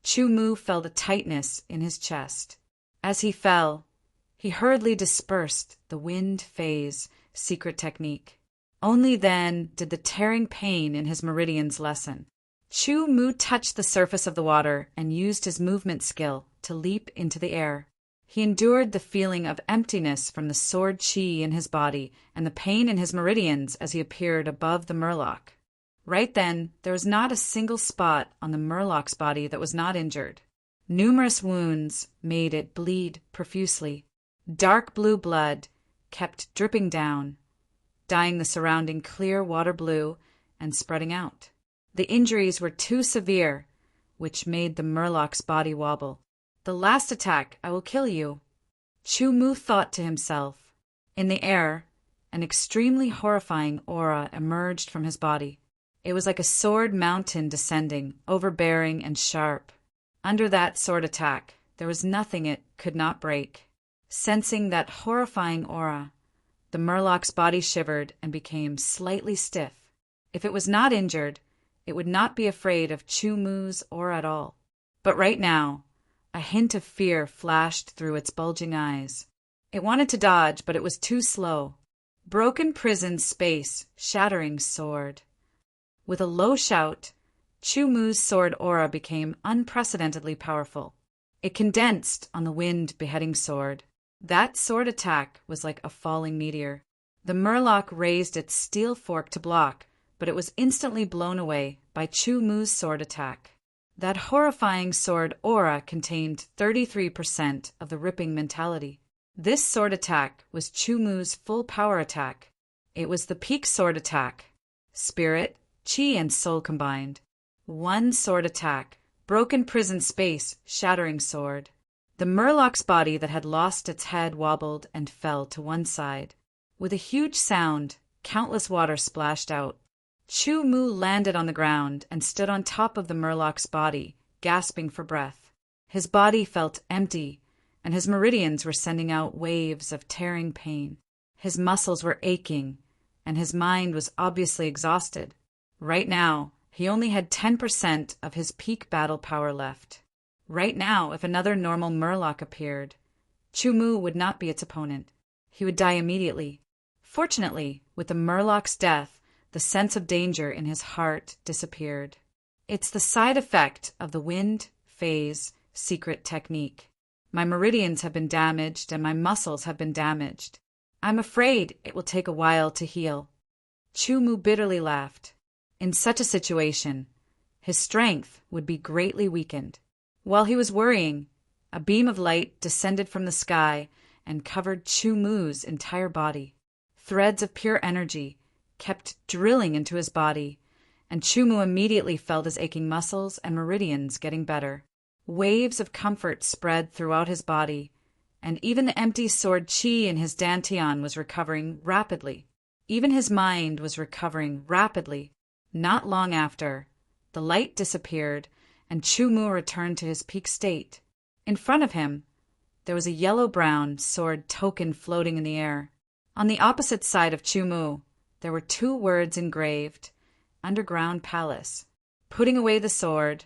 Chu-Mu felt a tightness in his chest. As he fell, he hurriedly dispersed the wind phase secret technique. Only then did the tearing pain in his meridians lessen. Chu-Mu touched the surface of the water and used his movement skill to leap into the air. He endured the feeling of emptiness from the sword chi in his body and the pain in his meridians as he appeared above the murloc. Right then, there was not a single spot on the murloc's body that was not injured. Numerous wounds made it bleed profusely. Dark blue blood kept dripping down, dyeing the surrounding clear water blue and spreading out. The injuries were too severe, which made the murloc's body wobble. The last attack, I will kill you, Chu-Mu thought to himself. In the air, an extremely horrifying aura emerged from his body. It was like a sword mountain descending, overbearing and sharp. Under that sword attack, there was nothing it could not break. Sensing that horrifying aura, the Murloc's body shivered and became slightly stiff. If it was not injured, it would not be afraid of Chu-Mu's aura at all. But right now, a hint of fear flashed through its bulging eyes. It wanted to dodge, but it was too slow. Broken prison space, shattering sword. With a low shout, Chu-Mu's sword aura became unprecedentedly powerful. It condensed on the wind-beheading sword. That sword attack was like a falling meteor. The Murloc raised its steel fork to block, but it was instantly blown away by Chu-Mu's sword attack. That horrifying sword aura contained 33% of the ripping mentality. This sword attack was Chu-Mu's full power attack. It was the peak sword attack. Spirit, chi, and soul combined. One sword attack. Broken prison space, shattering sword. The Murloc's body that had lost its head wobbled and fell to one side. With a huge sound, countless water splashed out. Chu-Mu landed on the ground and stood on top of the Murloc's body, gasping for breath. His body felt empty, and his meridians were sending out waves of tearing pain. His muscles were aching, and his mind was obviously exhausted. Right now, he only had 10% of his peak battle power left. Right now, if another normal Murloc appeared, Chu-Mu would not be its opponent. He would die immediately. Fortunately, with the Murloc's death, the sense of danger in his heart disappeared. It's the side effect of the wind phase secret technique. My meridians have been damaged and my muscles have been damaged. I'm afraid it will take a while to heal. Chu-Mu bitterly laughed. In such a situation, his strength would be greatly weakened. While he was worrying, a beam of light descended from the sky and covered Chu-Mu's entire body. Threads of pure energy kept drilling into his body, and Chu-Mu immediately felt his aching muscles and meridians getting better. Waves of comfort spread throughout his body, and even the empty sword chi in his dantian was recovering rapidly. Even his mind was recovering rapidly. Not long after, the light disappeared, and Chu-Mu returned to his peak state. In front of him, there was a yellow-brown sword token floating in the air. On the opposite side of Chu-Mu, there were 2 words engraved, Underground Palace. Putting away the sword,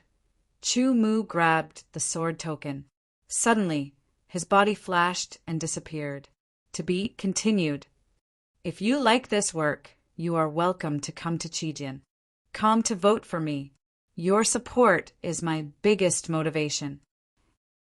Chu-Mu grabbed the sword token. Suddenly, his body flashed and disappeared. To be continued. If you like this work, you are welcome to come to Qijin. Come to vote for me. Your support is my biggest motivation.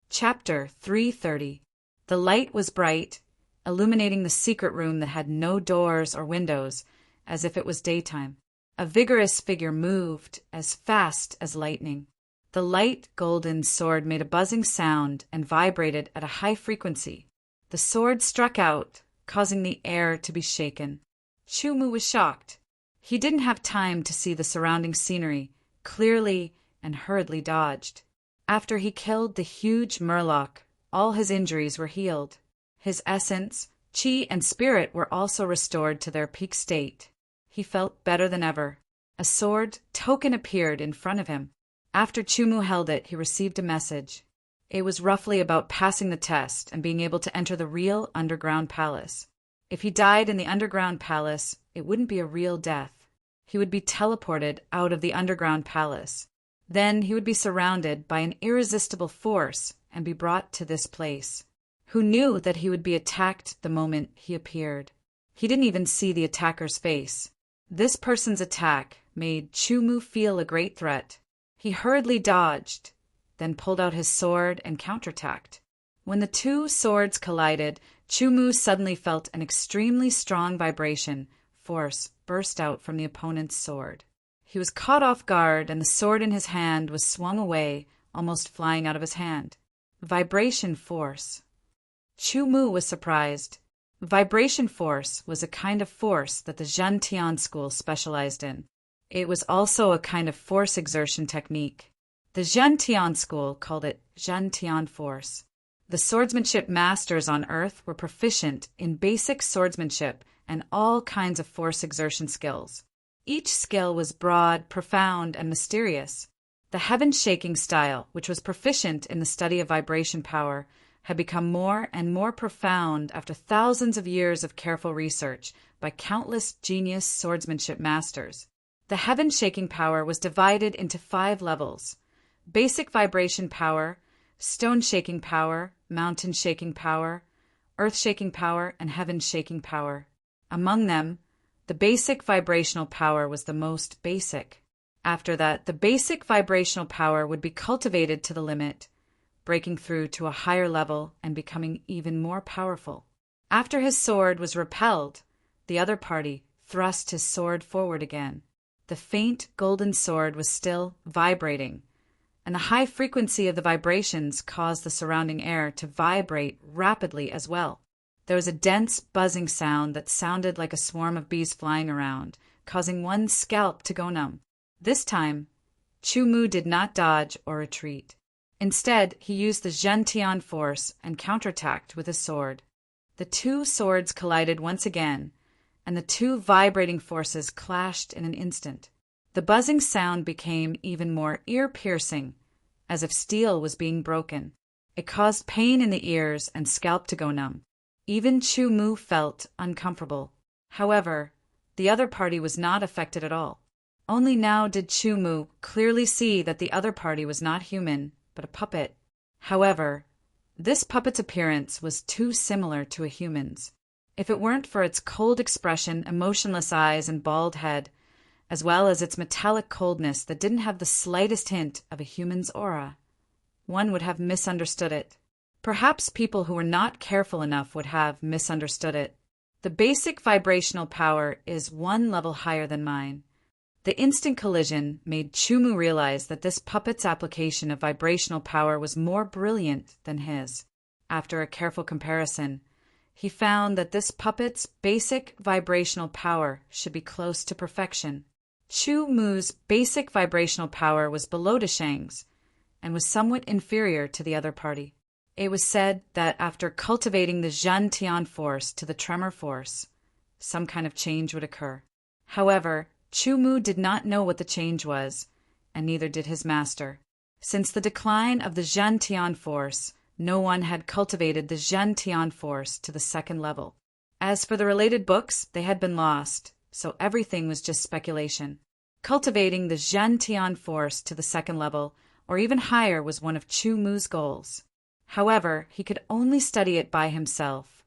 Chapter 330. The light was bright, illuminating the secret room that had no doors or windows, as if it was daytime. A vigorous figure moved as fast as lightning. The light golden sword made a buzzing sound and vibrated at a high frequency. The sword struck out, causing the air to be shaken. Chu-Mu was shocked. He didn't have time to see the surrounding scenery, clearly and hurriedly dodged. After he killed the huge Murloc, all his injuries were healed. His essence, chi, and spirit were also restored to their peak state. He felt better than ever. A sword token appeared in front of him. After Chu-Mu held it, he received a message. It was roughly about passing the test and being able to enter the real underground palace. If he died in the underground palace, it wouldn't be a real death. He would be teleported out of the underground palace. Then he would be surrounded by an irresistible force and be brought to this place. Who knew that he would be attacked the moment he appeared? He didn't even see the attacker's face. This person's attack made Chu-Mu feel a great threat. He hurriedly dodged, then pulled out his sword and counterattacked. When the 2 swords collided, Chu-Mu suddenly felt an extremely strong vibration force burst out from the opponent's sword. He was caught off guard, and the sword in his hand was swung away, almost flying out of his hand. Vibration force. Chu-Mu was surprised. Vibration force was a kind of force that the Zhentian school specialized in. It was also a kind of force exertion technique. The Zhentian school called it Zhentian force. The swordsmanship masters on Earth were proficient in basic swordsmanship and all kinds of force exertion skills. Each skill was broad, profound, and mysterious. The heaven-shaking style, which was proficient in the study of vibration power, had become more and more profound after thousands of years of careful research by countless genius swordsmanship masters. The heaven-shaking power was divided into 5 levels: basic vibration power, stone-shaking power, mountain-shaking power, earth-shaking power, and heaven-shaking power. Among them, the basic vibrational power was the most basic. After that, the basic vibrational power would be cultivated to the limit, breaking through to a higher level and becoming even more powerful. After his sword was repelled, the other party thrust his sword forward again. The faint golden sword was still vibrating, and the high frequency of the vibrations caused the surrounding air to vibrate rapidly as well. There was a dense buzzing sound that sounded like a swarm of bees flying around, causing one's scalp to go numb. This time, Chu Mu did not dodge or retreat. Instead, he used the Zhentian force and counterattacked with his sword. The 2 swords collided once again, and the 2 vibrating forces clashed in an instant. The buzzing sound became even more ear-piercing, as if steel was being broken. It caused pain in the ears and scalp to go numb. Even Chu Mu felt uncomfortable. However, the other party was not affected at all. Only now did Chu Mu clearly see that the other party was not human, but a puppet. However, this puppet's appearance was too similar to a human's. If it weren't for its cold expression, emotionless eyes, and bald head, as well as its metallic coldness that didn't have the slightest hint of a human's aura, one would have misunderstood it. Perhaps people who were not careful enough would have misunderstood it. The basic vibrational power is 1 level higher than mine. The instant collision made Chu Mu realize that this puppet's application of vibrational power was more brilliant than his. After a careful comparison, he found that this puppet's basic vibrational power should be close to perfection. Chu Mu's basic vibrational power was below Deshang's and was somewhat inferior to the other party. It was said that after cultivating the Zhantian force to the tremor force, some kind of change would occur. However, Chu Mu did not know what the change was, and neither did his master. Since the decline of the Zhantian force, no one had cultivated the Zhantian force to the 2nd level. As for the related books, they had been lost, so everything was just speculation. Cultivating the Zhantian force to the 2nd level, or even higher, was one of Chu Mu's goals. However, he could only study it by himself,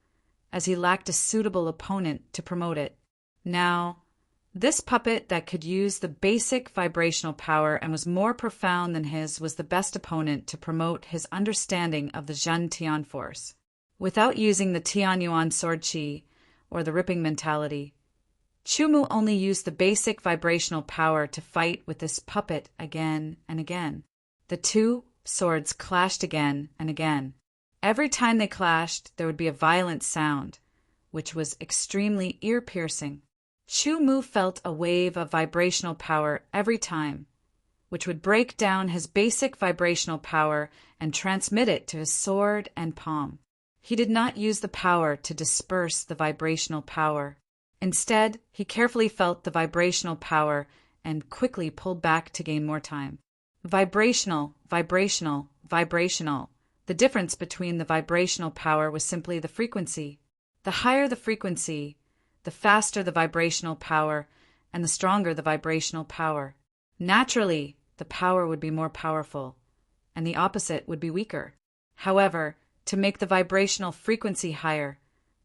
as he lacked a suitable opponent to promote it. Now, this puppet that could use the basic vibrational power and was more profound than his was the best opponent to promote his understanding of the Zhantian force. Without using the Tianyuan sword chi, or the ripping mentality, Chu Mu only used the basic vibrational power to fight with this puppet again and again. The 2 swords clashed again and again. Every time they clashed, there would be a violent sound, which was extremely ear-piercing. Chu Mu felt a wave of vibrational power every time, which would break down his basic vibrational power and transmit it to his sword and palm. He did not use the power to disperse the vibrational power. Instead, he carefully felt the vibrational power and quickly pulled back to gain more time. Vibrational, vibrational, vibrational. The difference between the vibrational power was simply the frequency. The higher the frequency, the faster the vibrational power, and the stronger the vibrational power. Naturally, the power would be more powerful, and the opposite would be weaker. However, to make the vibrational frequency higher,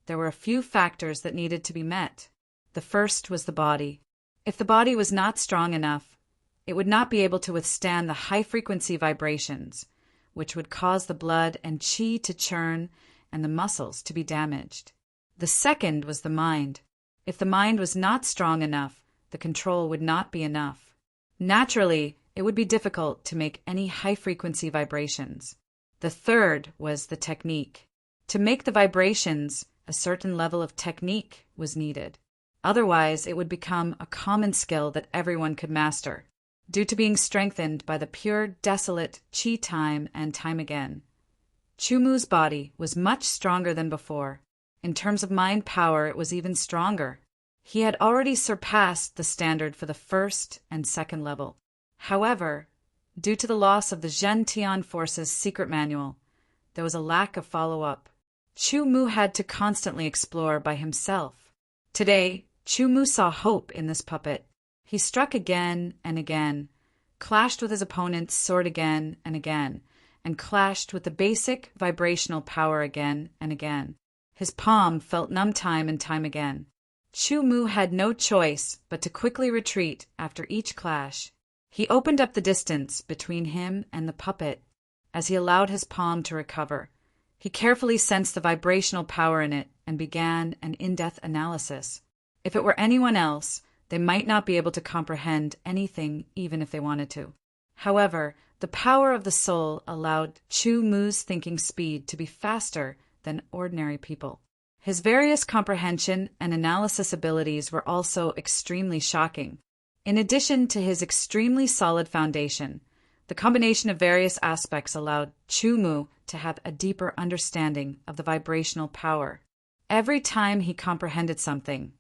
there were a few factors that needed to be met. The first was the body. If the body was not strong enough, it would not be able to withstand the high-frequency vibrations, which would cause the blood and qi to churn and the muscles to be damaged. The second was the mind. If the mind was not strong enough, the control would not be enough. Naturally, it would be difficult to make any high-frequency vibrations. The third was the technique. To make the vibrations, a certain level of technique was needed. Otherwise, it would become a common skill that everyone could master, due to being strengthened by the pure, desolate qi time and time again. Chu Mu's body was much stronger than before. In terms of mind power, it was even stronger. He had already surpassed the standard for the 1st and 2nd level. However, Due to the loss of the Zhentian Force's secret manual, there was a lack of follow-up. Chu Mu had to constantly explore by himself. Today, Chu Mu saw hope in this puppet. He struck again and again, clashed with his opponent's sword again, and clashed with the basic vibrational power again and again. His palm felt numb time and time again. Chu Mu had no choice but to quickly retreat after each clash. He opened up the distance between him and the puppet as he allowed his palm to recover. He carefully sensed the vibrational power in it and began an in-depth analysis. If it were anyone else, they might not be able to comprehend anything even if they wanted to. However, the power of the soul allowed Chu Mu's thinking speed to be faster than ordinary people. His various comprehension and analysis abilities were also extremely shocking. In addition to his extremely solid foundation, the combination of various aspects allowed Chu Mu to have a deeper understanding of the vibrational power. Every time he comprehended something,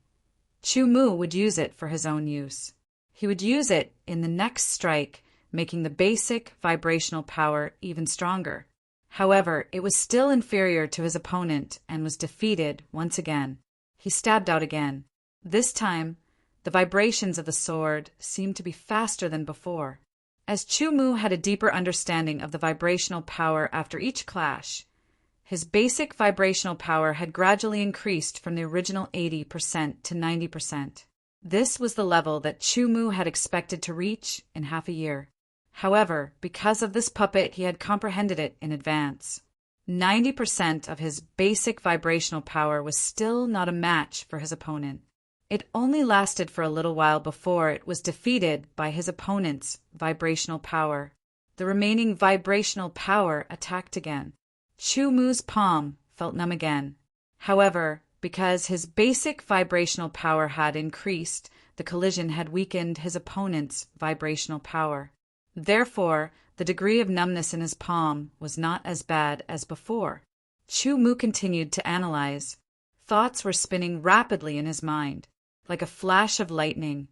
Chu Mu would use it for his own use. He would use it in the next strike, making the basic vibrational power even stronger. However, it was still inferior to his opponent and was defeated once again. He stabbed out again. This time, the vibrations of the sword seemed to be faster than before. As Chu Mu had a deeper understanding of the vibrational power after each clash, his basic vibrational power had gradually increased from the original 80% to 90%. This was the level that Chu Mu had expected to reach in half a year. However, because of this puppet, he had comprehended it in advance. 90% of his basic vibrational power was still not a match for his opponent. It only lasted for a little while before it was defeated by his opponent's vibrational power. The remaining vibrational power attacked again. Chu Mu's palm felt numb again. However, because his basic vibrational power had increased, the collision had weakened his opponent's vibrational power. Therefore, the degree of numbness in his palm was not as bad as before. Chu Mu continued to analyze. Thoughts were spinning rapidly in his mind. Like a flash of lightning,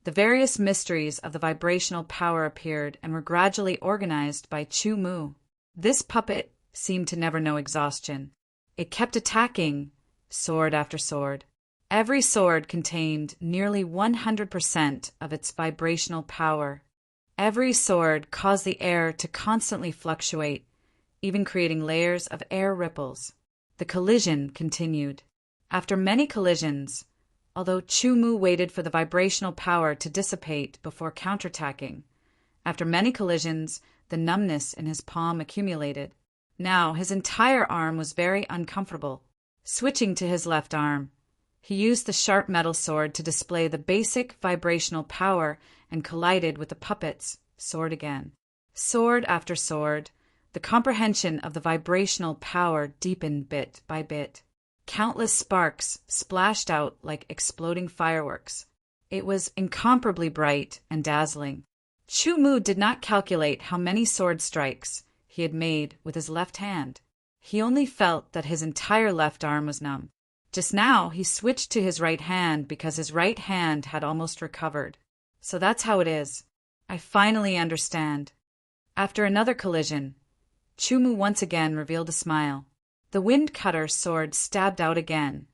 the various mysteries of the vibrational power appeared and were gradually organized by Chu Mu. This puppet seemed to never know exhaustion. It kept attacking, sword after sword. Every sword contained nearly 100% of its vibrational power. Every sword caused the air to constantly fluctuate, even creating layers of air ripples. The collision continued. After many collisions, although Chu Mu waited for the vibrational power to dissipate before counterattacking, after many collisions, the numbness in his palm accumulated. Now his entire arm was very uncomfortable. Switching to his left arm, he used the sharp metal sword to display the basic vibrational power and collided with the puppet's sword again. Sword after sword, the comprehension of the vibrational power deepened bit by bit. Countless sparks splashed out like exploding fireworks. It was incomparably bright and dazzling. Chu Mu did not calculate how many sword strikes he had made with his left hand. He only felt that his entire left arm was numb. Just now, he switched to his right hand because his right hand had almost recovered. So that's how it is. I finally understand. After another collision, Chu Mu once again revealed a smile. The wind cutter sword stabbed out again,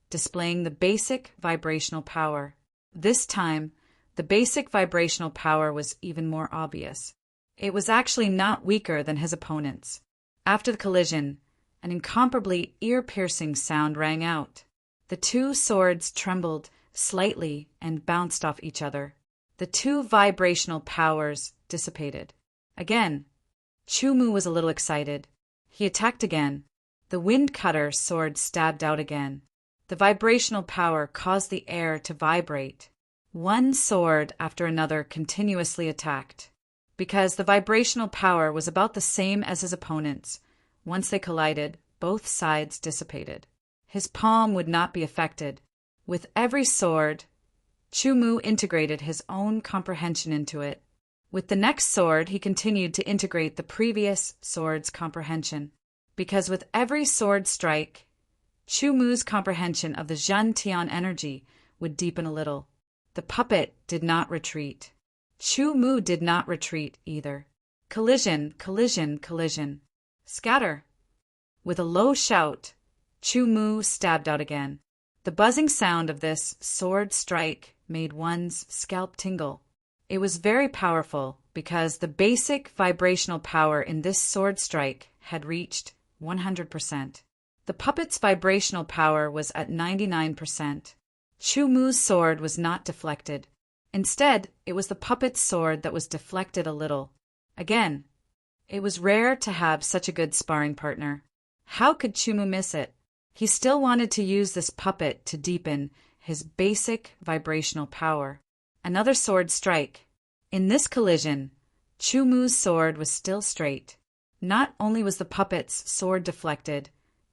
displaying the basic vibrational power. This time, the basic vibrational power was even more obvious. It was actually not weaker than his opponent's. After the collision, an incomparably ear-piercing sound rang out. The two swords trembled slightly and bounced off each other. The two vibrational powers dissipated. Again, Chu Mu was a little excited. He attacked again. The wind cutter sword stabbed out again. The vibrational power caused the air to vibrate. One sword after another continuously attacked. Because the vibrational power was about the same as his opponent's, once they collided, both sides dissipated. His palm would not be affected. With every sword, Chu Mu integrated his own comprehension into it. With the next sword, he continued to integrate the previous sword's comprehension. Because with every sword strike, Chu Mu's comprehension of the Zhentian energy would deepen a little. The puppet did not retreat. Chu Mu did not retreat either. Collision, collision, collision. Scatter. With a low shout, Chu Mu stabbed out again. The buzzing sound of this sword strike made one's scalp tingle. It was very powerful because the basic vibrational power in this sword strike had reached 100%. The puppet's vibrational power was at 99%. Chu Mu's sword was not deflected. Instead, it was the puppet's sword that was deflected a little. Again, it was rare to have such a good sparring partner. How could Chu Mu miss it? He still wanted to use this puppet to deepen his basic vibrational power. Another sword strike. In this collision, Chu Mu's sword was still straight. Not only was the puppet's sword deflected,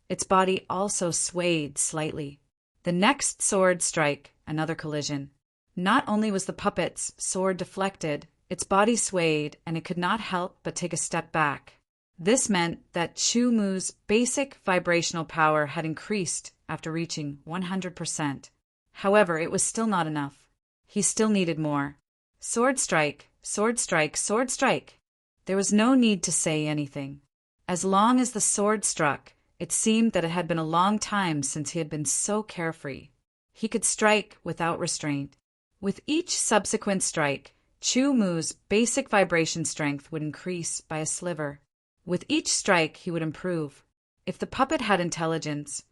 its body also swayed slightly. The next sword strike, another collision. Not only was the puppet's sword deflected, its body swayed and it could not help but take a step back. This meant that Chu Mu's basic vibrational power had increased after reaching 100%. However, it was still not enough. He still needed more. Sword strike, sword strike, sword strike. There was no need to say anything. As long as the sword struck, it seemed that it had been a long time since he had been so carefree. He could strike without restraint. With each subsequent strike, Chu Mu's basic vibration strength would increase by a sliver. With each strike, he would improve. If the puppet had intelligence,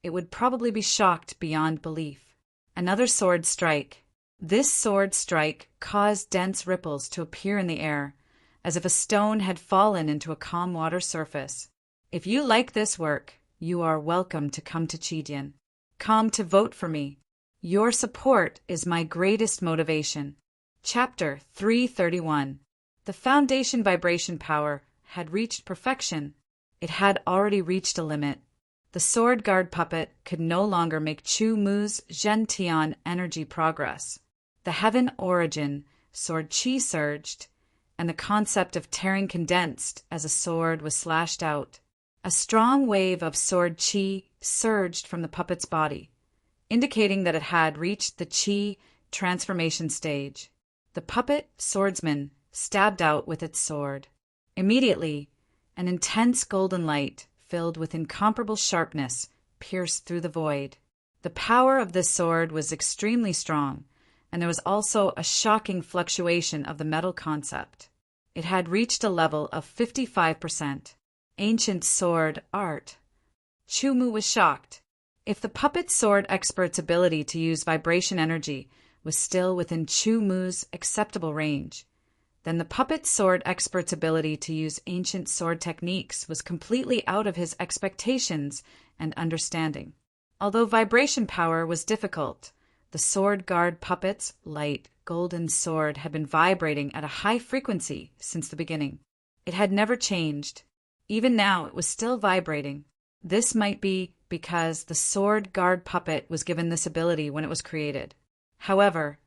it would probably be shocked beyond belief. Another sword strike. This sword strike caused dense ripples to appear in the air, as if a stone had fallen into a calm water surface. If you like this work, you are welcome to come to Chidian. Come to vote for me. Your support is my greatest motivation. Chapter 331. The foundation vibration power had reached perfection. It had already reached a limit. The sword guard puppet could no longer make Chu Mu's Zhentian energy progress. The heaven origin sword chi surged, and the concept of tearing condensed as a sword was slashed out. A strong wave of sword chi surged from the puppet's body, indicating that it had reached the chi transformation stage. The puppet swordsman stabbed out with its sword. Immediately, an intense golden light, filled with incomparable sharpness, pierced through the void. The power of this sword was extremely strong, and there was also a shocking fluctuation of the metal concept. It had reached a level of 55%. Ancient sword art. Chu Mu was shocked. If the puppet sword expert's ability to use vibration energy was still within Chu Mu's acceptable range, then the puppet sword expert's ability to use ancient sword techniques was completely out of his expectations and understanding. Although vibration power was difficult, the sword guard puppet's light golden sword had been vibrating at a high frequency since the beginning. It had never changed. Even now it was still vibrating. This might be because the sword guard puppet was given this ability when it was created. However,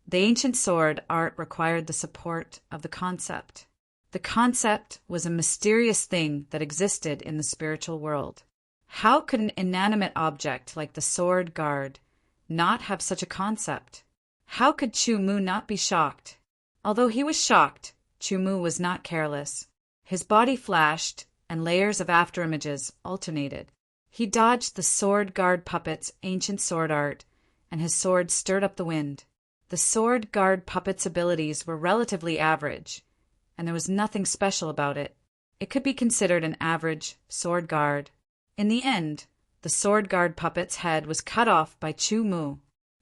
the ancient sword art required the support of the concept. The concept was a mysterious thing that existed in the spiritual world. How could an inanimate object like the sword guard not have such a concept? How could Chu Mu not be shocked? Although he was shocked, Chu Mu was not careless. His body flashed, and layers of afterimages alternated. He dodged the sword guard puppet's ancient sword art, and his sword stirred up the wind. The sword guard puppet's abilities were relatively average, and there was nothing special about it. It could be considered an average sword guard. In the end, the sword guard puppet's head was cut off by Chu Mu.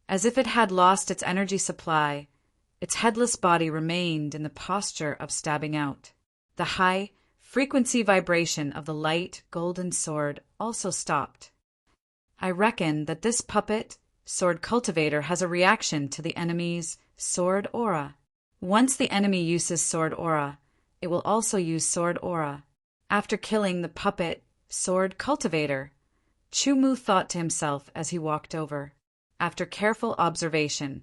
As if it had lost its energy supply, its headless body remained in the posture of stabbing out. The high-frequency vibration of the light golden sword also stopped. I reckon that this puppet sword cultivator has a reaction to the enemy's sword aura. Once the enemy uses sword aura, it will also use sword aura. After killing the puppet sword cultivator, Chu Mu thought to himself as he walked over. After careful observation,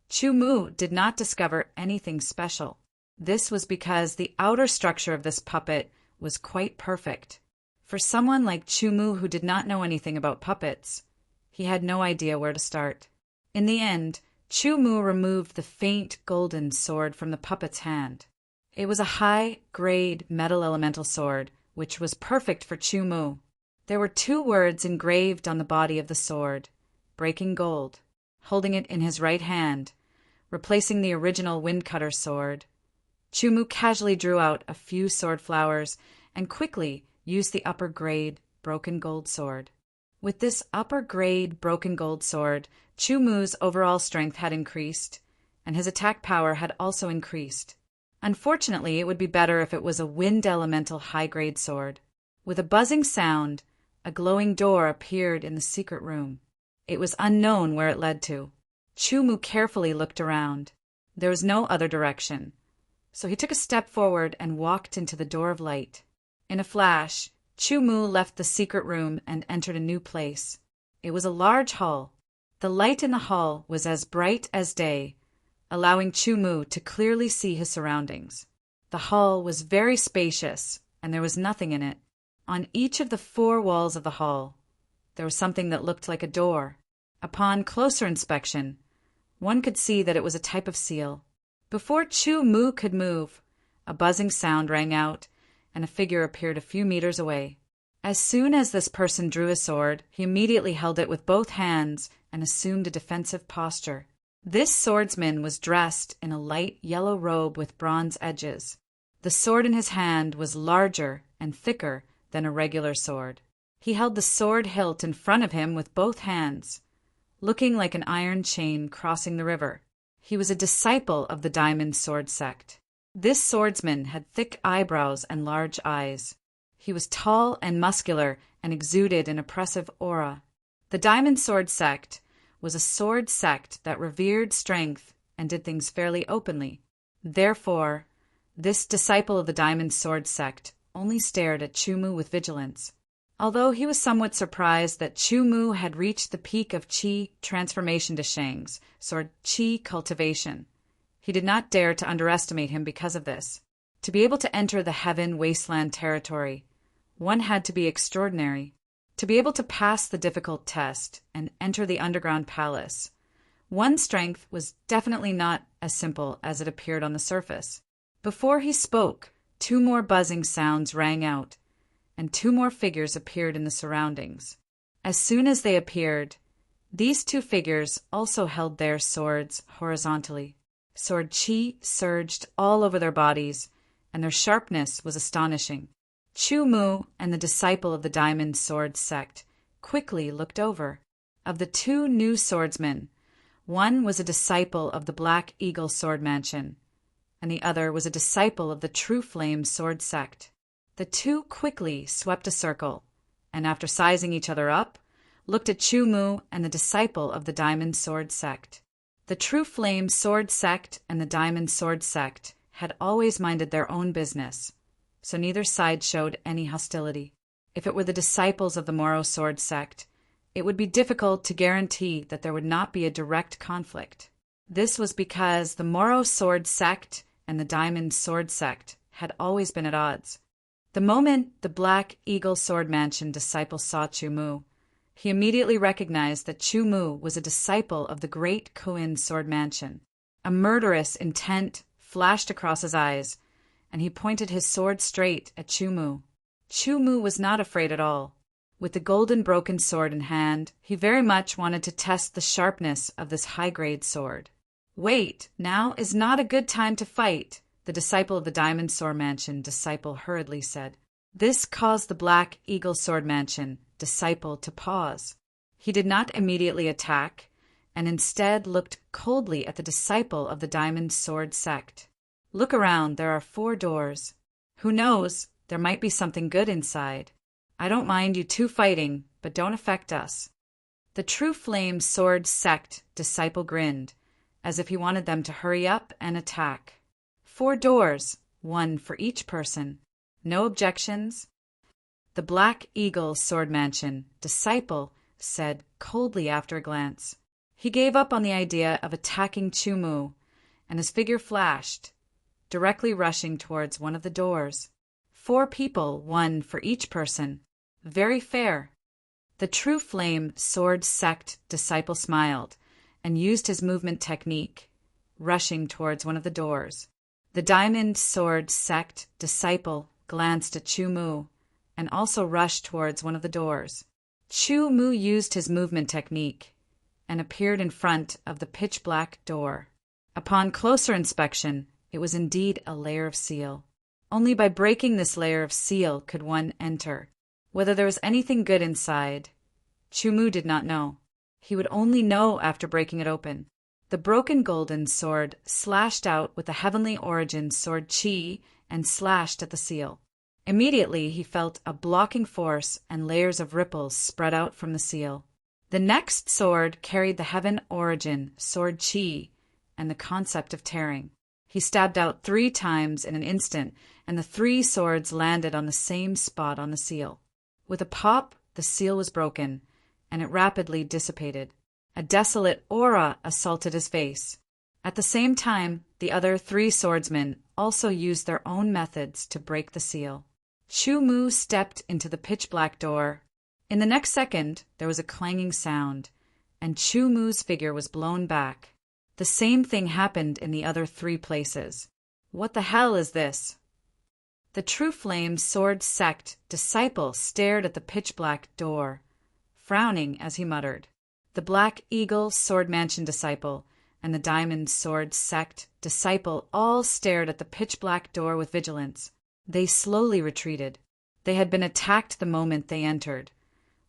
Chu Mu did not discover anything special. This was because the outer structure of this puppet was quite perfect. For someone like Chu Mu who did not know anything about puppets, he had no idea where to start. In the end, Chu Mu removed the faint golden sword from the puppet's hand. It was a high-grade metal elemental sword, which was perfect for Chu Mu. There were 2 words engraved on the body of the sword, breaking gold. Holding it in his right hand, replacing the original Windcutter sword, Chu Mu casually drew out a few sword flowers and quickly used the upper-grade broken gold sword. With this upper-grade broken gold sword, Chu Mu's overall strength had increased, and his attack power had also increased. Unfortunately, it would be better if it was a wind elemental high-grade sword. With a buzzing sound, a glowing door appeared in the secret room. It was unknown where it led to. Chu Mu carefully looked around. There was no other direction, so he took a step forward and walked into the door of light. In a flash, Chu Mu left the secret room and entered a new place. It was a large hall. The light in the hall was as bright as day, allowing Chu Mu to clearly see his surroundings. The hall was very spacious, and there was nothing in it. On each of the 4 walls of the hall, there was something that looked like a door. Upon closer inspection, one could see that it was a type of seal. Before Chu Mu could move, a buzzing sound rang out, and a figure appeared a few meters away. As soon as this person drew his sword, he immediately held it with both hands and assumed a defensive posture. This swordsman was dressed in a light yellow robe with bronze edges. The sword in his hand was larger and thicker than a regular sword. He held the sword hilt in front of him with both hands, looking like an iron chain crossing the river. He was a disciple of the Diamond Sword sect. This swordsman had thick eyebrows and large eyes. He was tall and muscular and exuded an oppressive aura. The Diamond Sword sect was a sword sect that revered strength and did things fairly openly. Therefore, this disciple of the Diamond Sword sect only stared at Chu Mu with vigilance. Although he was somewhat surprised that Chu Mu had reached the peak of Qi transformation to Shang's sword Qi cultivation, he did not dare to underestimate him because of this. To be able to enter the Heaven Wasteland territory, one had to be extraordinary. To be able to pass the difficult test and enter the underground palace, one's strength was definitely not as simple as it appeared on the surface. Before he spoke, 2 more buzzing sounds rang out, and 2 more figures appeared in the surroundings. As soon as they appeared, these 2 figures also held their swords horizontally. Sword Qi surged all over their bodies, and their sharpness was astonishing. Chu Mu and the disciple of the Diamond Sword sect quickly looked over. Of the 2 new swordsmen, one was a disciple of the Black Eagle Sword Mansion, and the other was a disciple of the True Flame Sword sect. The 2 quickly swept a circle, and after sizing each other up, looked at Chu Mu and the disciple of the Diamond Sword sect. The True Flame Sword sect and the Diamond Sword sect had always minded their own business, so neither side showed any hostility. If it were the disciples of the Moro Sword sect, it would be difficult to guarantee that there would not be a direct conflict. This was because the Moro Sword sect and the Diamond Sword sect had always been at odds. The moment the Black Eagle Sword Mansion disciple saw Chu Mu, he immediately recognized that Chu Mu was a disciple of the Great Koin Sword Mansion. A murderous intent flashed across his eyes, and he pointed his sword straight at Chu Mu. Chu Mu was not afraid at all. With the golden broken sword in hand, he very much wanted to test the sharpness of this high-grade sword. "Wait, now is not a good time to fight," the disciple of the Diamond Sword Mansion disciple hurriedly said. This caused the Black Eagle Sword Mansion disciple to pause. He did not immediately attack, and instead looked coldly at the disciple of the Diamond Sword sect. "Look around, there are 4 doors. Who knows, there might be something good inside. I don't mind you 2 fighting, but don't affect us." The True Flame Sword sect disciple grinned, as if he wanted them to hurry up and attack. 4 doors, 1 for each person. No objections? The Black Eagle Sword Mansion disciple said coldly after a glance. He gave up on the idea of attacking Chu Mu, and his figure flashed, directly rushing towards one of the doors. 4 people, 1 for each person. Very fair. The True Flame Sword sect disciple smiled and used his movement technique, rushing towards one of the doors. The diamond sword sect disciple glanced at Chu Mu and also rushed towards one of the doors. Chu Mu used his movement technique and appeared in front of the pitch-black door. Upon closer inspection, it was indeed a layer of seal. Only by breaking this layer of seal could one enter. Whether there was anything good inside, Chu Mu did not know. He would only know after breaking it open. The broken golden sword slashed out with the heavenly origin sword Qi and slashed at the seal. Immediately he felt a blocking force and layers of ripples spread out from the seal. The next sword carried the heaven origin sword Qi and the concept of tearing. He stabbed out 3 times in an instant, and the 3 swords landed on the same spot on the seal. With a pop, the seal was broken, and it rapidly dissipated. A desolate aura assaulted his face. At the same time, the other 3 swordsmen also used their own methods to break the seal. Chu Mu stepped into the pitch-black door. In the next second, there was a clanging sound, and Chu Mu's figure was blown back. The same thing happened in the other 3 places. What the hell is this? The True Flame Sword Sect disciple stared at the pitch-black door, frowning as he muttered. The Black Eagle Sword Mansion disciple and the Diamond Sword Sect disciple all stared at the pitch-black door with vigilance. They slowly retreated. They had been attacked the moment they entered,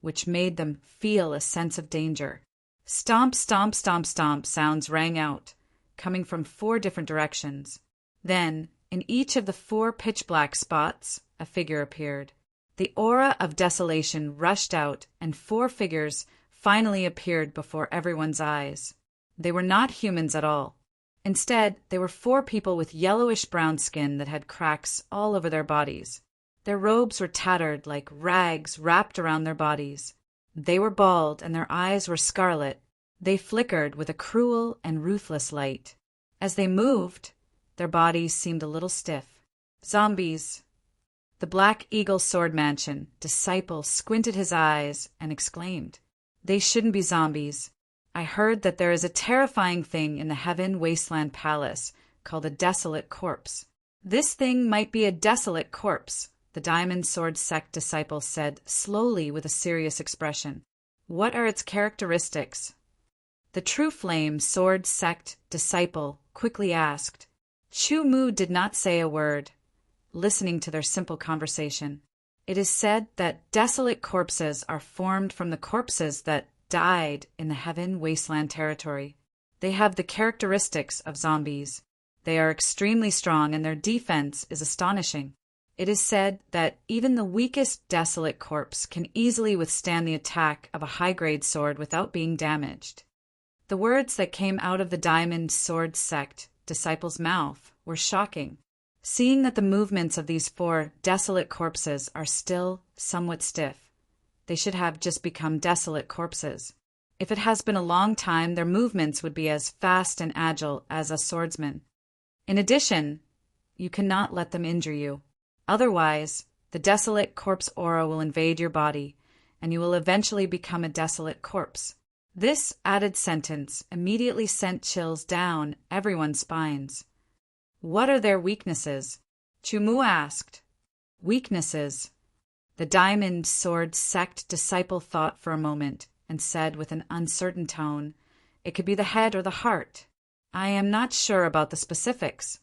which made them feel a sense of danger. Stomp, stomp, stomp, stomp sounds rang out, coming from 4 different directions. Then, in each of the 4 pitch-black spots, a figure appeared. The aura of desolation rushed out, and 4 figures finally appeared before everyone's eyes. They were not humans at all. Instead, they were 4 people with yellowish-brown skin that had cracks all over their bodies. Their robes were tattered like rags wrapped around their bodies. They were bald, and their eyes were scarlet. They flickered with a cruel and ruthless light. As they moved, their bodies seemed a little stiff. Zombies. The Black Eagle Sword Mansion disciple squinted his eyes and exclaimed, "They shouldn't be zombies. I heard that there is a terrifying thing in the Heaven Wasteland Palace called a desolate corpse." "This thing might be a desolate corpse," the Diamond Sword Sect disciple said slowly with a serious expression. "What are its characteristics?" The True Flame Sword Sect disciple quickly asked. Chu Mu did not say a word, listening to their simple conversation. It is said that desolate corpses are formed from the corpses that died in the Heaven Wasteland territory. They have the characteristics of zombies. They are extremely strong, and their defense is astonishing. It is said that even the weakest desolate corpse can easily withstand the attack of a high-grade sword without being damaged. The words that came out of the Diamond Sword Sect disciple's mouth were shocking. Seeing that the movements of these 4 desolate corpses are still somewhat stiff, they should have just become desolate corpses. If it has been a long time, their movements would be as fast and agile as a swordsman. In addition, you cannot let them injure you. Otherwise, the desolate corpse aura will invade your body, and you will eventually become a desolate corpse. This added sentence immediately sent chills down everyone's spines. What are their weaknesses? Chu Mu asked. Weaknesses. The Diamond Sword Sect disciple thought for a moment and said with an uncertain tone, "It could be the head or the heart. I am not sure about the specifics."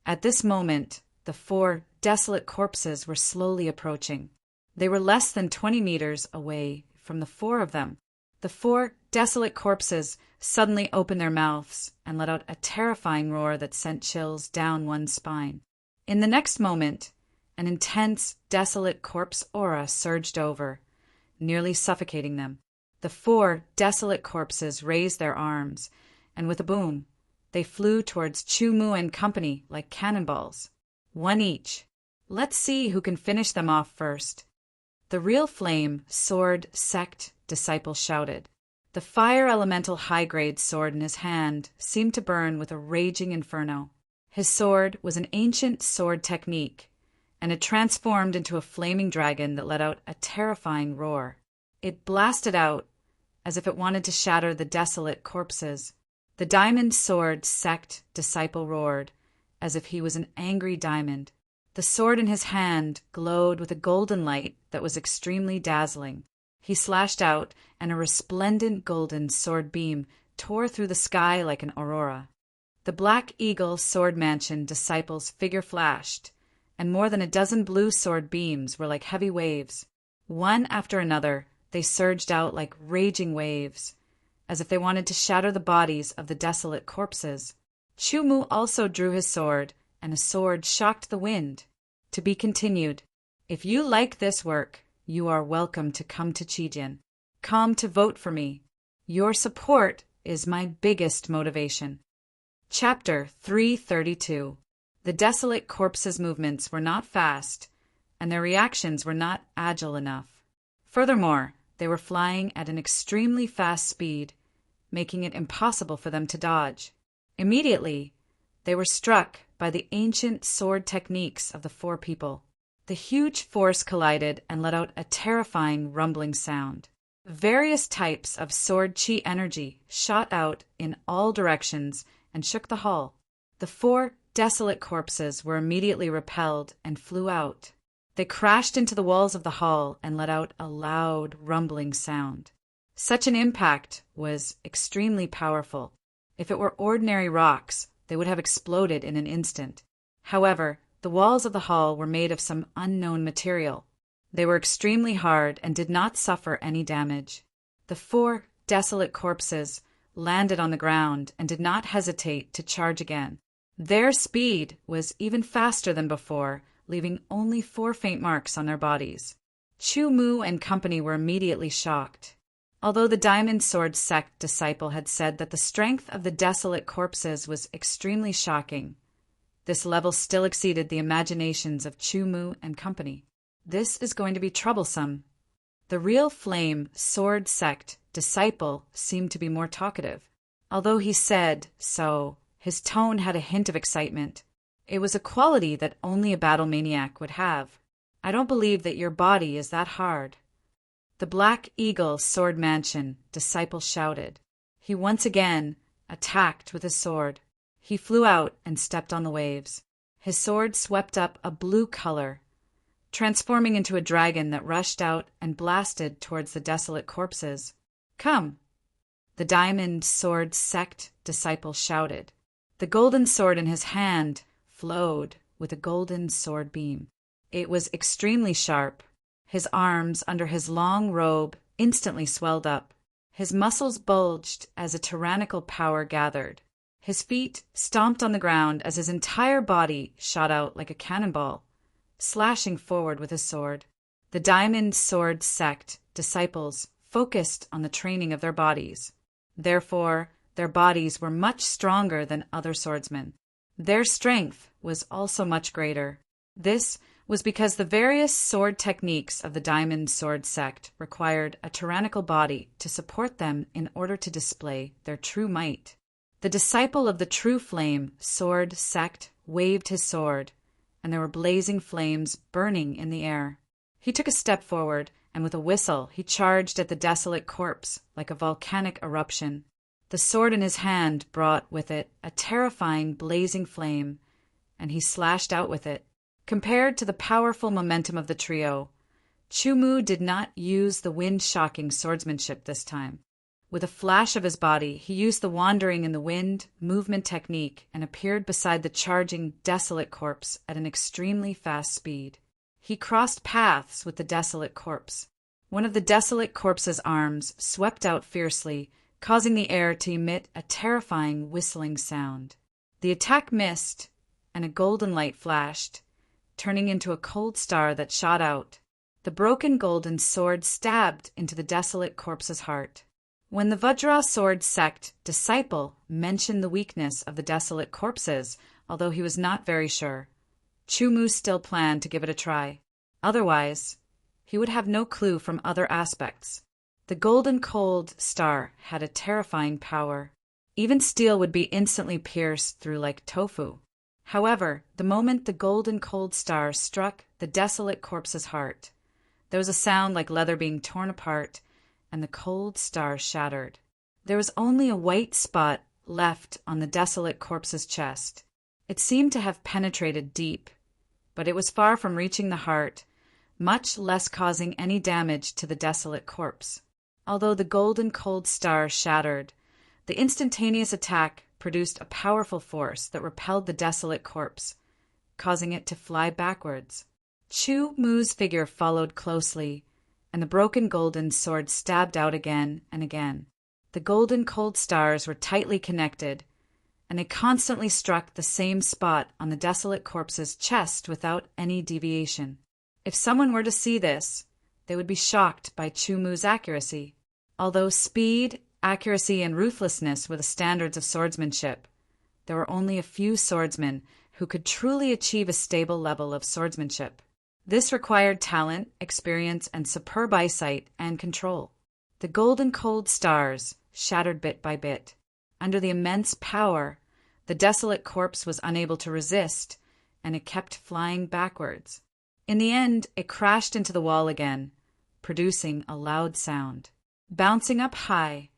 At this moment, the 4 desolate corpses were slowly approaching. They were less than 20 meters away from the 4 of them. The 4 desolate corpses suddenly opened their mouths and let out a terrifying roar that sent chills down one's spine. In the next moment, an intense, desolate corpse aura surged over, nearly suffocating them. The 4 desolate corpses raised their arms, and with a boom, they flew towards Chu Mu and company like cannonballs. 1 each. Let's see who can finish them off first. The Real Flame Sword Sect disciple shouted. The fire elemental high-grade sword in his hand seemed to burn with a raging inferno. His sword was an ancient sword technique, and it transformed into a flaming dragon that let out a terrifying roar. It blasted out as if it wanted to shatter the desolate corpses. The Diamond Sword Sect disciple roared, as if he was an angry diamond. The sword in his hand glowed with a golden light that was extremely dazzling. He slashed out, and a resplendent golden sword beam tore through the sky like an aurora. The Black Eagle Sword Mansion disciple's figure flashed, and more than a dozen blue sword beams were like heavy waves. One after another, they surged out like raging waves, as if they wanted to shatter the bodies of the desolate corpses. Chu-Mu also drew his sword, and a sword shocked the wind. To be continued. If you like this work, you are welcome to come to Qijin. Come to vote for me. Your support is my biggest motivation. Chapter 332. The desolate corpses' movements were not fast, and their reactions were not agile enough. Furthermore, they were flying at an extremely fast speed, making it impossible for them to dodge. Immediately, they were struck by the ancient sword techniques of the four people. The huge force collided and let out a terrifying rumbling sound. Various types of sword chi energy shot out in all directions and shook the hall. The four desolate corpses were immediately repelled and flew out. They crashed into the walls of the hall and let out a loud, rumbling sound. Such an impact was extremely powerful. If it were ordinary rocks, they would have exploded in an instant. However, the walls of the hall were made of some unknown material. They were extremely hard and did not suffer any damage. The four desolate corpses landed on the ground and did not hesitate to charge again. Their speed was even faster than before, leaving only 4 faint marks on their bodies. Chu-Mu and company were immediately shocked. Although the Diamond Sword sect disciple had said that the strength of the desolate corpses was extremely shocking, this level still exceeded the imaginations of Chu-Mu and company. This is going to be troublesome. The real flame sword sect disciple seemed to be more talkative. Although he said so, his tone had a hint of excitement. It was a quality that only a battle maniac would have. I don't believe that your body is that hard. The Black Eagle Sword Mansion disciple shouted. He once again attacked with his sword. He flew out and stepped on the waves. His sword swept up a blue color, transforming into a dragon that rushed out and blasted towards the desolate corpses. Come! The Diamond Sword sect disciple shouted. The golden sword in his hand flowed with a golden sword beam. It was extremely sharp. His arms under his long robe instantly swelled up. His muscles bulged as a tyrannical power gathered. His feet stomped on the ground as his entire body shot out like a cannonball, slashing forward with his sword. The Diamond Sword sect disciples focused on the training of their bodies. Therefore, their bodies were much stronger than other swordsmen. Their strength was also much greater. This was because the various sword techniques of the Diamond Sword sect required a tyrannical body to support them in order to display their true might. The disciple of the True Flame Sword sect waved his sword, and there were blazing flames burning in the air. He took a step forward, and with a whistle he charged at the desolate corpse like a volcanic eruption. The sword in his hand brought with it a terrifying blazing flame, and he slashed out with it. Compared to the powerful momentum of the trio, Chu-Mu did not use the wind-shocking swordsmanship this time. With a flash of his body, he used the wandering in the wind movement technique and appeared beside the charging, desolate corpse at an extremely fast speed. He crossed paths with the desolate corpse. One of the desolate corpse's arms swept out fiercely, causing the air to emit a terrifying whistling sound. The attack missed, and a golden light flashed, turning into a cold star that shot out. The broken golden sword stabbed into the desolate corpse's heart. When the Vajra Sword sect disciple mentioned the weakness of the desolate corpses, although he was not very sure, Chu-Mu still planned to give it a try. Otherwise, he would have no clue from other aspects. The golden cold star had a terrifying power. Even steel would be instantly pierced through like tofu. However, the moment the golden cold star struck the desolate corpse's heart, there was a sound like leather being torn apart, and the cold star shattered. There was only a white spot left on the desolate corpse's chest. It seemed to have penetrated deep, but it was far from reaching the heart, much less causing any damage to the desolate corpse. Although the golden cold star shattered, the instantaneous attack produced a powerful force that repelled the desolate corpse, causing it to fly backwards. Chu Mu's figure followed closely, and the broken golden sword stabbed out again and again. The golden cold stars were tightly connected, and they constantly struck the same spot on the desolate corpse's chest without any deviation. If someone were to see this, they would be shocked by Chu Mu's accuracy. Although speed, accuracy, and ruthlessness were the standards of swordsmanship, there were only a few swordsmen who could truly achieve a stable level of swordsmanship. This required talent, experience, and superb eyesight and control. The golden cold stars shattered bit by bit. Under the immense power, the desolate corpse was unable to resist, and it kept flying backwards. In the end, it crashed into the wall again, producing a loud sound. Bouncing up high,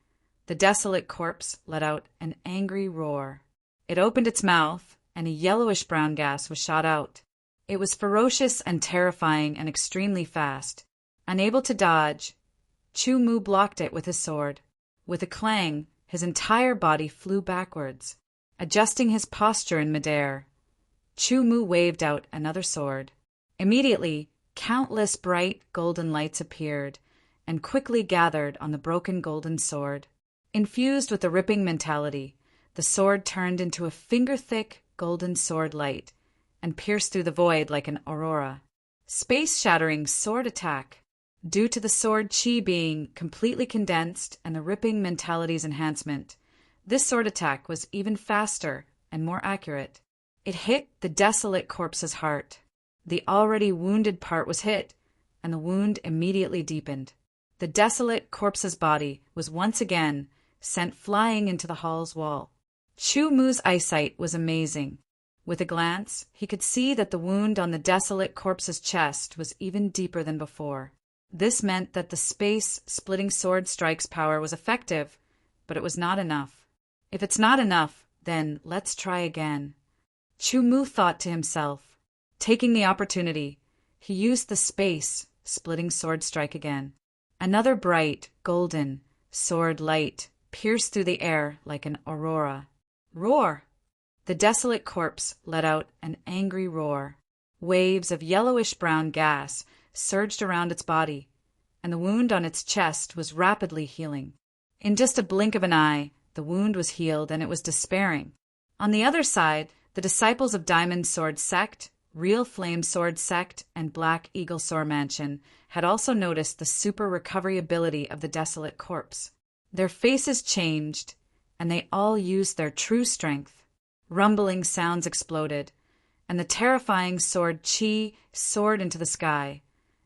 the desolate corpse let out an angry roar. It opened its mouth, and a yellowish-brown gas was shot out. It was ferocious and terrifying and extremely fast. Unable to dodge, Chu Mu blocked it with his sword. With a clang, his entire body flew backwards. Adjusting his posture in midair, Chu Mu waved out another sword. Immediately, countless bright golden lights appeared and quickly gathered on the broken golden sword. Infused with a ripping mentality, the sword turned into a finger-thick golden sword light and pierced through the void like an aurora. Space-shattering sword attack. Due to the sword chi being completely condensed and the ripping mentality's enhancement, this sword attack was even faster and more accurate. It hit the desolate corpse's heart. The already wounded part was hit, and the wound immediately deepened. The desolate corpse's body was once again sent flying into the hall's wall. Chu Mu's eyesight was amazing. With a glance, he could see that the wound on the desolate corpse's chest was even deeper than before. This meant that the space-splitting sword strike's power was effective, but it was not enough. If it's not enough, then let's try again. Chu Mu thought to himself. Taking the opportunity, he used the space-splitting sword strike again. Another bright, golden, sword light pierced through the air like an aurora. Roar! The desolate corpse let out an angry roar. Waves of yellowish-brown gas surged around its body, and the wound on its chest was rapidly healing. In just a blink of an eye, the wound was healed and it was despairing. On the other side, the disciples of Diamond Sword Sect, Real Flame Sword Sect, and Black Eagle Sword Mansion had also noticed the super recovery ability of the desolate corpse. Their faces changed, and they all used their true strength. Rumbling sounds exploded, and the terrifying sword chi soared into the sky,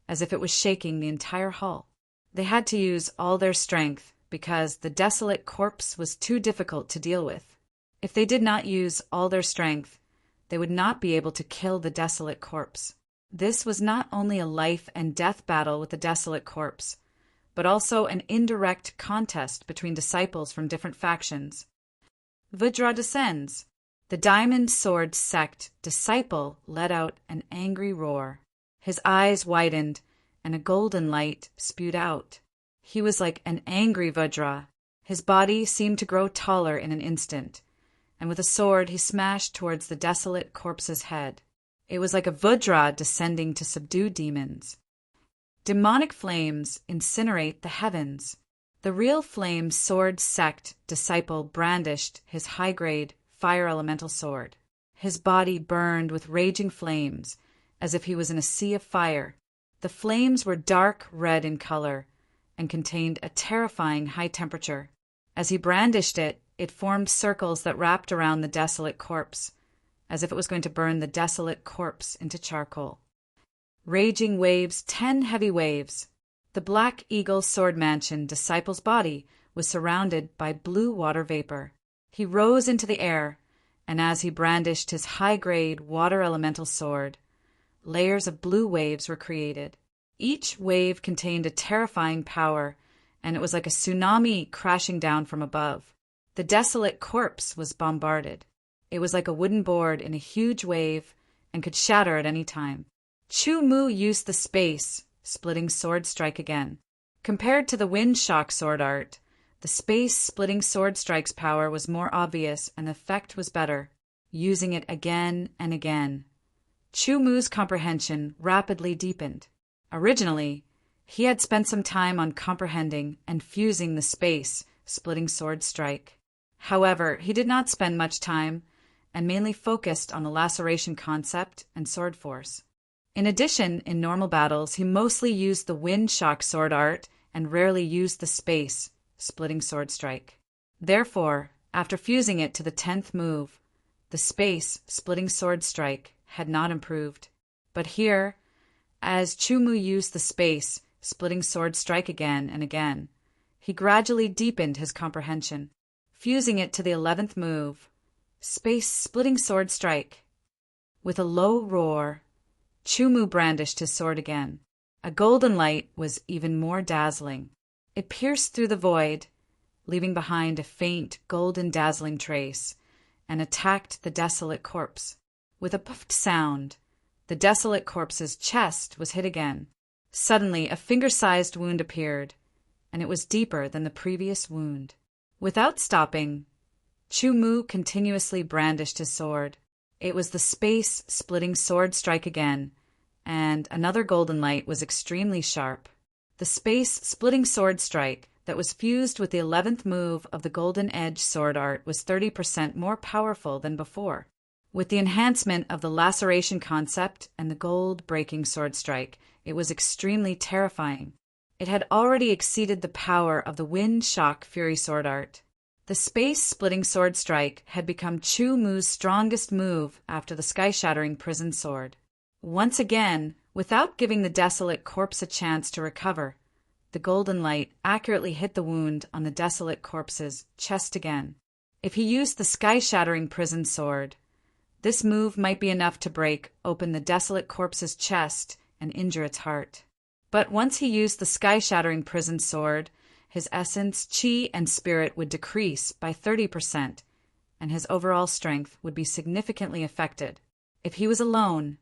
as if it was shaking the entire hall. They had to use all their strength because the desolate corpse was too difficult to deal with. If they did not use all their strength, they would not be able to kill the desolate corpse. This was not only a life and death battle with the desolate corpse, but also an indirect contest between disciples from different factions. Vajra descends. The Diamond Sword Sect disciple let out an angry roar. His eyes widened, and a golden light spewed out. He was like an angry Vajra. His body seemed to grow taller in an instant, and with a sword he smashed towards the desolate corpse's head. It was like a Vajra descending to subdue demons. Demonic flames incinerate the heavens. The Real Flame Sword Sect disciple brandished his high-grade fire elemental sword. His body burned with raging flames, as if he was in a sea of fire. The flames were dark red in color and contained a terrifying high temperature. As he brandished it, it formed circles that wrapped around the desolate corpse, as if it was going to burn the desolate corpse into charcoal. Raging waves, 10 heavy waves. The Black Eagle Sword Mansion disciple's body was surrounded by blue water vapor. He rose into the air, and as he brandished his high-grade water elemental sword, layers of blue waves were created. Each wave contained a terrifying power, and it was like a tsunami crashing down from above. The desolate corpse was bombarded. It was like a wooden board in a huge wave and could shatter at any time. Chu Mu used the space-splitting sword strike again. Compared to the wind-shock sword art, the space-splitting sword strike's power was more obvious and the effect was better. Using it again and again, Chu Mu's comprehension rapidly deepened. Originally, he had spent some time on comprehending and fusing the space-splitting sword strike. However, he did not spend much time and mainly focused on the laceration concept and sword force. In addition, in normal battles, he mostly used the wind-shock sword art and rarely used the space-splitting sword strike. Therefore, after fusing it to the 10th move, the space-splitting sword strike had not improved. But here, as Chu Mu used the space-splitting sword strike again and again, he gradually deepened his comprehension. Fusing it to the 11th move, space-splitting sword strike. With a low roar, Chu Mu brandished his sword again. A golden light was even more dazzling. It pierced through the void, leaving behind a faint golden dazzling trace, and attacked the desolate corpse. With a puffed sound, the desolate corpse's chest was hit again. Suddenly, a finger-sized wound appeared, and it was deeper than the previous wound. Without stopping, Chu Mu continuously brandished his sword. It was the space-splitting sword strike again, and another golden light was extremely sharp. The space-splitting sword strike that was fused with the 11th move of the Golden Edge sword art was 30% more powerful than before. With the enhancement of the laceration concept and the gold-breaking sword strike, it was extremely terrifying. It had already exceeded the power of the wind-shock fury sword art. The space-splitting sword strike had become Chu Mu's strongest move after the sky-shattering prison sword. Once again, without giving the desolate corpse a chance to recover, the golden light accurately hit the wound on the desolate corpse's chest again. If he used the sky-shattering prison sword, this move might be enough to break open the desolate corpse's chest and injure its heart. But once he used the sky-shattering prison sword, his essence, chi, and spirit would decrease by 30%, and his overall strength would be significantly affected. If he was alone,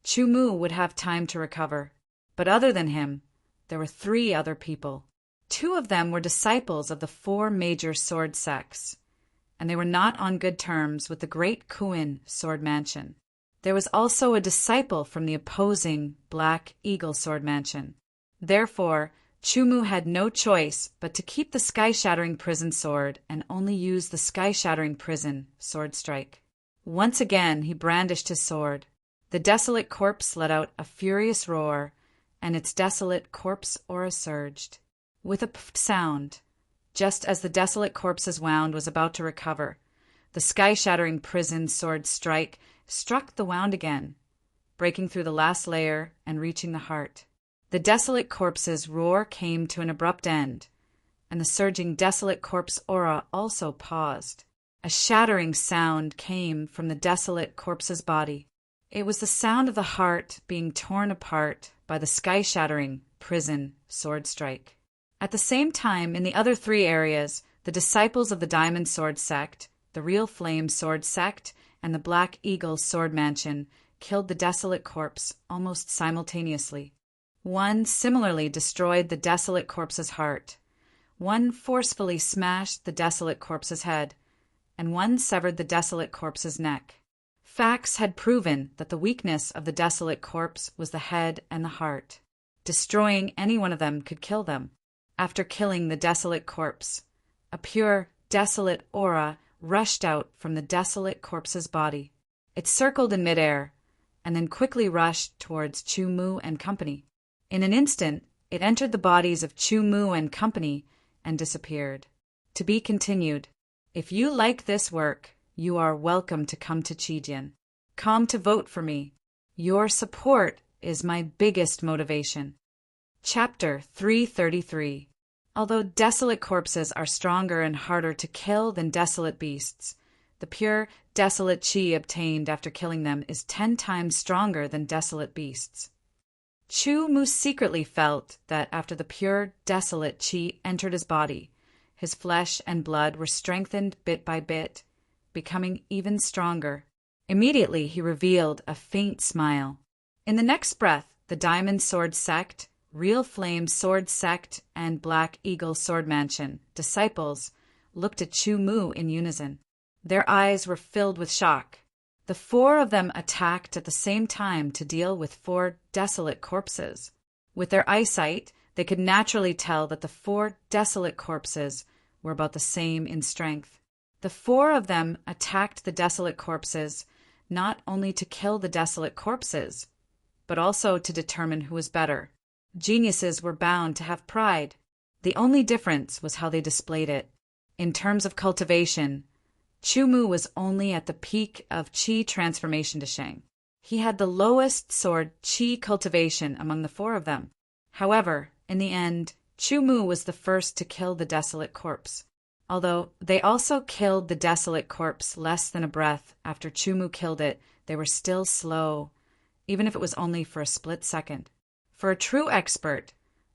Chu Mu would have time to recover. But other than him, there were 3 other people. 2 of them were disciples of the 4 major sword sects, and they were not on good terms with the Great Kuin Sword Mansion. There was also a disciple from the opposing Black Eagle Sword Mansion. Therefore, Chu Mu had no choice but to keep the sky-shattering prison sword and only use the sky-shattering prison sword strike. Once again he brandished his sword. The desolate corpse let out a furious roar, and its desolate corpse aura surged. With a puffed sound, just as the desolate corpse's wound was about to recover, the sky-shattering prison sword strike struck the wound again, breaking through the last layer and reaching the heart. The desolate corpse's roar came to an abrupt end, and the surging desolate corpse aura also paused. A shattering sound came from the desolate corpse's body. It was the sound of the heart being torn apart by the sky-shattering prison sword strike. At the same time, in the other 3 areas, the disciples of the Diamond Sword Sect, the Real Flame Sword Sect, and the Black Eagle Sword Mansion killed the desolate corpse almost simultaneously. One similarly destroyed the desolate corpse's heart. One forcefully smashed the desolate corpse's head, and one severed the desolate corpse's neck. Facts had proven that the weakness of the desolate corpse was the head and the heart. Destroying any one of them could kill them. After killing the desolate corpse, a pure, desolate aura rushed out from the desolate corpse's body. It circled in midair, and then quickly rushed towards Chu Mu and company. In an instant, it entered the bodies of Chu Mu and company and disappeared. To be continued. If you like this work, you are welcome to come to Chijian. Come to vote for me. Your support is my biggest motivation. Chapter 333. Although desolate corpses are stronger and harder to kill than desolate beasts, the pure, desolate chi obtained after killing them is 10 times stronger than desolate beasts. Chu Mu secretly felt that after the pure, desolate chi entered his body, his flesh and blood were strengthened bit by bit, becoming even stronger. Immediately, he revealed a faint smile. In the next breath, the Diamond Sword Sect, Real Flame Sword Sect, and Black Eagle Sword Mansion disciples looked at Chu Mu in unison. Their eyes were filled with shock. The four of them attacked at the same time to deal with four desolate corpses. With their eyesight, they could naturally tell that the four desolate corpses were about the same in strength. The four of them attacked the desolate corpses not only to kill the desolate corpses, but also to determine who was better. Geniuses were bound to have pride. The only difference was how they displayed it. In terms of cultivation, Chu Mu was only at the peak of Qi transformation to Sheng. He had the lowest sword Qi cultivation among the four of them. However, in the end, Chu Mu was the first to kill the desolate corpse. Although they also killed the desolate corpse less than a breath after Chu Mu killed it, they were still slow, even if it was only for a split second. For a true expert,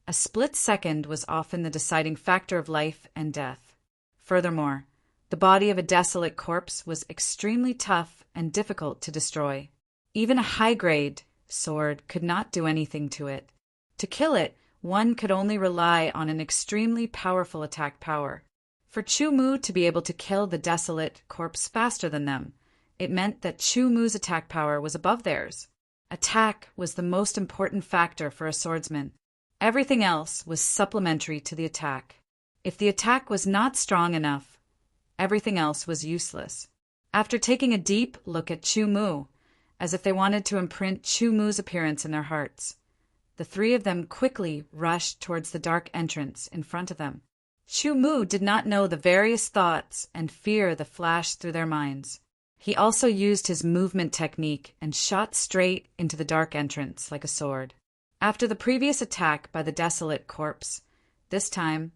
a split second was often the deciding factor of life and death. Furthermore, the body of a desolate corpse was extremely tough and difficult to destroy. Even a high-grade sword could not do anything to it. To kill it, one could only rely on an extremely powerful attack power. For Chu Mu to be able to kill the desolate corpse faster than them, it meant that Chu Mu's attack power was above theirs. Attack was the most important factor for a swordsman. Everything else was supplementary to the attack. If the attack was not strong enough, everything else was useless. After taking a deep look at Chu Mu, as if they wanted to imprint Chu Mu's appearance in their hearts, the three of them quickly rushed towards the dark entrance in front of them. Chu Mu did not know the various thoughts and fear that flashed through their minds. He also used his movement technique and shot straight into the dark entrance like a sword. After the previous attack by the desolate corpse, this time,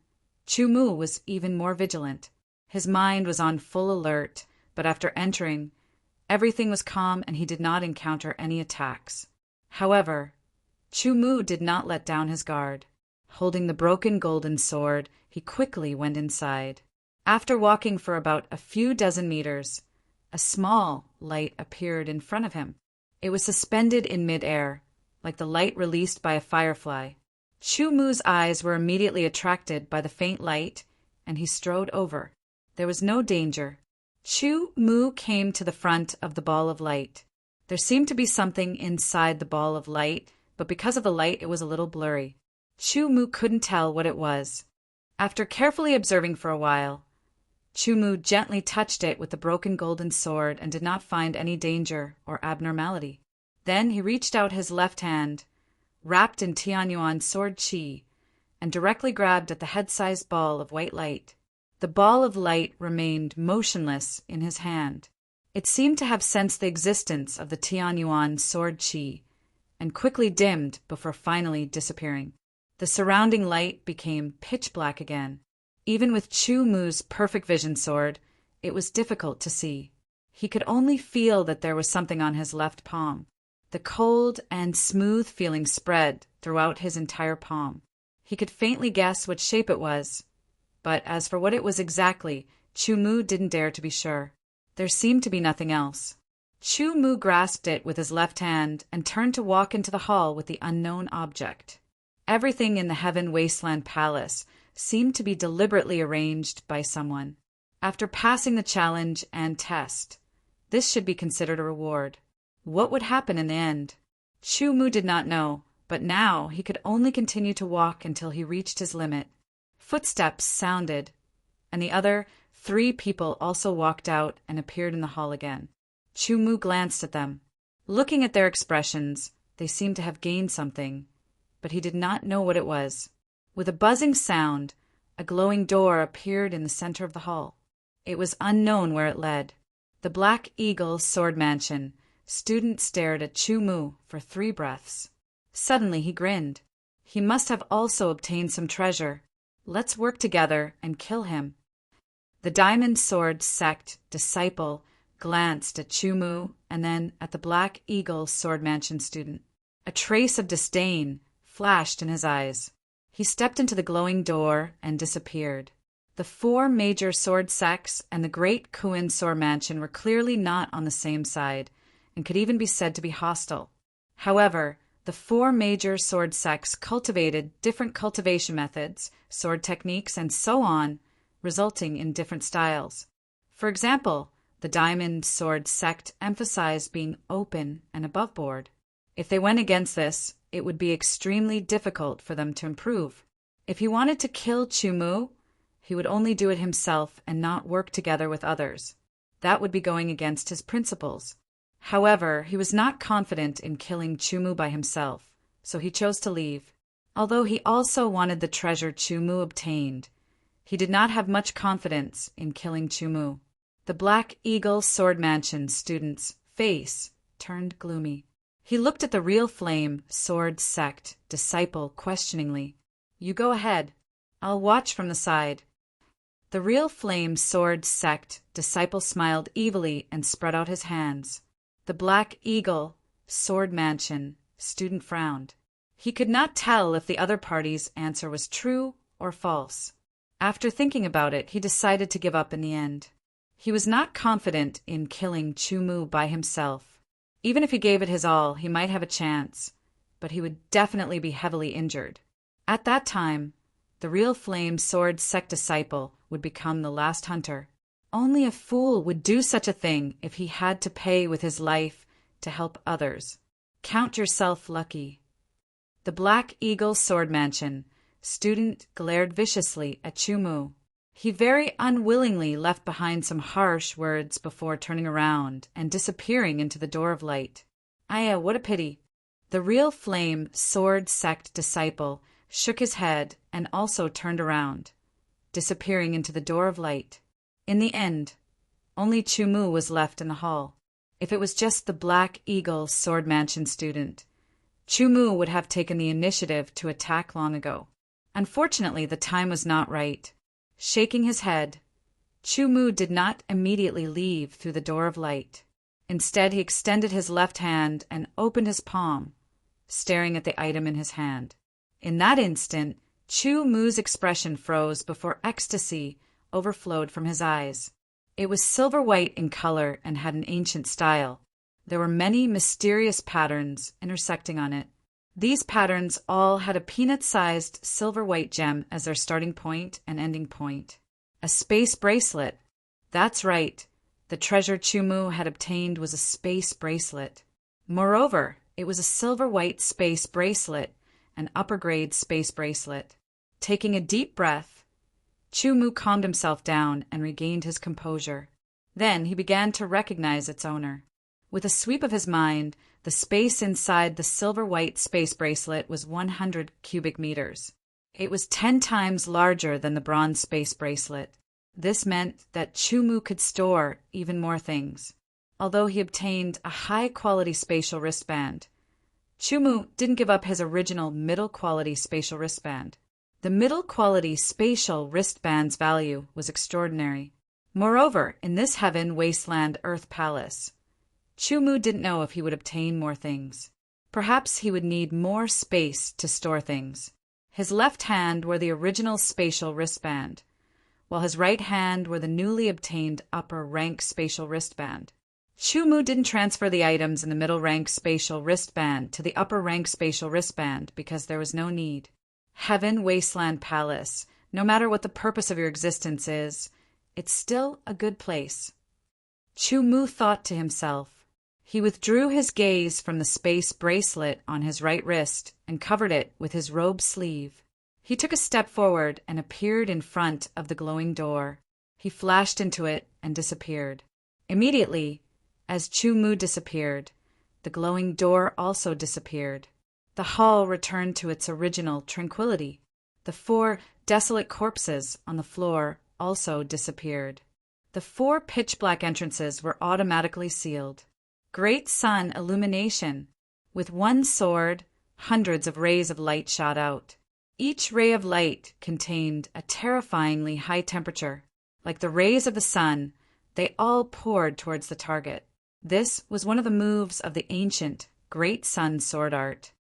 Chu Mu was even more vigilant. His mind was on full alert, but after entering, everything was calm and he did not encounter any attacks. However, Chu Mu did not let down his guard. Holding the broken golden sword, he quickly went inside. After walking for about a few dozen meters, a small light appeared in front of him. It was suspended in mid-air, like the light released by a firefly. Chu Mu's eyes were immediately attracted by the faint light, and he strode over. There was no danger. Chu Mu came to the front of the ball of light. There seemed to be something inside the ball of light, but because of the light it was a little blurry. Chu Mu couldn't tell what it was. After carefully observing for a while, Chu Mu gently touched it with the broken golden sword and did not find any danger or abnormality. Then he reached out his left hand, wrapped in Tianyuan sword qi, and directly grabbed at the head-sized ball of white light. The ball of light remained motionless in his hand. It seemed to have sensed the existence of the Tianyuan sword qi, and quickly dimmed before finally disappearing. The surrounding light became pitch black again. Even with Chu Mu's perfect vision sword, it was difficult to see. He could only feel that there was something on his left palm. The cold and smooth feeling spread throughout his entire palm. He could faintly guess what shape it was, but as for what it was exactly, Chu Mu didn't dare to be sure. There seemed to be nothing else. Chu Mu grasped it with his left hand and turned to walk into the hall with the unknown object. Everything in the Heaven Wasteland Palace seemed to be deliberately arranged by someone. After passing the challenge and test, this should be considered a reward. What would happen in the end? Chu Mu did not know, but now he could only continue to walk until he reached his limit. Footsteps sounded, and the other 3 people also walked out and appeared in the hall again. Chu Mu glanced at them. Looking at their expressions, they seemed to have gained something, but he did not know what it was. With a buzzing sound, a glowing door appeared in the center of the hall. It was unknown where it led. The Black Eagle Sword Mansion. Student stared at Chu Mu for 3 breaths. Suddenly he grinned. He must have also obtained some treasure. Let's work together and kill him. The Diamond Sword Sect disciple glanced at Chu Mu and then at the Black Eagle Sword Mansion student. A trace of disdain flashed in his eyes. He stepped into the glowing door and disappeared. The four major sword sects and the great Kuin sword mansion were clearly not on the same side, and could even be said to be hostile. However, the four major sword sects cultivated different cultivation methods, sword techniques, and so on, resulting in different styles. For example, the diamond sword sect emphasized being open and aboveboard. If they went against this, it would be extremely difficult for them to improve. If he wanted to kill Chumu, he would only do it himself and not work together with others. That would be going against his principles. However, he was not confident in killing Chumu by himself, so he chose to leave. Although he also wanted the treasure Chumu obtained, he did not have much confidence in killing Chumu. The Black Eagle Sword Mansion student's face turned gloomy. He looked at the Real Flame Sword Sect disciple questioningly. "You go ahead. I'll watch from the side." The Real Flame Sword Sect disciple smiled evilly and spread out his hands. The Black Eagle Sword Mansion student frowned. He could not tell if the other party's answer was true or false. After thinking about it, he decided to give up in the end. He was not confident in killing Chumu by himself. Even if he gave it his all, he might have a chance, but he would definitely be heavily injured. At that time, the Real Flame Sword Sect disciple would become the last hunter. Only a fool would do such a thing if he had to pay with his life to help others. Count yourself lucky. The Black Eagle Sword Mansion student glared viciously at Chumu. He very unwillingly left behind some harsh words before turning around and disappearing into the door of light. Aya, what a pity. The Real Flame Sword Sect disciple shook his head and also turned around, disappearing into the door of light. In the end, only Chumu was left in the hall. If it was just the Black Eagle Sword Mansion student, Chumu would have taken the initiative to attack long ago. Unfortunately, the time was not right. Shaking his head, Chumu did not immediately leave through the door of light. Instead, he extended his left hand and opened his palm, staring at the item in his hand. In that instant, Chumu's expression froze before ecstasy overflowed from his eyes. It was silver-white in color and had an ancient style. There were many mysterious patterns intersecting on it. These patterns all had a peanut-sized silver-white gem as their starting point and ending point. A space bracelet. That's right. The treasure Chumu had obtained was a space bracelet. Moreover, it was a silver-white space bracelet, an upper-grade space bracelet. Taking a deep breath, Chumu calmed himself down and regained his composure. Then he began to recognize its owner. With a sweep of his mind, the space inside the silver-white space bracelet was 100 cubic meters. It was 10 times larger than the bronze space bracelet. This meant that Chumu could store even more things. Although he obtained a high-quality spatial wristband, Chumu didn't give up his original middle-quality spatial wristband. The middle-quality spatial wristband's value was extraordinary. Moreover, in this heaven wasteland earth palace, Chumu didn't know if he would obtain more things. Perhaps he would need more space to store things. His left hand wore the original spatial wristband, while his right hand wore the newly obtained upper rank spatial wristband. Chumu didn't transfer the items in the middle rank spatial wristband to the upper rank spatial wristband because there was no need. Heaven Wasteland Palace, no matter what the purpose of your existence is, it's still a good place. Chumu thought to himself. He withdrew his gaze from the space bracelet on his right wrist and covered it with his robe sleeve. He took a step forward and appeared in front of the glowing door. He flashed into it and disappeared. Immediately, as Chumu disappeared, the glowing door also disappeared. The hall returned to its original tranquility. The 4 desolate corpses on the floor also disappeared. The 4 pitch-black entrances were automatically sealed. Great sun illumination. With one sword, hundreds of rays of light shot out. Each ray of light contained a terrifyingly high temperature. Like the rays of the sun, they all poured towards the target. This was one of the moves of the ancient Great Sun sword art.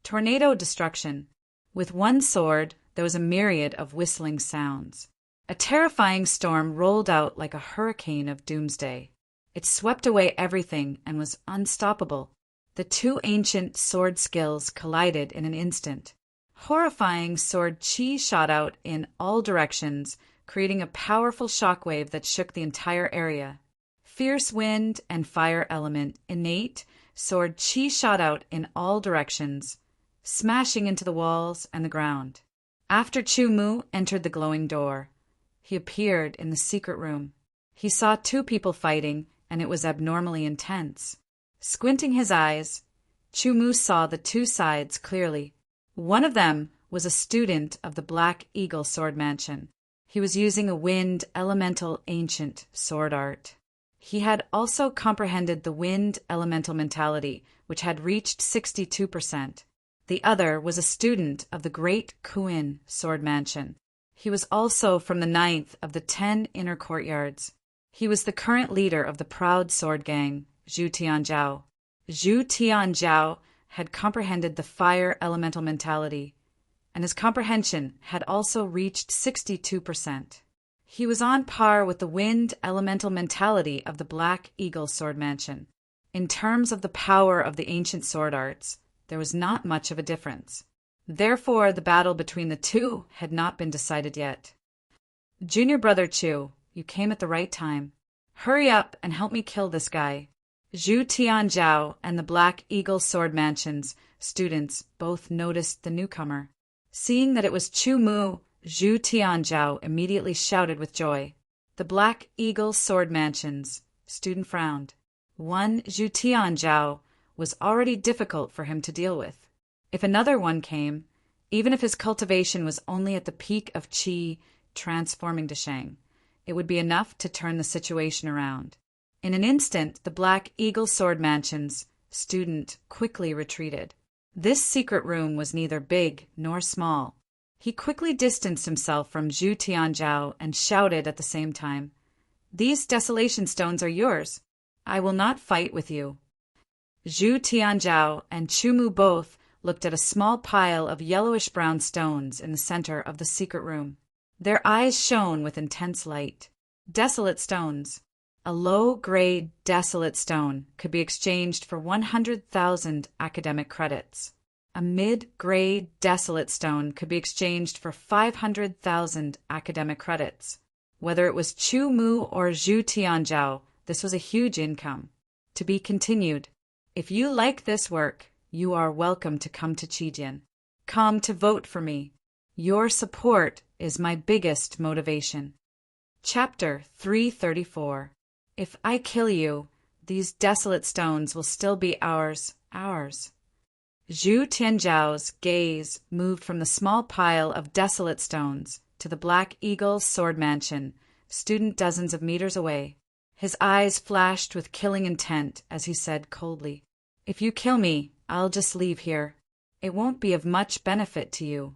Tornado destruction. With one sword, there was a myriad of whistling sounds. A terrifying storm rolled out like a hurricane of doomsday. It swept away everything and was unstoppable. The two ancient sword skills collided in an instant. Horrifying sword chi shot out in all directions, creating a powerful shockwave that shook the entire area. Fierce wind and fire element innate sword chi shot out in all directions, smashing into the walls and the ground. After Chu Mu entered the glowing door, he appeared in the secret room. He saw two people fighting, and it was abnormally intense. Squinting his eyes, Chu Mu saw the two sides clearly. One of them was a student of the Black Eagle Sword Mansion. He was using a wind elemental ancient sword art. He had also comprehended the wind elemental mentality, which had reached 62%. The other was a student of the Great Kuin Sword Mansion. He was also from the 9th of the 10 inner courtyards. He was the current leader of the Proud Sword Gang, Zhu Tianzhao. Zhu Tianzhao had comprehended the fire elemental mentality, and his comprehension had also reached 62%. He was on par with the wind elemental mentality of the Black Eagle Sword Mansion. In terms of the power of the ancient sword arts, there was not much of a difference. Therefore, the battle between the two had not been decided yet. Junior brother Chu, you came at the right time. Hurry up and help me kill this guy. Zhu Tianzhao and the Black Eagle Sword Mansion's students both noticed the newcomer. Seeing that it was Chu Mu, Zhu Tianzhao immediately shouted with joy. The Black Eagle Sword Mansion's student frowned. One Zhu Tianzhao was already difficult for him to deal with. If another one came, even if his cultivation was only at the peak of qi transforming to Shang, it would be enough to turn the situation around. In an instant, the Black Eagle Sword Mansion's student quickly retreated. This secret room was neither big nor small. He quickly distanced himself from Zhu Tianzhao and shouted at the same time, "These desolation stones are yours. I will not fight with you." Zhu Tianzhao and Chu Mu both looked at a small pile of yellowish-brown stones in the center of the secret room. Their eyes shone with intense light. Desolate stones. A low-grade desolate stone could be exchanged for 100,000 academic credits. A mid-grade desolate stone could be exchanged for 500,000 academic credits. Whether it was Chu Mu or Zhu Tianzhao, this was a huge income. To be continued. If you like this work, you are welcome to come to Qijian. Come to vote for me. Your support is my biggest motivation. Chapter 334. If I kill you, these desolate stones will still be ours. Zhu Tianzhao's gaze moved from the small pile of desolate stones to the Black Eagle Sword Mansion, student dozens of meters away. His eyes flashed with killing intent as he said coldly, "If you kill me, I'll just leave here. It won't be of much benefit to you."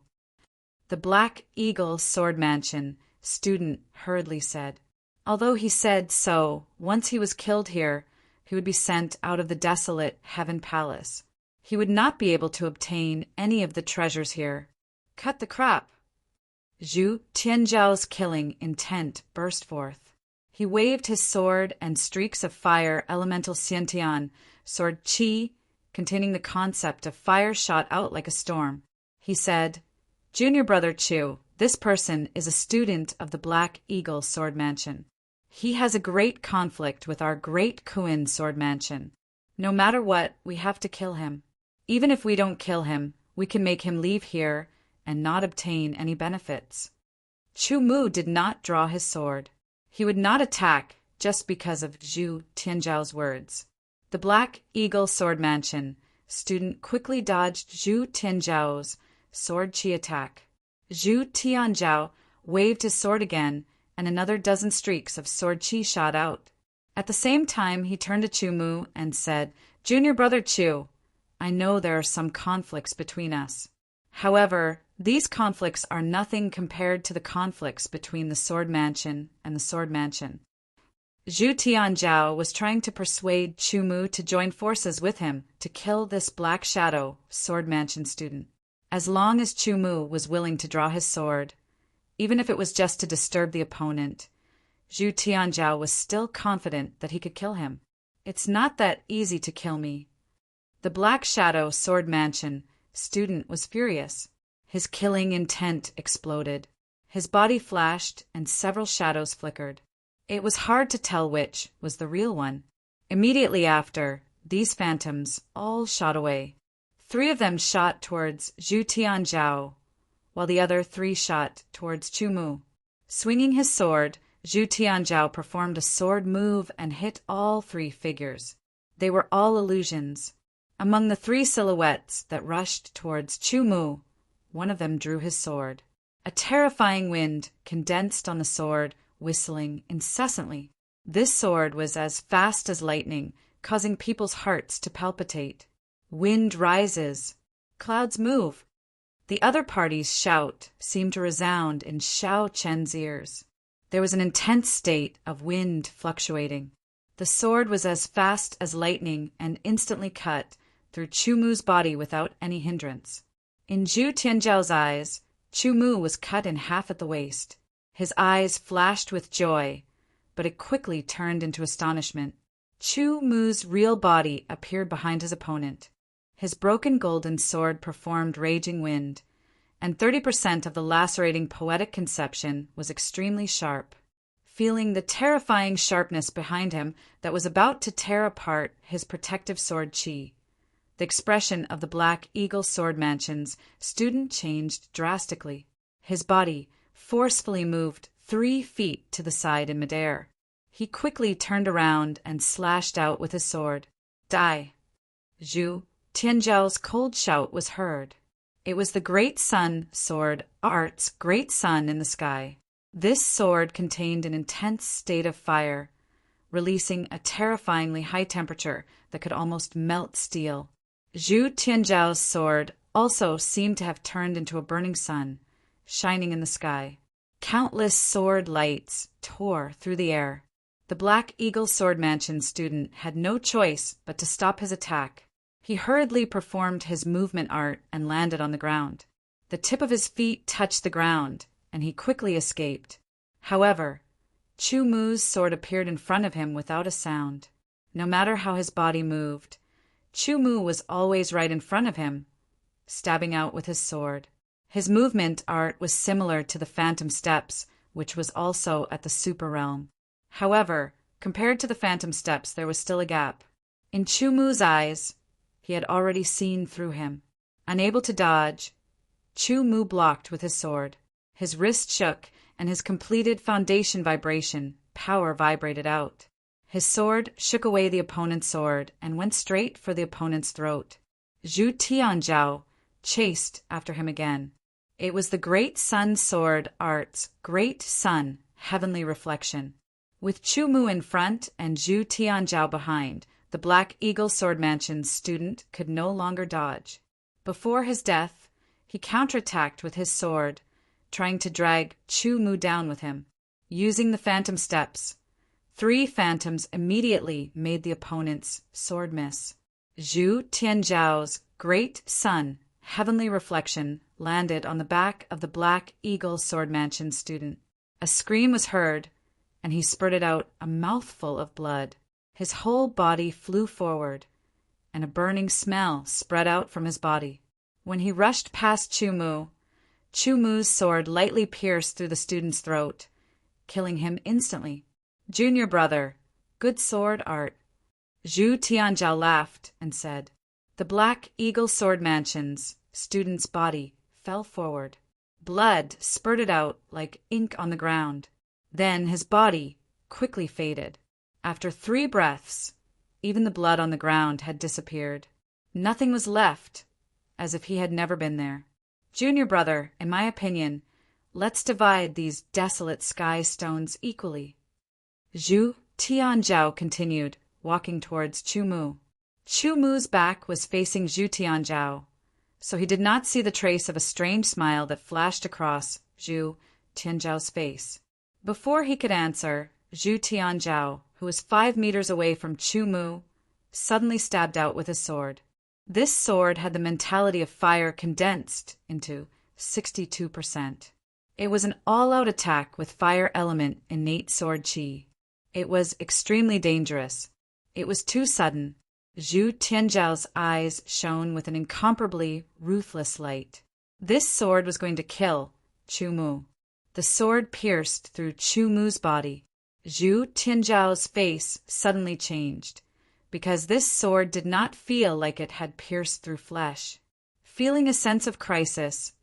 The Black Eagle Sword Mansion student hurriedly said. Although he said so, once he was killed here, he would be sent out of the desolate Heaven Palace. He would not be able to obtain any of the treasures here. Cut the crap! Zhu Tianzhao's killing intent burst forth. He waved his sword, and streaks of fire elemental Xiantian, sword qi, containing the concept of fire, shot out like a storm. He said, "Junior brother Chu, this person is a student of the Black Eagle Sword Mansion. He has a great conflict with our Great Kuin Sword Mansion. No matter what, we have to kill him. Even if we don't kill him, we can make him leave here and not obtain any benefits." Chu Mu did not draw his sword. He would not attack just because of Zhu Tianzhao's words. The Black Eagle Sword Mansion student quickly dodged Zhu Tianzhao's sword chi attack. Zhu Tianzhao waved his sword again, and another dozen streaks of sword chi shot out. At the same time, he turned to Chu Mu and said, "Junior brother Chu, I know there are some conflicts between us. However, these conflicts are nothing compared to the conflicts between the Sword Mansion and the Sword Mansion." Zhu Tianzhao was trying to persuade Chu Mu to join forces with him to kill this Black Shadow Sword Mansion student. As long as Chu Mu was willing to draw his sword, Even if it was just to disturb the opponent, Zhu Tianzhao was still confident that he could kill him. "It's not that easy to kill me." The Black Shadow Sword Mansion student was furious. His killing intent exploded. His body flashed and several shadows flickered. It was hard to tell which was the real one. Immediately after, these phantoms all shot away. 3 of them shot towards Zhu Tianzhao, while the other 3 shot towards Chu Mu. Swinging his sword, Zhu Tianzhao performed a sword move and hit all 3 figures. They were all illusions. Among the 3 silhouettes that rushed towards Chu Mu, one of them drew his sword. A terrifying wind condensed on the sword, whistling incessantly. This sword was as fast as lightning, causing people's hearts to palpitate. Wind rises. Clouds move. The other party's shout seemed to resound in Xiao Chen's ears. There was an intense state of wind fluctuating. The sword was as fast as lightning and instantly cut through Chu Mu's body without any hindrance. In Zhu Tianzhao's eyes, Chu Mu was cut in half at the waist. His eyes flashed with joy, but it quickly turned into astonishment. Chu Mu's real body appeared behind his opponent. His broken golden sword performed raging wind, and 30% of the lacerating poetic conception was extremely sharp. Feeling the terrifying sharpness behind him that was about to tear apart his protective sword chi, the expression of the Black Eagle Sword Mansion's student changed drastically. His body forcefully moved 3 feet to the side in midair. He quickly turned around and slashed out with his sword. Die! Zhu Tianzhao's cold shout was heard. It was the Great Sun Sword Art's Great Sun in the sky. This sword contained an intense state of fire, releasing a terrifyingly high temperature that could almost melt steel. Zhu Tianzhao's sword also seemed to have turned into a burning sun, shining in the sky. Countless sword lights tore through the air. The Black Eagle Sword Mansion student had no choice but to stop his attack. He hurriedly performed his movement art and landed on the ground. The tip of his feet touched the ground, and he quickly escaped. However, Chu Mu's sword appeared in front of him without a sound. No matter how his body moved, Chu Mu was always right in front of him, stabbing out with his sword. His movement art was similar to the Phantom Steps, which was also at the Super Realm. However, compared to the Phantom Steps, there was still a gap. In Chu Mu's eyes, he had already seen through him. Unable to dodge, Chu Mu blocked with his sword. His wrist shook, and his completed foundation vibration power vibrated out. His sword shook away the opponent's sword and went straight for the opponent's throat. Zhu Tianzhao chased after him again. It was the Great Sun Sword Art's Great Sun Heavenly Reflection. With Chu Mu in front and Zhu Tianzhao behind, the Black Eagle Sword Mansion's student could no longer dodge. Before his death, he counterattacked with his sword, trying to drag Chu Mu down with him. Using the Phantom Steps, 3 phantoms immediately made the opponent's sword miss. Zhu Tianzhao's Great Sun Heavenly Reflection landed on the back of the Black Eagle Sword Mansion student. A scream was heard, and he spurted out a mouthful of blood. His whole body flew forward, and a burning smell spread out from his body. When he rushed past Chu Mu's sword lightly pierced through the student's throat, killing him instantly. "Junior brother, good sword art." Zhu Tianzhao laughed and said. The Black Eagle Sword Mansion's student's body fell forward. Blood spurted out like ink on the ground. Then his body quickly faded. After 3 breaths, even the blood on the ground had disappeared. Nothing was left, as if he had never been there. "Junior brother, in my opinion, let's divide these desolate sky stones equally." Zhu Tianzhao continued, walking towards Chu Mu. Chu Mu's back was facing Zhu Tianzhao, so he did not see the trace of a strange smile that flashed across Zhu Tianzhao's face. Before he could answer, Zhu Tianzhao, who was 5 meters away from Chu Mu, suddenly stabbed out with his sword. This sword had the mentality of fire condensed into 62%. It was an all-out attack with fire element innate sword chi. It was extremely dangerous. It was too sudden. Zhu Tianzhao's eyes shone with an incomparably ruthless light. This sword was going to kill Chu Mu. The sword pierced through Chu Mu's body. Zhu Tianzhao's face suddenly changed, because this sword did not feel like it had pierced through flesh. Feeling a sense of crisis,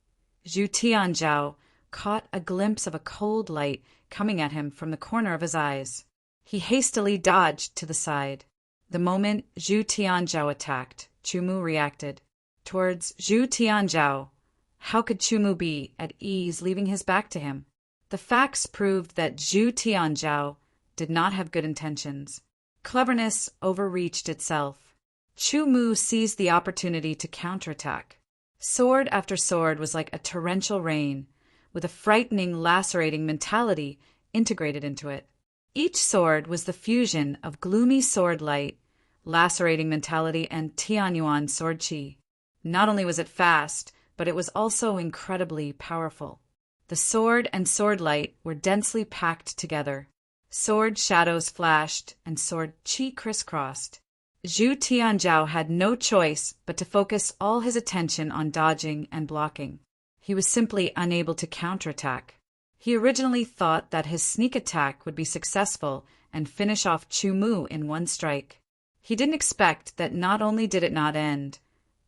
Zhu Tianzhao caught a glimpse of a cold light coming at him from the corner of his eyes. He hastily dodged to the side. The moment Zhu Tianzhao attacked, Chu Mu reacted. Towards Zhu Tianzhao, how could Chu Mu be at ease leaving his back to him? The facts proved that Zhu Tianzhao did not have good intentions. Cleverness overreached itself. Chu Mu seized the opportunity to counterattack. Sword after sword was like a torrential rain, with a frightening, lacerating mentality integrated into it. Each sword was the fusion of gloomy sword light, lacerating mentality, and Tianyuan sword chi. Not only was it fast, but it was also incredibly powerful. The sword and sword light were densely packed together. Sword shadows flashed and sword chi crisscrossed. Zhu Tianzhao had no choice but to focus all his attention on dodging and blocking. He was simply unable to counterattack. He originally thought that his sneak attack would be successful and finish off Chu Mu in one strike. He didn't expect that not only did it not end,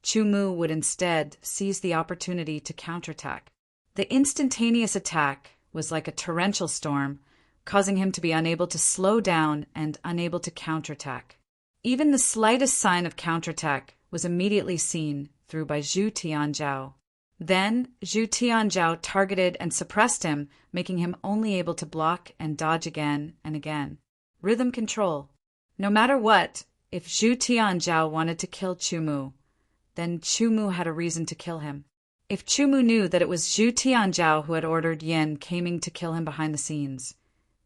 Chu Mu would instead seize the opportunity to counterattack. The instantaneous attack was like a torrential storm, causing him to be unable to slow down and unable to counterattack. Even the slightest sign of counterattack was immediately seen through by Zhu Tianzhao. Then Zhu Tianzhao targeted and suppressed him, making him only able to block and dodge again and again. Rhythm control. No matter what, if Zhu Tianzhao wanted to kill Chu Mu, then Chu Mu had a reason to kill him. If Chu Mu knew that it was Zhu Tianzhao who had ordered Yin Kaming to kill him behind the scenes,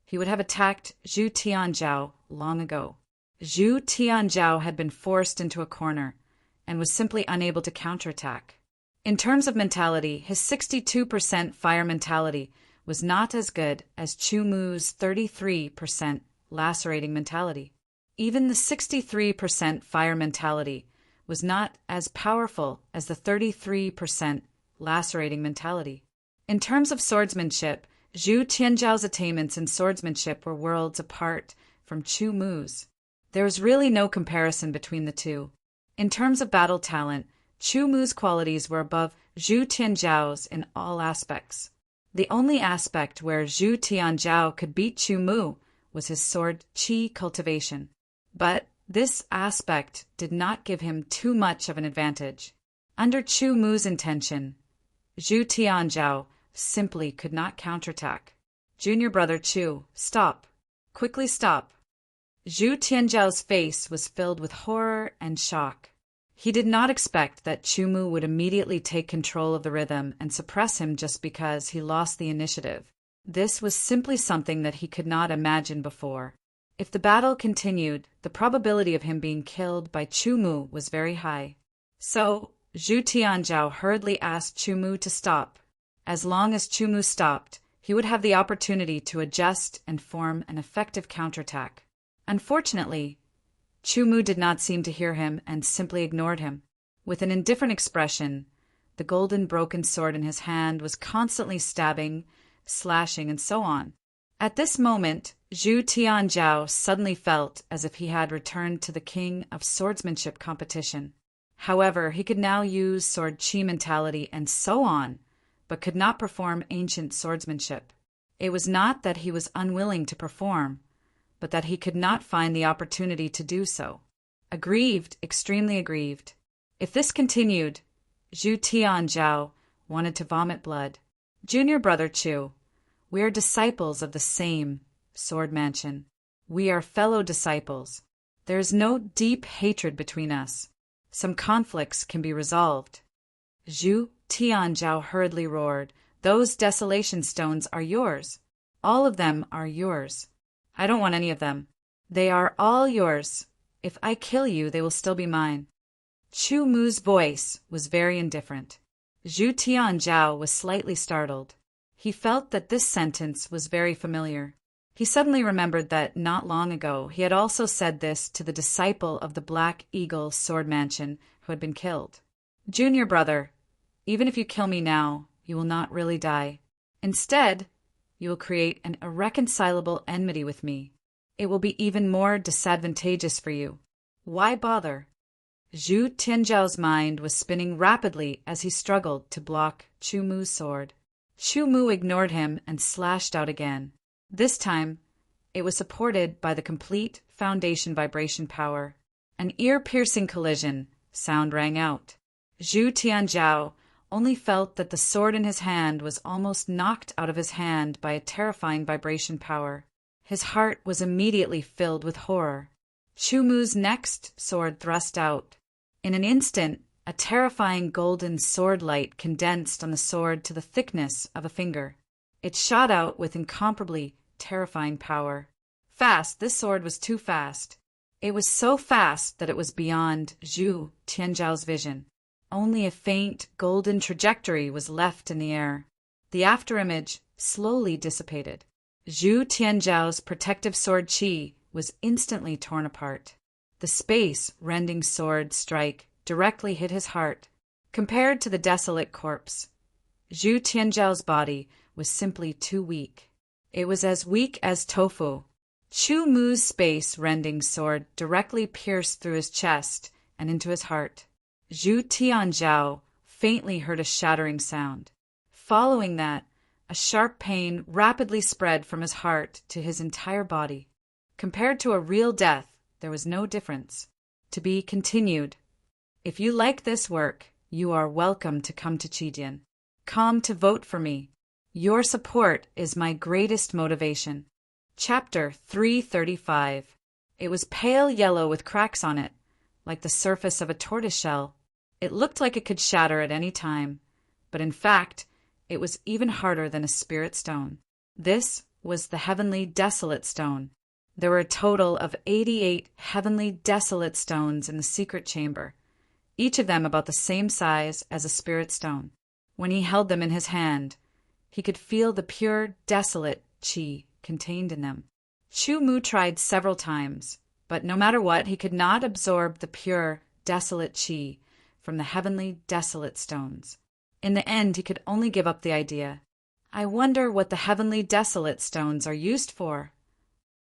he would have attacked Zhu Tianzhao long ago. Zhu Tianzhao had been forced into a corner and was simply unable to counterattack. In terms of mentality, his 62% fire mentality was not as good as Chu Mu's 33% lacerating mentality. Even the 63% fire mentality was not as powerful as the 33% lacerating mentality. In terms of swordsmanship, Zhu Tianzhao's attainments in swordsmanship were worlds apart from Chu Mu's. There was really no comparison between the two. In terms of battle talent, Chu Mu's qualities were above Zhu Tianzhao's in all aspects. The only aspect where Zhu Tianzhao could beat Chu Mu was his sword chi cultivation. But this aspect did not give him too much of an advantage. Under Chu Mu's intention, Zhu Tianzhao simply could not counterattack. Junior brother Chu, stop. Quickly stop. Zhu Tianzhao's face was filled with horror and shock. He did not expect that Chu Mu would immediately take control of the rhythm and suppress him just because he lost the initiative. This was simply something that he could not imagine before. If the battle continued, the probability of him being killed by Chu Mu was very high. So, Zhu Tianzhao hurriedly asked Chu Mu to stop. As long as Chu Mu stopped, he would have the opportunity to adjust and form an effective counterattack. Unfortunately, Chu Mu did not seem to hear him and simply ignored him. With an indifferent expression, the golden broken sword in his hand was constantly stabbing, slashing, and so on. At this moment, Zhu Tianzhao suddenly felt as if he had returned to the king of swordsmanship competition. However, he could now use sword chi mentality and so on, but could not perform ancient swordsmanship. It was not that he was unwilling to perform, but that he could not find the opportunity to do so. Aggrieved, extremely aggrieved. If this continued, Zhu Tianzhao wanted to vomit blood. Junior brother Chu, we are disciples of the same sword mansion. We are fellow disciples. There is no deep hatred between us. Some conflicts can be resolved. Zhu Tianzhao hurriedly roared, those desolation stones are yours. All of them are yours. I don't want any of them. They are all yours. If I kill you, they will still be mine. Chu Mu's voice was very indifferent. Zhu Tianzhao was slightly startled. He felt that this sentence was very familiar. He suddenly remembered that, not long ago, he had also said this to the disciple of the Black Eagle Sword Mansion who had been killed. Junior brother, even if you kill me now, you will not really die. Instead, you will create an irreconcilable enmity with me. It will be even more disadvantageous for you. Why bother? Zhu Tianzhao's mind was spinning rapidly as he struggled to block Chu Mu's sword. Chu Mu ignored him and slashed out again. This time, it was supported by the complete foundation vibration power. An ear-piercing collision sound rang out. Zhu Tianzhao only felt that the sword in his hand was almost knocked out of his hand by a terrifying vibration power. His heart was immediately filled with horror. Chu Mu's next sword thrust out. In an instant, a terrifying golden sword light condensed on the sword to the thickness of a finger. It shot out with incomparably terrifying power. Fast, this sword was too fast. It was so fast that it was beyond Zhu Tianzhao's vision. Only a faint golden trajectory was left in the air. The afterimage slowly dissipated. Zhu Tianzhao's protective sword qi was instantly torn apart. The space-rending sword strike directly hit his heart. Compared to the desolate corpse, Zhu Tianzhao's body was simply too weak. It was as weak as tofu. Chu Mu's space-rending sword directly pierced through his chest and into his heart. Zhu Tianzhao faintly heard a shattering sound. Following that, a sharp pain rapidly spread from his heart to his entire body. Compared to a real death, there was no difference. To be continued. If you like this work, you are welcome to come to Qijian. Come to vote for me. Your support is my greatest motivation. Chapter 335. It was pale yellow with cracks on it, like the surface of a tortoiseshell. It looked like it could shatter at any time, but in fact, it was even harder than a spirit stone. This was the Heavenly Desolate Stone. There were a total of 88 Heavenly Desolate Stones in the secret chamber, each of them about the same size as a spirit stone. When he held them in his hand, he could feel the pure, desolate qi contained in them. Chu Mu tried several times, but no matter what, he could not absorb the pure, desolate qi from the Heavenly Desolate Stones. In the end, he could only give up the idea. I wonder what the Heavenly Desolate Stones are used for.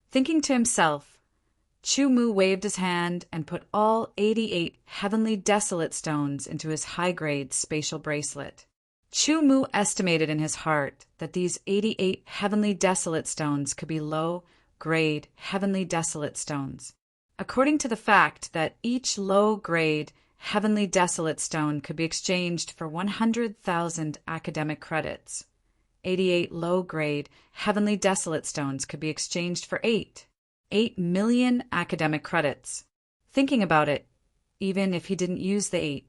Thinking to himself, Chu Mu waved his hand and put all 88 Heavenly Desolate Stones into his high-grade spatial bracelet. Chu Mu estimated in his heart that these 88 Heavenly Desolate Stones could be low-grade Heavenly Desolate Stones. According to the fact that each low-grade Heavenly Desolate Stone could be exchanged for 100,000 academic credits, 88 low-grade Heavenly Desolate Stones could be exchanged for 8 million academic credits. Thinking about it, even if he didn't use the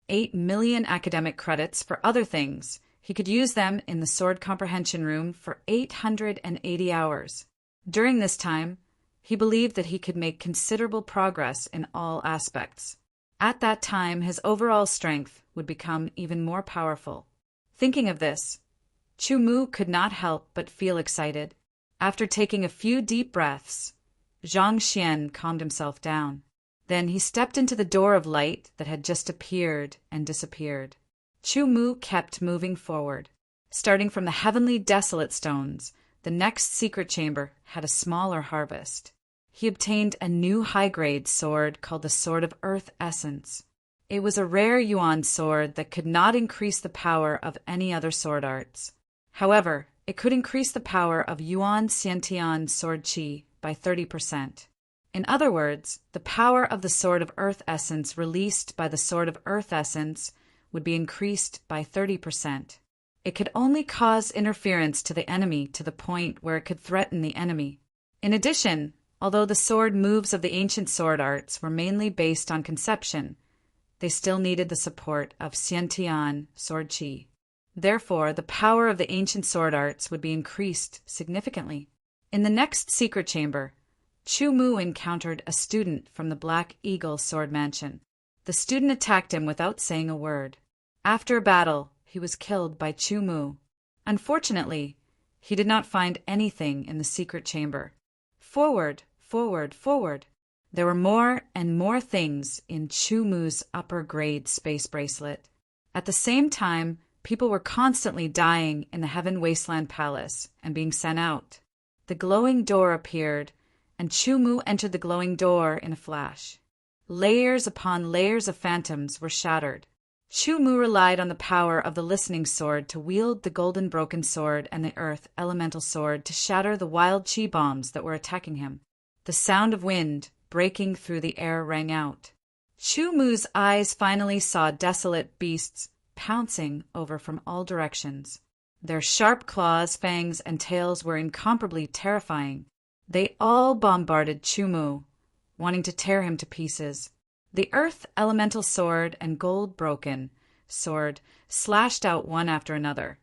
8 million academic credits for other things, he could use them in the sword comprehension room for 880 hours. During this time, he believed that he could make considerable progress in all aspects. At that time, his overall strength would become even more powerful. Thinking of this, Chu Mu could not help but feel excited. After taking a few deep breaths, Zhang Xian calmed himself down. Then he stepped into the door of light that had just appeared and disappeared. Chu Mu kept moving forward. Starting from the Heavenly Desolate Stones, the next secret chamber had a smaller harvest. He obtained a new high-grade sword called the Sword of Earth Essence. It was a rare yuan sword that could not increase the power of any other sword arts. However, it could increase the power of Yuan Xiantian sword qi by 30%. In other words, the power of the Sword of Earth Essence released by the Sword of Earth Essence would be increased by 30%. It could only cause interference to the enemy to the point where it could threaten the enemy. In addition, although the sword moves of the ancient sword arts were mainly based on conception, they still needed the support of Xiantian sword qi. Therefore, the power of the ancient sword arts would be increased significantly. In the next secret chamber, Chu Mu encountered a student from the Black Eagle Sword Mansion. The student attacked him without saying a word. After a battle, he was killed by Chu Mu. Unfortunately, he did not find anything in the secret chamber. Forward, forward, forward. There were more and more things in Chumu's upper-grade space bracelet. At the same time, people were constantly dying in the Heaven Wasteland Palace and being sent out. The glowing door appeared, and Chumu entered the glowing door in a flash. Layers upon layers of phantoms were shattered. Chumu relied on the power of the listening sword to wield the golden broken sword and the earth elemental sword to shatter the wild chi bombs that were attacking him. The sound of wind breaking through the air rang out. Chumu's eyes finally saw desolate beasts pouncing over from all directions. Their sharp claws, fangs, and tails were incomparably terrifying. They all bombarded Chumu, wanting to tear him to pieces. The earth elemental sword and gold broken sword slashed out one after another,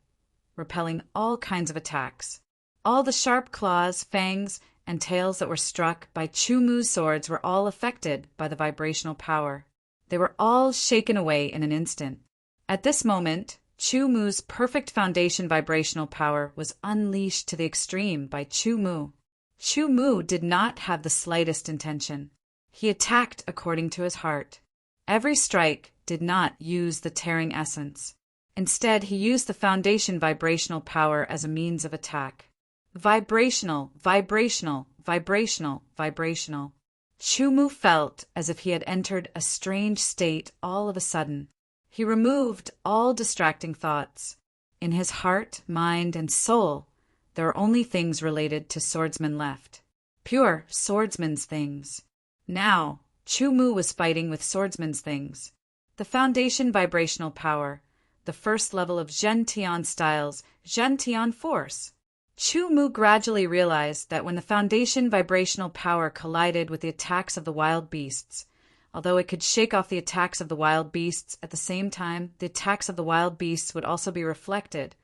repelling all kinds of attacks. All the sharp claws, fangs, and tails that were struck by Chumu's swords were all affected by the vibrational power. They were all shaken away in an instant. At this moment, Chumu's perfect foundation vibrational power was unleashed to the extreme by Chumu. Chumu did not have the slightest intention. He attacked according to his heart. Every strike did not use the tearing essence. Instead, he used the foundation vibrational power as a means of attack. Vibrational, vibrational, vibrational, vibrational. Chumu felt as if he had entered a strange state all of a sudden. He removed all distracting thoughts. In his heart, mind, and soul, there were only things related to swordsmen left. Pure swordsman's things. Now, Chumu was fighting with swordsman's things. The foundation vibrational power, the first level of Zhentian styles, Zhentian force. Chumu gradually realized that when the foundation vibrational power collided with the attacks of the wild beasts, although it could shake off the attacks of the wild beasts, at the same time, the attacks of the wild beasts would also be reflected,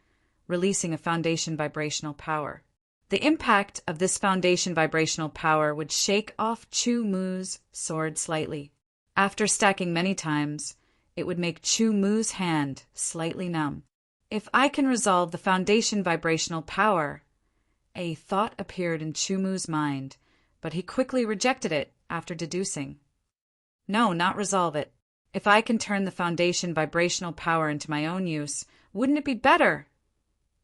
releasing a foundation vibrational power. The impact of this foundation vibrational power would shake off Chumu's sword slightly. After stacking many times, it would make Chumu's hand slightly numb. If I can resolve the foundation vibrational power, a thought appeared in Chumu's mind, but he quickly rejected it after deducing. No, not resolve it. If I can turn the foundation vibrational power into my own use, wouldn't it be better?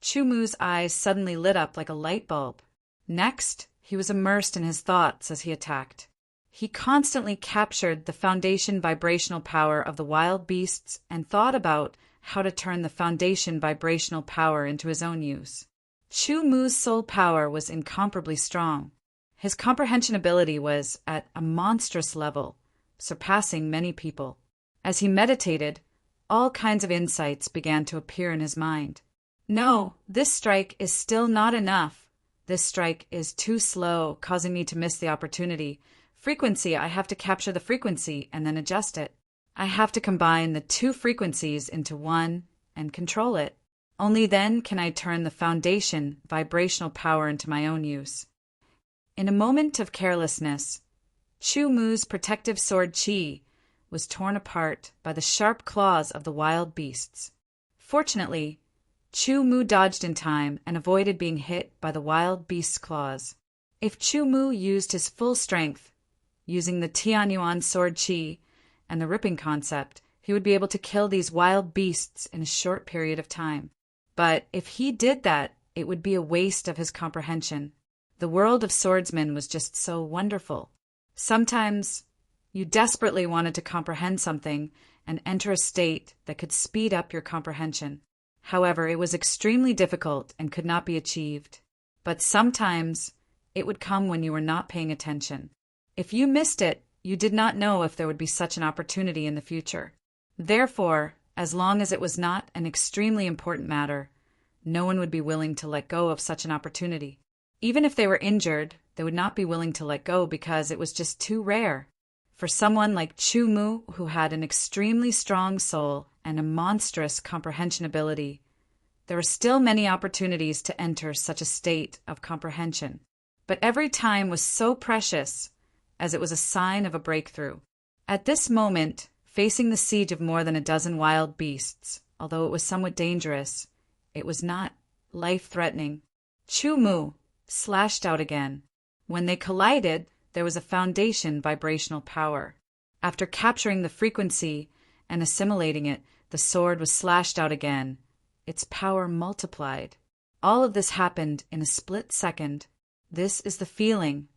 Chumu's eyes suddenly lit up like a light bulb. Next, he was immersed in his thoughts as he attacked. He constantly captured the foundation vibrational power of the wild beasts and thought about how to turn the foundation vibrational power into his own use. Chumu's soul power was incomparably strong. His comprehension ability was at a monstrous level, surpassing many people. As he meditated, all kinds of insights began to appear in his mind. No, this strike is still not enough. This strike is too slow, causing me to miss the opportunity. Frequency, I have to capture the frequency and then adjust it. I have to combine the two frequencies into one and control it. Only then can I turn the foundation vibrational power into my own use. In a moment of carelessness, Chumu's protective sword Chi was torn apart by the sharp claws of the wild beasts. Fortunately, Chumu dodged in time and avoided being hit by the wild beast's claws. If Chumu used his full strength, using the Tianyuan sword Chi and the ripping concept, he would be able to kill these wild beasts in a short period of time. But if he did that, it would be a waste of his comprehension. The world of swordsmen was just so wonderful. Sometimes you desperately wanted to comprehend something and enter a state that could speed up your comprehension. However, it was extremely difficult and could not be achieved. But sometimes it would come when you were not paying attention. If you missed it, you did not know if there would be such an opportunity in the future. Therefore, as long as it was not an extremely important matter, no one would be willing to let go of such an opportunity. Even if they were injured, they would not be willing to let go because it was just too rare. For someone like Chumu, who had an extremely strong soul and a monstrous comprehension ability, there were still many opportunities to enter such a state of comprehension. But every time was so precious, as it was a sign of a breakthrough. At this moment, facing the siege of more than a dozen wild beasts, although it was somewhat dangerous, it was not life-threatening. Chu Mu slashed out again. When they collided, there was a foundation vibrational power. After capturing the frequency and assimilating it, the sword was slashed out again. Its power multiplied. All of this happened in a split second. This is the feeling.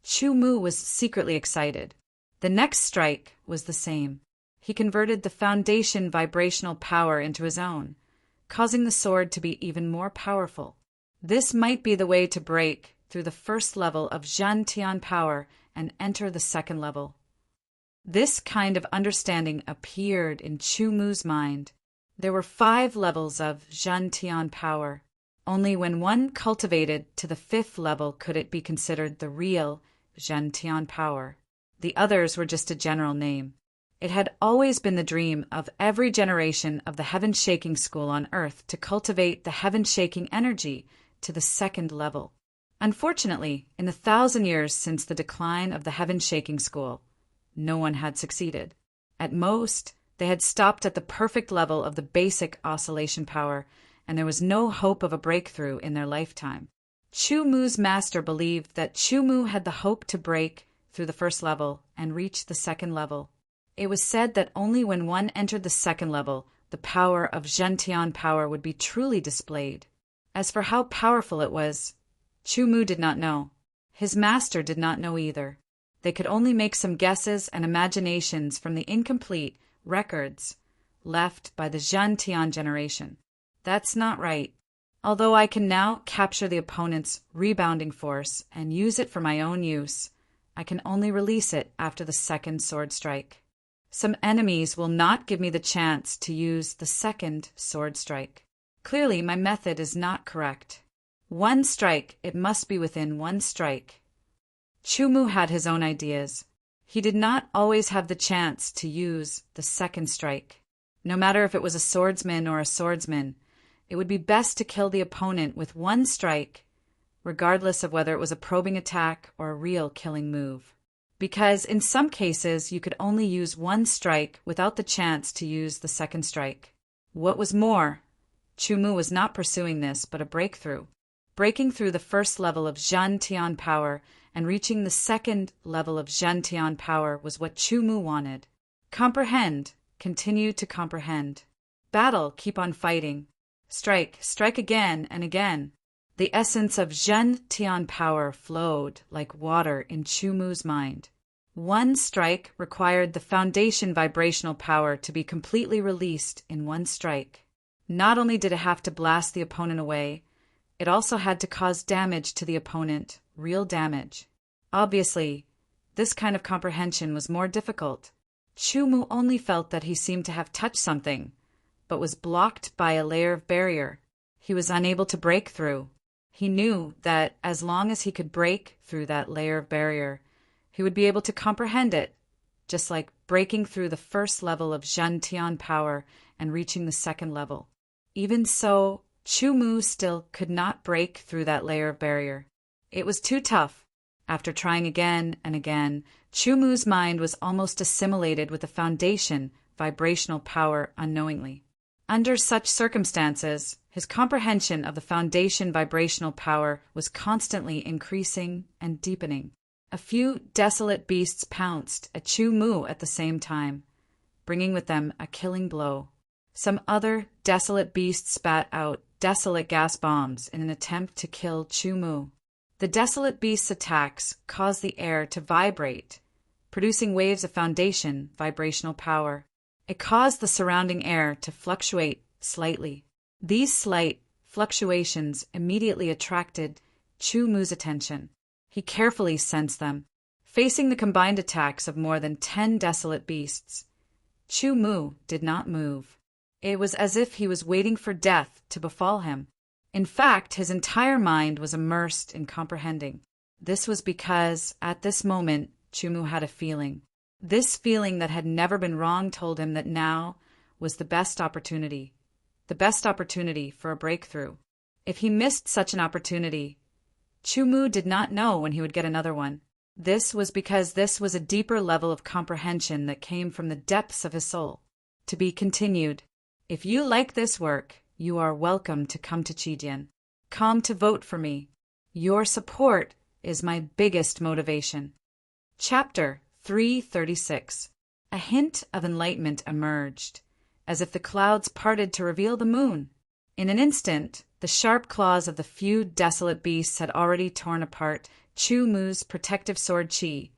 Chu Mu was secretly excited. The next strike was the same. He converted the foundation vibrational power into his own, causing the sword to be even more powerful. This might be the way to break through the first level of Zhen Tian power and enter the second level. This kind of understanding appeared in Chu Mu's mind. There were 5 levels of Zhen Tian power. Only when one cultivated to the 5th level could it be considered the real Zhen Tian power. The others were just a general name. It had always been the dream of every generation of the heaven-shaking school on Earth to cultivate the heaven-shaking energy to the 2nd level. Unfortunately, in the 1,000 years since the decline of the heaven-shaking school, no one had succeeded. At most, they had stopped at the perfect level of the basic oscillation power, and there was no hope of a breakthrough in their lifetime. Chu Mu's master believed that Chu Mu had the hope to break through the 1st level and reach the 2nd level. It was said that only when one entered the 2nd level, the power of Zhen Tian power would be truly displayed. As for how powerful it was, Chu Mu did not know. His master did not know either. They could only make some guesses and imaginations from the incomplete records left by the Zhen Tian generation. That's not right. Although I can now capture the opponent's rebounding force and use it for my own use, I can only release it after the 2nd sword strike. Some enemies will not give me the chance to use the 2nd sword strike. Clearly, my method is not correct. 1 strike, it must be within 1 strike. Chu Mu had his own ideas. He did not always have the chance to use the 2nd strike. No matter if it was a swordsman or a swordsman, it would be best to kill the opponent with 1 strike, regardless of whether it was a probing attack or a real killing move. Because in some cases you could only use 1 strike without the chance to use the 2nd strike. What was more, Chu Mu was not pursuing this but a breakthrough. Breaking through the 1st level of Zhen Tian power and reaching the 2nd level of Zhen Tian power was what Chu Mu wanted. Comprehend, continue to comprehend. Battle, keep on fighting. Strike, strike again and again. The essence of Zhen Tian power flowed like water in Chu Mu's mind. 1 strike required the foundation vibrational power to be completely released in 1 strike. Not only did it have to blast the opponent away, it also had to cause damage to the opponent, real damage. Obviously, this kind of comprehension was more difficult. Chu Mu only felt that he seemed to have touched something, but was blocked by a layer of barrier. He was unable to break through. He knew that as long as he could break through that layer of barrier, he would be able to comprehend it, just like breaking through the 1st level of Zhen Tian power and reaching the 2nd level. Even so, Chu Mu still could not break through that layer of barrier. It was too tough. After trying again and again, Chu Mu's mind was almost assimilated with the foundation vibrational power unknowingly. Under such circumstances, his comprehension of the foundation vibrational power was constantly increasing and deepening. A few desolate beasts pounced at Chu Mu at the same time, bringing with them a killing blow. Some other desolate beasts spat out desolate gas bombs in an attempt to kill Chu Mu. The desolate beasts' attacks caused the air to vibrate, producing waves of foundation vibrational power. It caused the surrounding air to fluctuate slightly. These slight fluctuations immediately attracted Chu Mu's attention. He carefully sensed them. Facing the combined attacks of more than 10 desolate beasts, Chu Mu did not move. It was as if he was waiting for death to befall him. In fact, his entire mind was immersed in comprehending. This was because, at this moment, Chu Mu had a feeling. This feeling that had never been wrong told him that now was the best opportunity for a breakthrough. If he missed such an opportunity, Chu Mu did not know when he would get another one. This was because this was a deeper level of comprehension that came from the depths of his soul. To be continued. If you like this work, you are welcome to come to Chidian. Come to vote for me. Your support is my biggest motivation. Chapter 336. A hint of enlightenment emerged, as if the clouds parted to reveal the moon. In an instant, the sharp claws of the few desolate beasts had already torn apart Chu Mu's protective sword chi,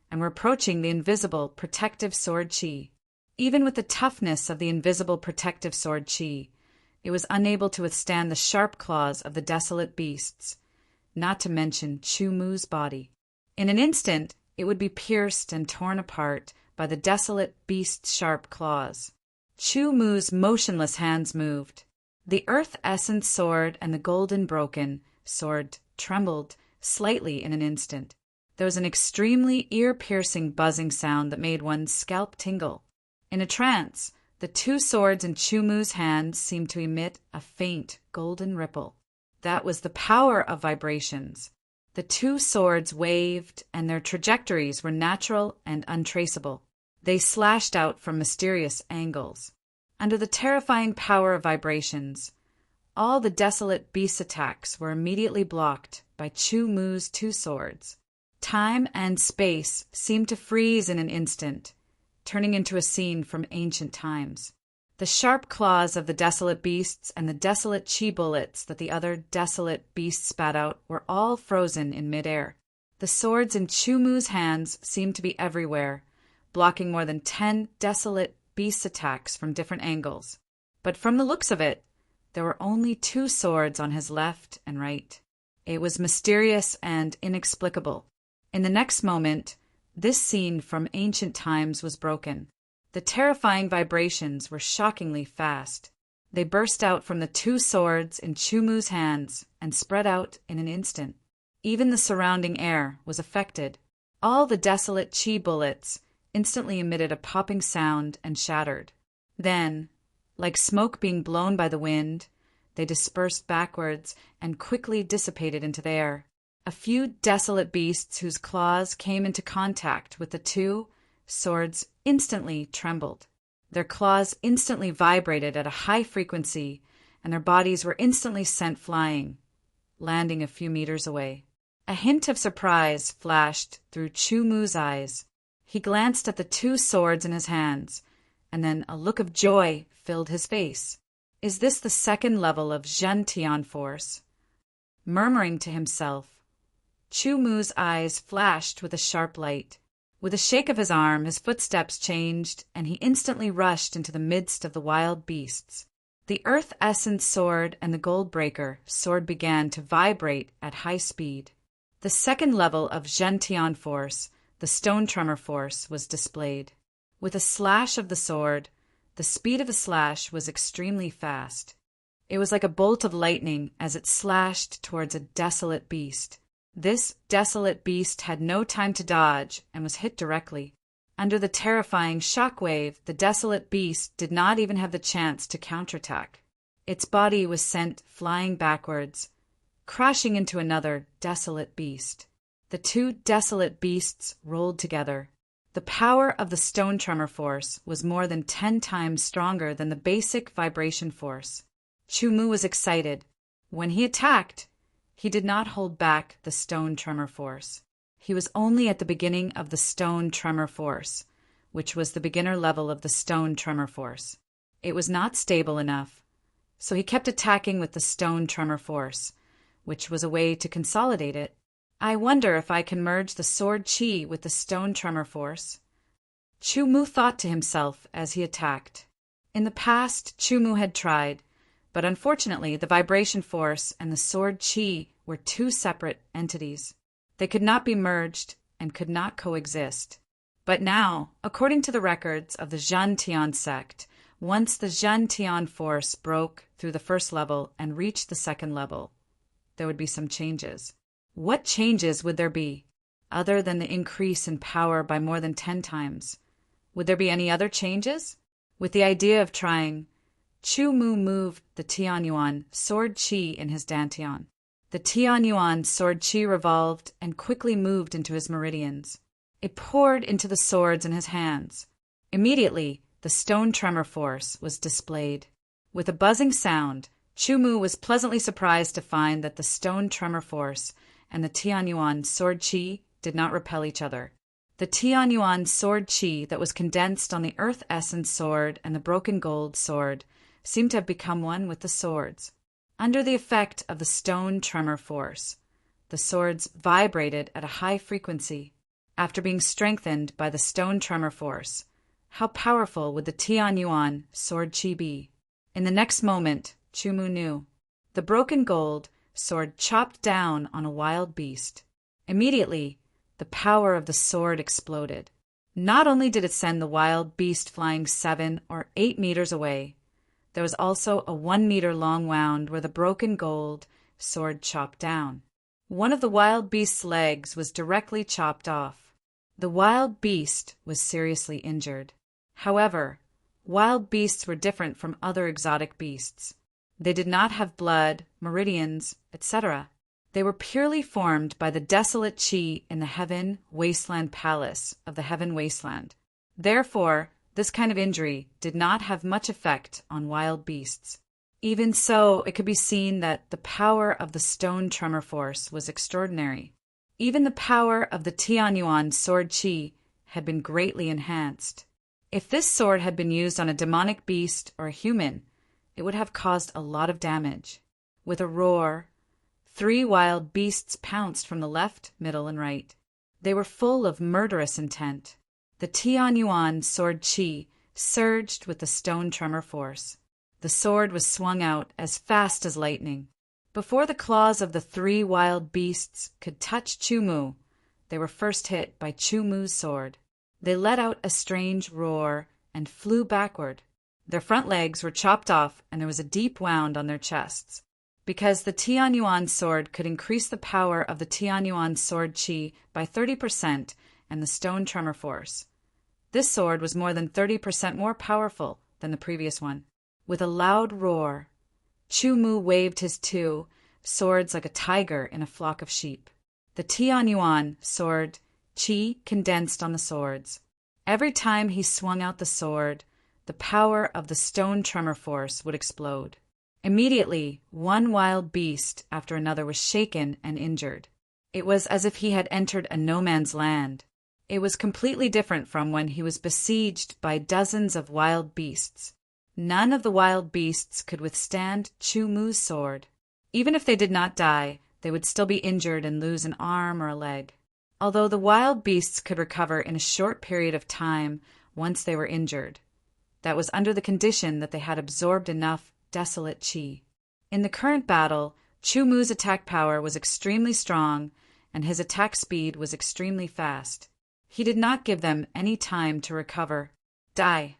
and were approaching the invisible protective sword chi. Even with the toughness of the invisible protective sword chi, it was unable to withstand the sharp claws of the desolate beasts, not to mention Chu Mu's body. In an instant, it would be pierced and torn apart by the desolate beast's sharp claws. Chu Mu's motionless hands moved. The earth essence sword and the golden broken sword trembled slightly in an instant. There was an extremely ear-piercing buzzing sound that made one's scalp tingle. In a trance, the two swords in Chu Mu's hands seemed to emit a faint golden ripple. That was the power of vibrations. The two swords waved, and their trajectories were natural and untraceable. They slashed out from mysterious angles. Under the terrifying power of vibrations, all the desolate beast attacks were immediately blocked by Chu Mu's two swords. Time and space seemed to freeze in an instant, turning into a scene from ancient times. The sharp claws of the desolate beasts and the desolate chi bullets that the other desolate beasts spat out were all frozen in midair. The swords in Chu Mu's hands seemed to be everywhere, blocking more than 10 desolate beast attacks from different angles. But from the looks of it, there were only two swords on his left and right. It was mysterious and inexplicable. In the next moment, this scene from ancient times was broken. The terrifying vibrations were shockingly fast. They burst out from the two swords in Chu Mu's hands and spread out in an instant. Even the surrounding air was affected. All the desolate chi bullets instantly emitted a popping sound and shattered. Then, like smoke being blown by the wind, they dispersed backwards and quickly dissipated into the air. A few desolate beasts whose claws came into contact with the two swords instantly trembled. Their claws instantly vibrated at a high frequency, and their bodies were instantly sent flying, landing a few meters away. A hint of surprise flashed through Chu Mu's eyes. He glanced at the two swords in his hands, and then a look of joy filled his face. Is this the second level of Zhentian force? Murmuring to himself, Chu Mu's eyes flashed with a sharp light. With a shake of his arm, his footsteps changed, and he instantly rushed into the midst of the wild beasts. The earth essence sword and the gold breaker sword began to vibrate at high speed. The second level of Zhentian force, the stone tremor force, was displayed. With a slash of the sword, the speed of the slash was extremely fast. It was like a bolt of lightning as it slashed towards a desolate beast. This desolate beast had no time to dodge and was hit directly. Under the terrifying shockwave, the desolate beast did not even have the chance to counterattack. Its body was sent flying backwards, crashing into another desolate beast. The two desolate beasts rolled together. The power of the stone tremor force was more than 10 times stronger than the basic vibration force. Chu Mu was excited. When he attacked, he did not hold back the stone tremor force. He was only at the beginning of the stone tremor force, which was the beginner level of the stone tremor force. It was not stable enough, so he kept attacking with the stone tremor force, which was a way to consolidate it. I wonder if I can merge the sword chi with the stone tremor force. Chu Mu thought to himself as he attacked. In the past, Chu Mu had tried, but unfortunately the vibration force and the sword chi were two separate entities. They could not be merged and could not coexist. But now, according to the records of the Zhantian sect, once the Zhantian force broke through the first level and reached the second level, there would be some changes. What changes would there be, other than the increase in power by more than 10 times? Would there be any other changes? With the idea of trying, Chu Mu moved the Tianyuan sword chi in his dantian. The Tianyuan sword chi revolved and quickly moved into his meridians. It poured into the swords in his hands. Immediately, the stone tremor force was displayed. With a buzzing sound, Chu-Mu was pleasantly surprised to find that the stone tremor force and the Tianyuan sword chi did not repel each other. The Tianyuan sword chi that was condensed on the earth essence sword and the broken gold sword seemed to have become one with the swords. Under the effect of the stone tremor force, the swords vibrated at a high frequency. After being strengthened by the stone tremor force, how powerful would the Tianyuan sword chi be? In the next moment, Chu-Mu knew. The broken gold sword chopped down on a wild beast. Immediately, the power of the sword exploded. Not only did it send the wild beast flying 7 or 8 meters away, there was also a 1-meter long wound where the broken gold sword chopped down. One of the wild beast's legs was directly chopped off. The wild beast was seriously injured. However, wild beasts were different from other exotic beasts. They did not have blood, meridians, etc. They were purely formed by the desolate chi in the Heaven Wasteland Palace of the Heaven Wasteland. Therefore, this kind of injury did not have much effect on wild beasts. Even so, it could be seen that the power of the stone tremor force was extraordinary. Even the power of the Tianyuan sword chi had been greatly enhanced. If this sword had been used on a demonic beast or a human, it would have caused a lot of damage. With a roar, 3 wild beasts pounced from the left, middle, and right. They were full of murderous intent. The Tianyuan sword chi surged with the stone tremor force. The sword was swung out as fast as lightning. Before the claws of the 3 wild beasts could touch Chu-Mu, they were first hit by Chu-Mu's sword. They let out a strange roar and flew backward. Their front legs were chopped off and there was a deep wound on their chests. Because the Tianyuan sword could increase the power of the Tianyuan sword chi by 30% and the stone tremor force. This sword was more than 30% more powerful than the previous one. With a loud roar, Chu-Mu waved his 2 swords like a tiger in a flock of sheep. The Tianyuan sword chi condensed on the swords. Every time he swung out the sword, the power of the stone tremor force would explode. Immediately, one wild beast after another was shaken and injured. It was as if he had entered a no-man's land. It was completely different from when he was besieged by dozens of wild beasts. None of the wild beasts could withstand Chu-Mu's sword. Even if they did not die, they would still be injured and lose an arm or a leg. Although the wild beasts could recover in a short period of time once they were injured, that was under the condition that they had absorbed enough desolate chi. In the current battle, Chu-Mu's attack power was extremely strong and his attack speed was extremely fast. He did not give them any time to recover. Die.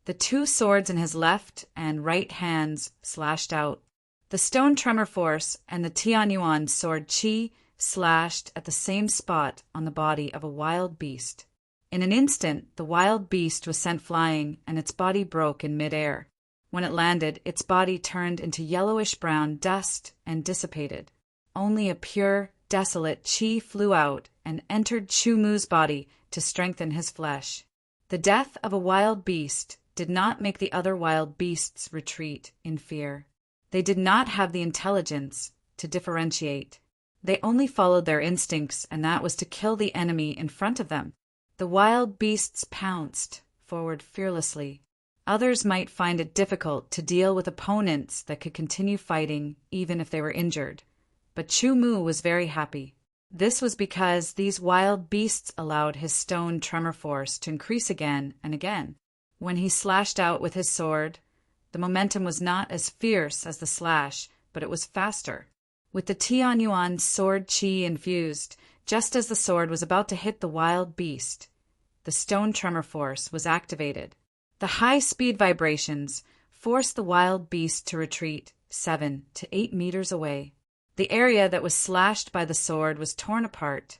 The 2 swords in his left and right hands slashed out. The stone tremor force and the Tianyuan sword chi slashed at the same spot on the body of a wild beast. In an instant, the wild beast was sent flying and its body broke in midair. When it landed, its body turned into yellowish-brown dust and dissipated. Only a pure, desolate chi flew out and entered Chu-Mu's body to strengthen his flesh. The death of a wild beast did not make the other wild beasts retreat in fear. They did not have the intelligence to differentiate. They only followed their instincts, and that was to kill the enemy in front of them. The wild beasts pounced forward fearlessly. Others might find it difficult to deal with opponents that could continue fighting even if they were injured. But Chu-Mu was very happy. This was because these wild beasts allowed his stone tremor force to increase again and again. When he slashed out with his sword, the momentum was not as fierce as the slash, but it was faster. With the Tianyuan sword chi infused, just as the sword was about to hit the wild beast, the stone tremor force was activated. The high-speed vibrations forced the wild beast to retreat 7 to 8 meters away. The area that was slashed by the sword was torn apart,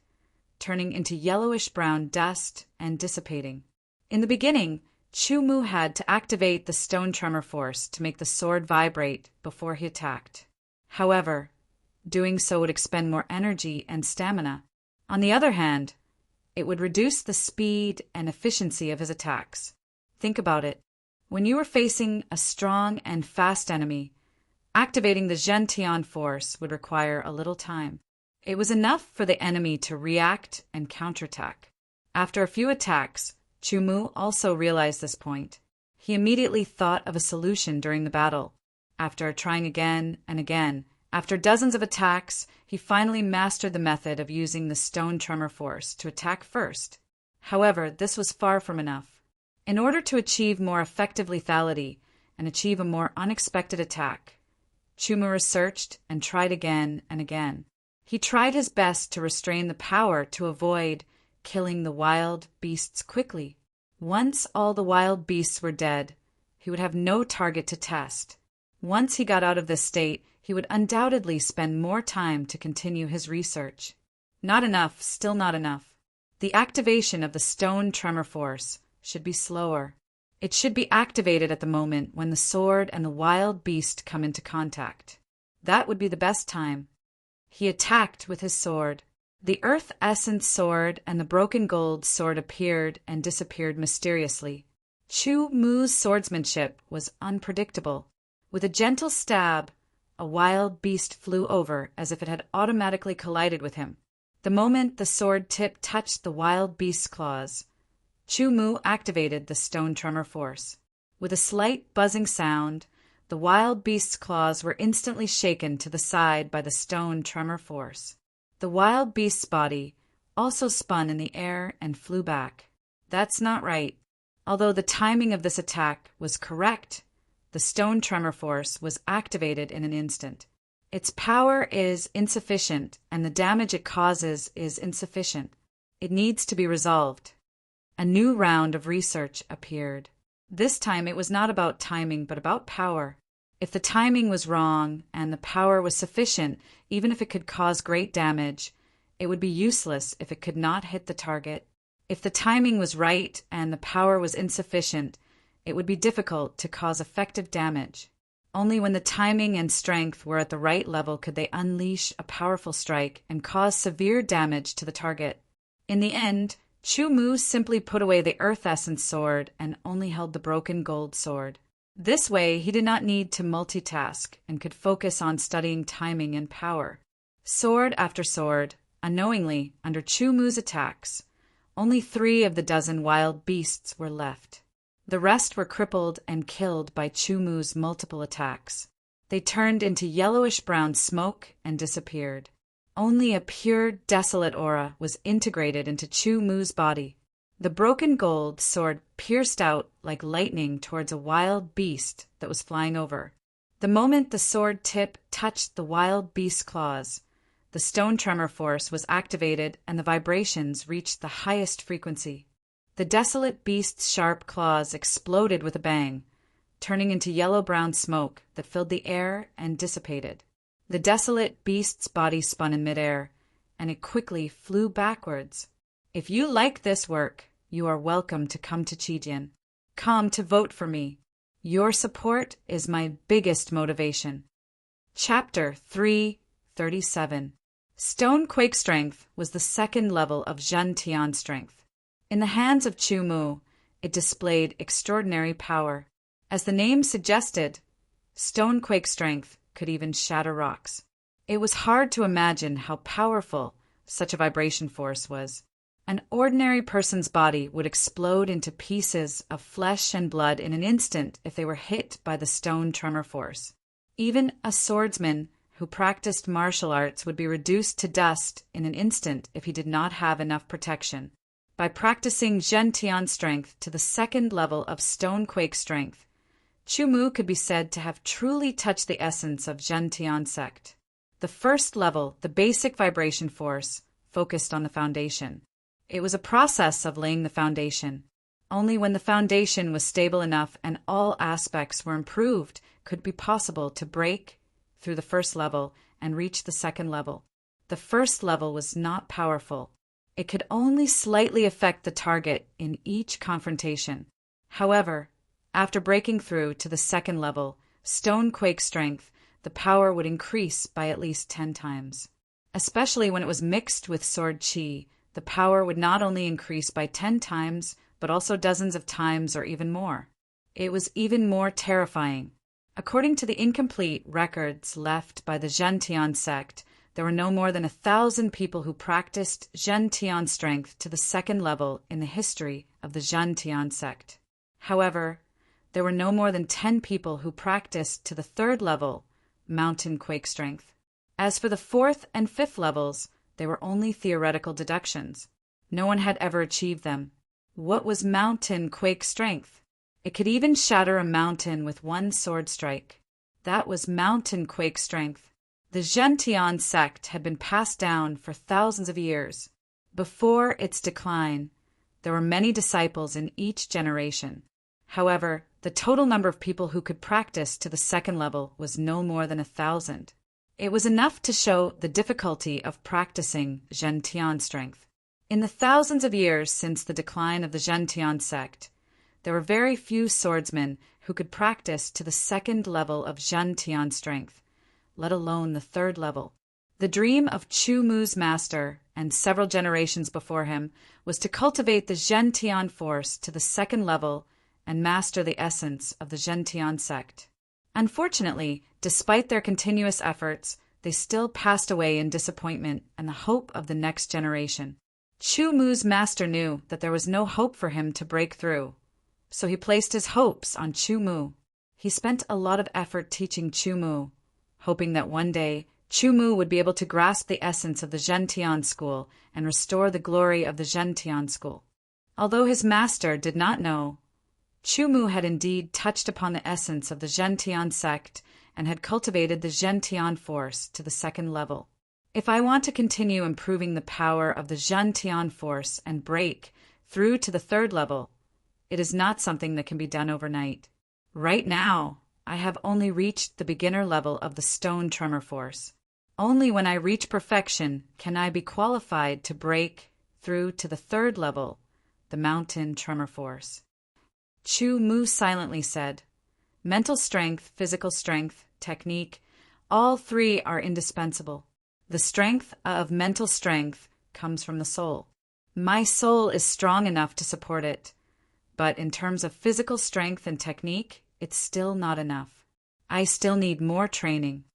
turning into yellowish-brown dust and dissipating. In the beginning, Chu-Mu had to activate the stone tremor force to make the sword vibrate before he attacked. However, doing so would expend more energy and stamina. On the other hand, it would reduce the speed and efficiency of his attacks. Think about it. When you were facing a strong and fast enemy, activating the Gentian force would require a little time. It was enough for the enemy to react and counterattack. After a few attacks, Chumu also realized this point. He immediately thought of a solution during the battle. After trying again and again, after dozens of attacks, he finally mastered the method of using the stone tremor force to attack first. However, this was far from enough. In order to achieve more effective lethality and achieve a more unexpected attack, Chumu researched and tried again and again. He tried his best to restrain the power to avoid killing the wild beasts quickly. Once all the wild beasts were dead, he would have no target to test. Once he got out of this state, he would undoubtedly spend more time to continue his research. Not enough, still not enough. The activation of the stone tremor force should be slower. It should be activated at the moment when the sword and the wild beast come into contact. That would be the best time. He attacked with his sword. The earth essence sword and the broken gold sword appeared and disappeared mysteriously. Chumu's swordsmanship was unpredictable. With a gentle stab, a wild beast flew over as if it had automatically collided with him. The moment the sword tip touched the wild beast's claws, Chumu activated the stone tremor force. With a slight buzzing sound, the wild beast's claws were instantly shaken to the side by the stone tremor force. The wild beast's body also spun in the air and flew back. That's not right. Although the timing of this attack was correct, the stone tremor force was activated in an instant. Its power is insufficient, and the damage it causes is insufficient. It needs to be resolved. A new round of research appeared. This time it was not about timing, but about power. If the timing was wrong and the power was sufficient, even if it could cause great damage, it would be useless if it could not hit the target. If the timing was right and the power was insufficient, it would be difficult to cause effective damage. Only when the timing and strength were at the right level could they unleash a powerful strike and cause severe damage to the target. In the end, Chumu simply put away the Earth Essence sword and only held the broken gold sword. This way, he did not need to multitask and could focus on studying timing and power. Sword after sword, unknowingly, under Chumu's attacks, only 3 of the dozen wild beasts were left. The rest were crippled and killed by Chumu's multiple attacks. They turned into yellowish-brown smoke and disappeared. Only a pure, desolate aura was integrated into Chumu's body. The broken gold sword pierced out like lightning towards a wild beast that was flying over. The moment the sword tip touched the wild beast's claws, the stone tremor force was activated and the vibrations reached the highest frequency. The desolate beast's sharp claws exploded with a bang, turning into yellow-brown smoke that filled the air and dissipated. The desolate beast's body spun in midair, and it quickly flew backwards. If you like this work, you are welcome to come to Chijian. Come to vote for me. Your support is my biggest motivation. Chapter 337. Stone Quake Strength was the second level of Zhentian strength. In the hands of Chumu, it displayed extraordinary power. As the name suggested, Stone Quake Strength could even shatter rocks. It was hard to imagine how powerful such a vibration force was. An ordinary person's body would explode into pieces of flesh and blood in an instant if they were hit by the stone tremor force. Even a swordsman who practiced martial arts would be reduced to dust in an instant if he did not have enough protection. By practicing Zhentian strength to the second level of Stone Quake strength, Chumu could be said to have truly touched the essence of Zhentian sect. The first level, the basic vibration force, focused on the foundation. It was a process of laying the foundation. Only when the foundation was stable enough and all aspects were improved could it be possible to break through the first level and reach the second level. The first level was not powerful. It could only slightly affect the target in each confrontation. However, after breaking through to the second level, Stone Quake strength, the power would increase by at least 10 times. Especially when it was mixed with sword chi, the power would not only increase by 10 times, but also dozens of times or even more. It was even more terrifying. According to the incomplete records left by the Zhentian sect, there were no more than 1,000 people who practiced Zhentian strength to the second level in the history of the Zhentian sect. However, there were no more than 10 people who practiced to the third level, mountain quake strength. As for the fourth and fifth levels, they were only theoretical deductions. No one had ever achieved them. What was mountain quake strength? It could even shatter a mountain with one sword strike. That was mountain quake strength. The Zhentian sect had been passed down for thousands of years. Before its decline, there were many disciples in each generation. However, the total number of people who could practice to the second level was no more than 1,000. It was enough to show the difficulty of practicing Zhentian strength. In the thousands of years since the decline of the Zhentian sect, there were very few swordsmen who could practice to the second level of Zhentian strength, let alone the third level. The dream of Chu Mu's master, and several generations before him, was to cultivate the Zhentian force to the second level and master the essence of the Zhentian sect. Unfortunately, despite their continuous efforts, they still passed away in disappointment and the hope of the next generation. Chu Mu's master knew that there was no hope for him to break through, so he placed his hopes on Chu Mu. He spent a lot of effort teaching Chu Mu, hoping that one day Chu Mu would be able to grasp the essence of the Zhentian school and restore the glory of the Zhentian school. Although his master did not know, Chu Mu had indeed touched upon the essence of the Zhentian sect and had cultivated the Zhentian force to the second level. If I want to continue improving the power of the Zhentian force and break through to the third level, it is not something that can be done overnight. Right now, I have only reached the beginner level of the stone tremor force. Only when I reach perfection can I be qualified to break through to the third level, the mountain tremor force. Chu Mu silently said, "Mental strength, physical strength, technique, all three are indispensable. The strength of mental strength comes from the soul. My soul is strong enough to support it, but in terms of physical strength and technique, it's still not enough. I still need more training."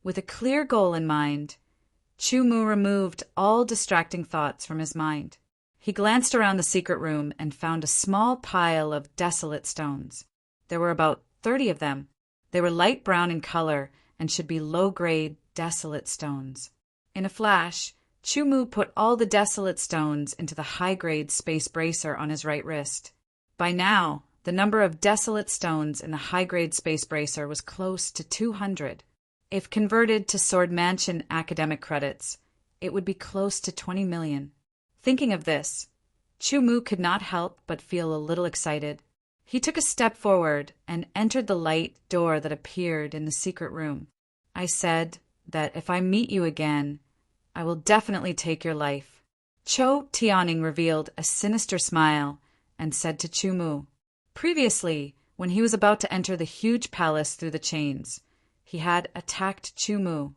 With a clear goal in mind, Chu Mu removed all distracting thoughts from his mind. He glanced around the secret room and found a small pile of desolate stones. There were about 30 of them. They were light brown in color and should be low-grade, desolate stones. In a flash, Chu Mu put all the desolate stones into the high-grade space bracer on his right wrist. By now, the number of desolate stones in the high-grade space bracer was close to 200. If converted to Sword Mansion academic credits, it would be close to 20 million. Thinking of this, Chu Mu could not help but feel a little excited. He took a step forward and entered the light door that appeared in the secret room. "I said that if I meet you again, I will definitely take your life." Cho Tianing revealed a sinister smile and said to Chu Mu, previously, when he was about to enter the huge palace through the chains, he had attacked Chu Mu.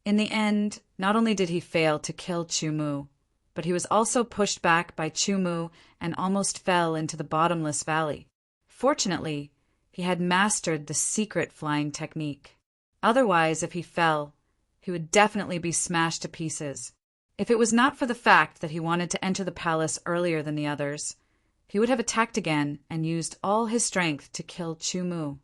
In the end, not only did he fail to kill Chu Mu, but he was also pushed back by Chu Mu and almost fell into the bottomless valley. Fortunately, he had mastered the secret flying technique. Otherwise, if he fell, he would definitely be smashed to pieces. If it was not for the fact that he wanted to enter the palace earlier than the others, he would have attacked again and used all his strength to kill Chu Mu.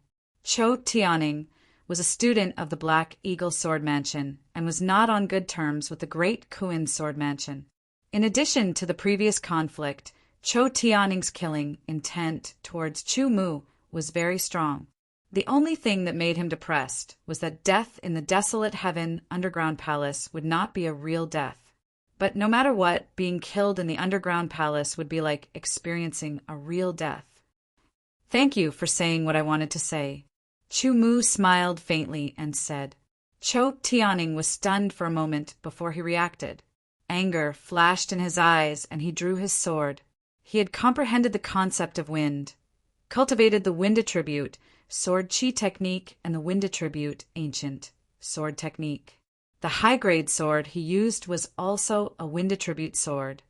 Cho Tianing was a student of the Black Eagle Sword Mansion and was not on good terms with the Great Kuin Sword Mansion. In addition to the previous conflict, Cho Tianing's killing intent towards Chu Mu was very strong. The only thing that made him depressed was that death in the desolate heaven underground palace would not be a real death. But no matter what, being killed in the underground palace would be like experiencing a real death. "Thank you for saying what I wanted to say." Chu Mu smiled faintly and said. Cho Tianing was stunned for a moment before he reacted. Anger flashed in his eyes and he drew his sword. He had comprehended the concept of wind, cultivated the wind attribute, sword chi technique, and the wind attribute, ancient, sword technique. The high-grade sword he used was also a wind attribute sword.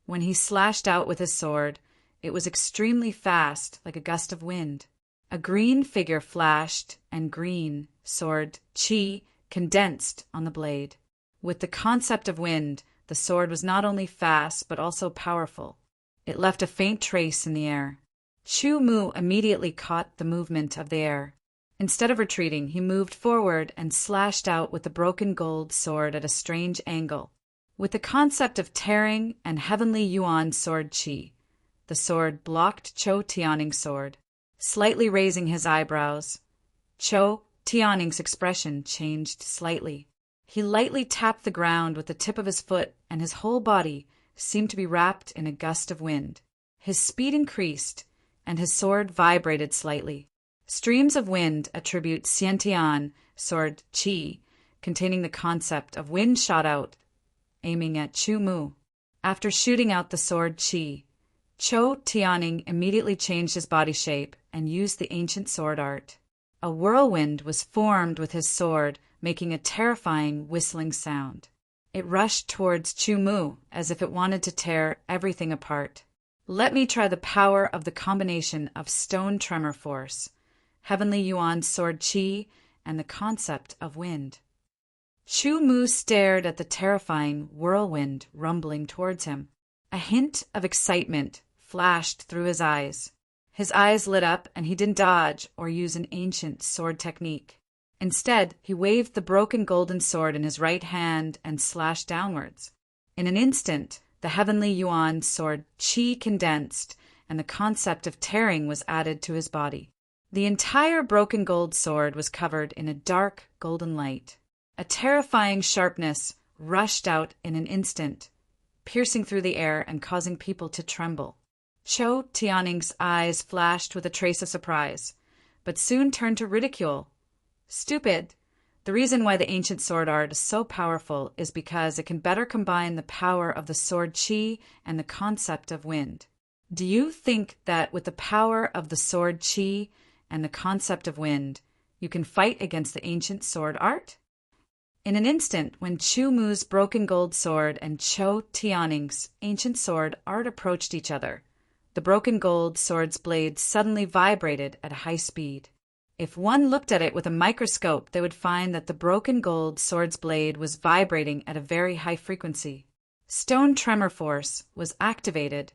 When he slashed out with his sword, it was extremely fast, like a gust of wind. A green figure flashed, and green sword chi condensed on the blade. With the concept of wind, the sword was not only fast but also powerful. It left a faint trace in the air. Chu Mu immediately caught the movement of the air. Instead of retreating, he moved forward and slashed out with the broken gold sword at a strange angle. With the concept of tearing and heavenly yuan sword chi, the sword blocked Chou Tianning's sword. Slightly raising his eyebrows, Chou Tianning's expression changed slightly. He lightly tapped the ground with the tip of his foot, and his whole body seemed to be wrapped in a gust of wind. His speed increased, and his sword vibrated slightly. Streams of wind attribute Xiantian sword chi, containing the concept of wind, shot out, aiming at Chu Mu. After shooting out the sword chi, Chou Tianning immediately changed his body shape and used the ancient sword art. A whirlwind was formed with his sword, making a terrifying whistling sound. It rushed towards Chu Mu as if it wanted to tear everything apart. Let me try the power of the combination of stone tremor force, heavenly yuan sword chi, and the concept of wind. Chu Mu stared at the terrifying whirlwind rumbling towards him. A hint of excitement flashed through his eyes. His eyes lit up, and he didn't dodge or use an ancient sword technique. Instead, he waved the broken golden sword in his right hand and slashed downwards. In an instant, the heavenly yuan sword chi condensed, and the concept of tearing was added to his body. The entire broken gold sword was covered in a dark golden light. A terrifying sharpness rushed out in an instant, piercing through the air and causing people to tremble. Chou Tianning's eyes flashed with a trace of surprise, but soon turned to ridicule. Stupid! The reason why the ancient sword art is so powerful is because it can better combine the power of the sword chi and the concept of wind. Do you think that with the power of the sword chi and the concept of wind, you can fight against the ancient sword art? In an instant, when Chu Mu's broken gold sword and Chou Tianning's ancient sword art approached each other, the broken gold sword's blade suddenly vibrated at a high speed. If one looked at it with a microscope, they would find that the broken gold sword's blade was vibrating at a very high frequency. Stone tremor force was activated.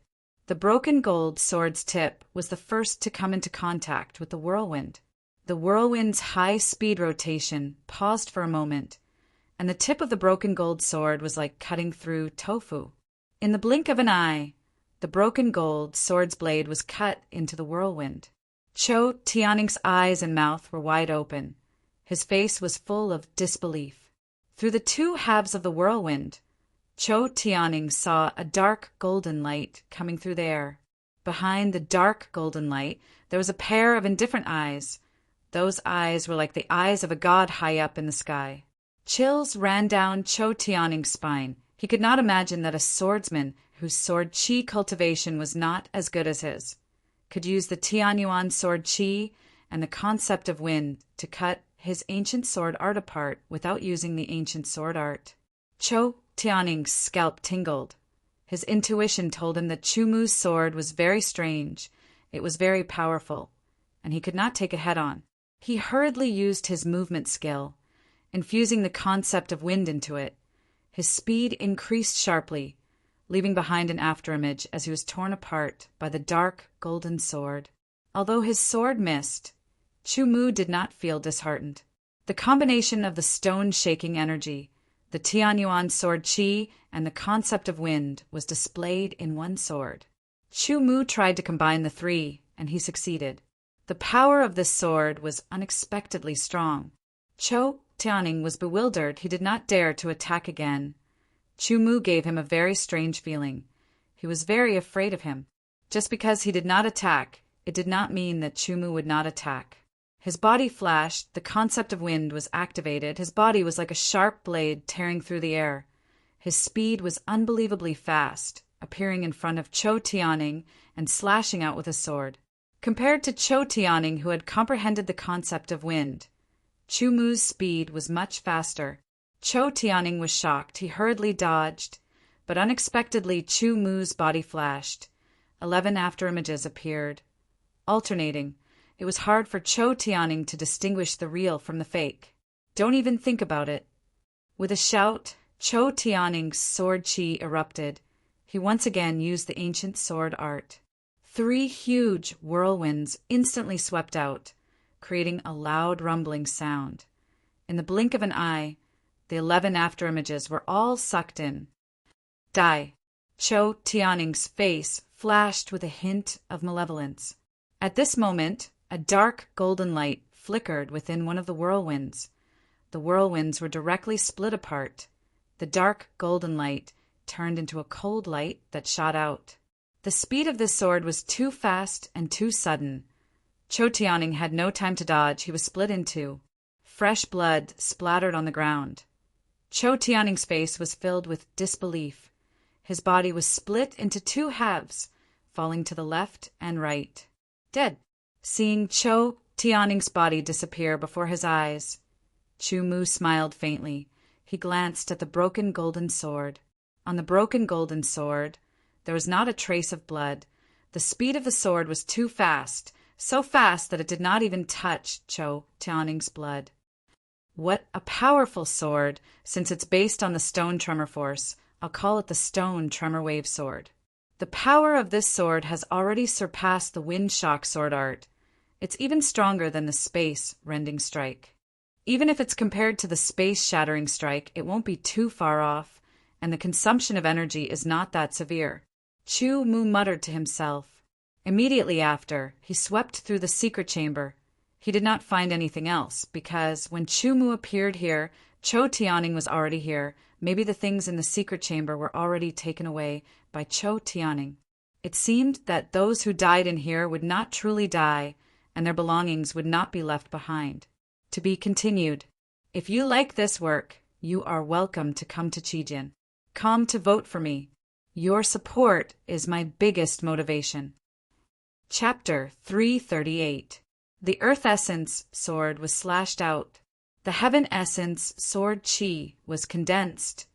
The broken gold sword's tip was the first to come into contact with the whirlwind. The whirlwind's high-speed rotation paused for a moment, and the tip of the broken gold sword was like cutting through tofu. In the blink of an eye, the broken gold sword's blade was cut into the whirlwind. Chou Tianning's eyes and mouth were wide open. His face was full of disbelief. Through the two halves of the whirlwind, Chou Tianning saw a dark golden light coming through the air. Behind the dark golden light, there was a pair of indifferent eyes. Those eyes were like the eyes of a god high up in the sky. Chills ran down Chou Tianning's spine. He could not imagine that a swordsman whose sword chi cultivation was not as good as his could use the Tianyuan sword chi and the concept of wind to cut his ancient sword art apart without using the ancient sword art. Chou Tianning's scalp tingled. His intuition told him that Chu Mu's sword was very strange, it was very powerful, and he could not take it head-on. He hurriedly used his movement skill, infusing the concept of wind into it. His speed increased sharply, leaving behind an afterimage as he was torn apart by the dark golden sword. Although his sword missed, Chu Mu did not feel disheartened. The combination of the stone-shaking energy, the Tianyuan sword chi, and the concept of wind was displayed in one sword. Chu Mu tried to combine the three, and he succeeded. The power of this sword was unexpectedly strong. Chou Tianning was bewildered. He did not dare to attack again. Chu Mu gave him a very strange feeling. He was very afraid of him. Just because he did not attack, it did not mean that Chu Mu would not attack. His body flashed, the concept of wind was activated, his body was like a sharp blade tearing through the air. His speed was unbelievably fast, appearing in front of Chou Tianning and slashing out with a sword. Compared to Chou Tianning, who had comprehended the concept of wind, Chu Mu's speed was much faster. Chou Tianning was shocked. He hurriedly dodged, but unexpectedly Chu Mu's body flashed. 11 afterimages appeared, alternating. It was hard for Cho Tianning to distinguish the real from the fake. Don't even think about it. With a shout, Cho Tianning's sword chi erupted. He once again used the ancient sword art. 3 huge whirlwinds instantly swept out, creating a loud rumbling sound. In the blink of an eye, the 11 afterimages were all sucked in. Die. Cho Tianning's face flashed with a hint of malevolence. At this moment, a dark golden light flickered within one of the whirlwinds. The whirlwinds were directly split apart. The dark golden light turned into a cold light that shot out. The speed of this sword was too fast and too sudden. Cho Tianning had no time to dodge. He was split in two. Fresh blood splattered on the ground. Cho Tianning's face was filled with disbelief. His body was split into 2 halves, falling to the left and right. Dead. Seeing Cho Tianning's body disappear before his eyes, Chu Mu smiled faintly. He glanced at the broken golden sword. On the broken golden sword, there was not a trace of blood. The speed of the sword was too fast, so fast that it did not even touch Cho Tianning's blood. What a powerful sword! Since it's based on the stone tremor force, I'll call it the stone tremor wave sword. The power of this sword has already surpassed the wind shock sword art. It's even stronger than the space rending strike. Even if it's compared to the space shattering strike, it won't be too far off, and the consumption of energy is not that severe. Chu Mu muttered to himself. Immediately after, he swept through the secret chamber. He did not find anything else, because when Chu Mu appeared here, Cho Tianning was already here. Maybe the things in the secret chamber were already taken away by Cho Tianning. It seemed that those who died in here would not truly die, and their belongings would not be left behind. To be continued. If you like this work, you are welcome to come to Qijin. Come to vote for me. Your support is my biggest motivation. Chapter 338. The Earth Essence sword was slashed out. The Heaven Essence sword chi was condensed,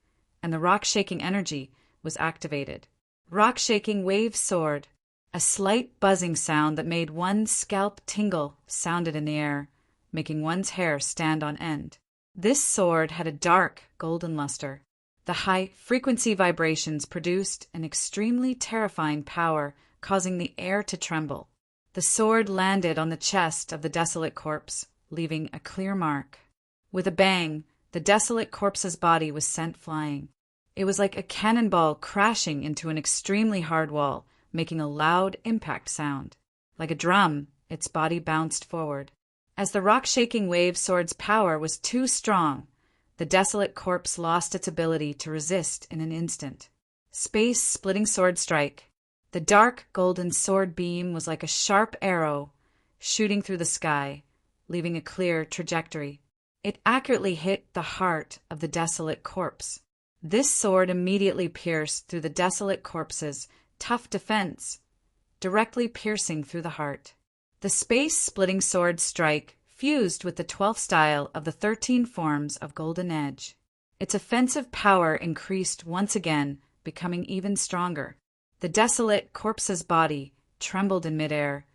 and the rock-shaking energy was activated. Rock-shaking wave sword. A slight buzzing sound that made one's scalp tingle sounded in the air, making one's hair stand on end. This sword had a dark golden luster. The high-frequency vibrations produced an extremely terrifying power, causing the air to tremble. The sword landed on the chest of the desolate corpse, leaving a clear mark. With a bang, the desolate corpse's body was sent flying. It was like a cannonball crashing into an extremely hard wall, making a loud impact sound. Like a drum, its body bounced forward. As the rock-shaking wave sword's power was too strong, the desolate corpse lost its ability to resist in an instant. Space-splitting sword strike. The dark golden sword beam was like a sharp arrow shooting through the sky, leaving a clear trajectory. It accurately hit the heart of the desolate corpse. This sword immediately pierced through the desolate corpse's tough defense, directly piercing through the heart. The space-splitting sword strike fused with the 12th style of the 13 forms of Golden Edge. Its offensive power increased once again, becoming even stronger. The desolate corpse's body trembled in midair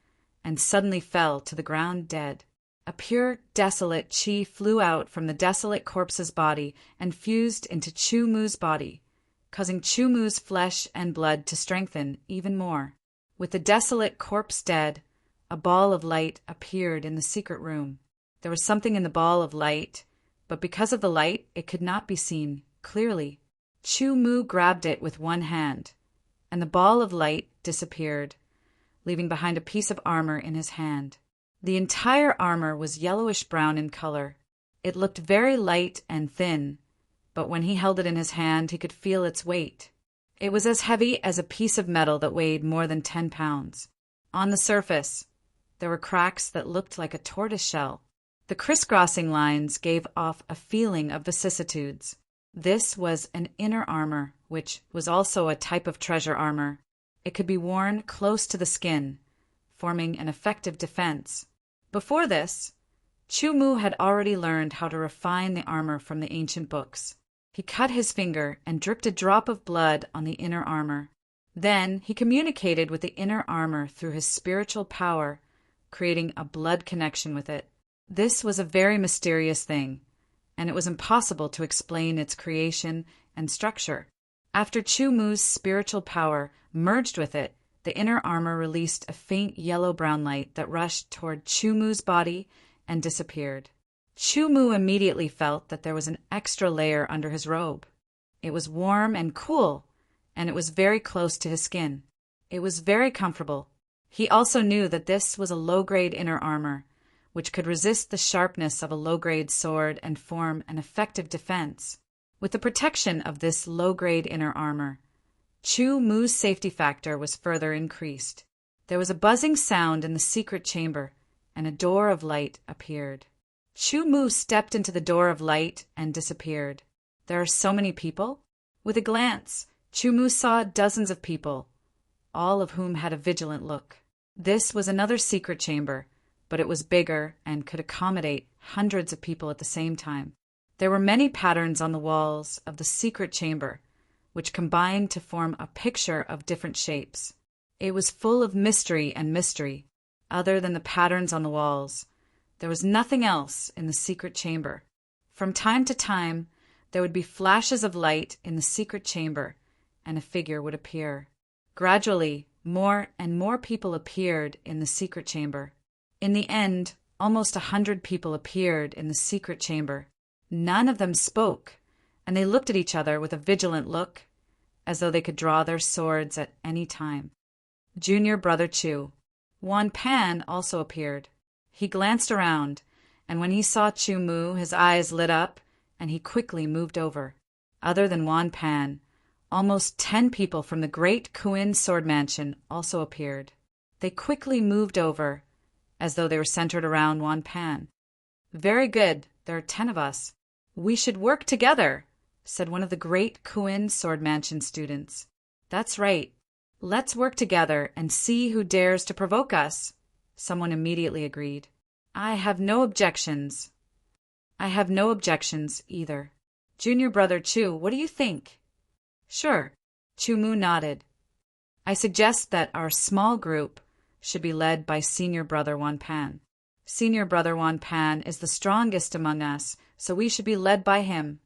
and suddenly fell to the ground dead. A pure, desolate chi flew out from the desolate corpse's body and fused into Chu Mu's body, causing Chu Mu's flesh and blood to strengthen even more. With the desolate corpse dead, a ball of light appeared in the secret room. There was something in the ball of light, but because of the light, it could not be seen clearly. Chu Mu grabbed it with one hand, and the ball of light disappeared, leaving behind a piece of armor in his hand. The entire armor was yellowish-brown in color. It looked very light and thin, but when he held it in his hand, he could feel its weight. It was as heavy as a piece of metal that weighed more than 10 pounds. On the surface, there were cracks that looked like a tortoise shell. The crisscrossing lines gave off a feeling of vicissitudes. This was an inner armor, which was also a type of treasure armor. It could be worn close to the skin, forming an effective defense. Before this, Chu Mu had already learned how to refine the armor from the ancient books. He cut his finger and dripped a drop of blood on the inner armor. Then he communicated with the inner armor through his spiritual power, creating a blood connection with it. This was a very mysterious thing, and it was impossible to explain its creation and structure. After Chu Mu's spiritual power merged with it, the inner armor released a faint yellow-brown light that rushed toward Chu Mu's body and disappeared. Chu Mu immediately felt that there was an extra layer under his robe. It was warm and cool, and it was very close to his skin. It was very comfortable. He also knew that this was a low-grade inner armor, which could resist the sharpness of a low-grade sword and form an effective defense. With the protection of this low-grade inner armor, Chu Mu's safety factor was further increased. There was a buzzing sound in the secret chamber, and a door of light appeared. Chu Mu stepped into the door of light and disappeared. There are so many people? With a glance, Chu Mu saw dozens of people, all of whom had a vigilant look. This was another secret chamber, but it was bigger and could accommodate hundreds of people at the same time. There were many patterns on the walls of the secret chamber, which combined to form a picture of different shapes. It was full of mystery and mystery. Other than the patterns on the walls, there was nothing else in the secret chamber. From time to time, there would be flashes of light in the secret chamber, and a figure would appear. Gradually, more and more people appeared in the secret chamber. In the end, almost 100 people appeared in the secret chamber. None of them spoke, and they looked at each other with a vigilant look, as though they could draw their swords at any time. Junior brother Chu. Wan Pan also appeared. He glanced around, and when he saw Chu Mu, his eyes lit up, and he quickly moved over. Other than Wan Pan, almost 10 people from the great Kuin sword mansion also appeared. They quickly moved over, as though they were centered around Wan Pan. "Very good, there are 10 of us. We should work together," said one of the great Kuin sword mansion students. "That's right. Let's work together and see who dares to provoke us," someone immediately agreed. I have no objections either. Junior brother Chu, what do you think?" "Sure." Chu Mu nodded. "I suggest that our small group should be led by senior brother Wan Pan. Senior brother Wan Pan is the strongest among us, so we should be led by him.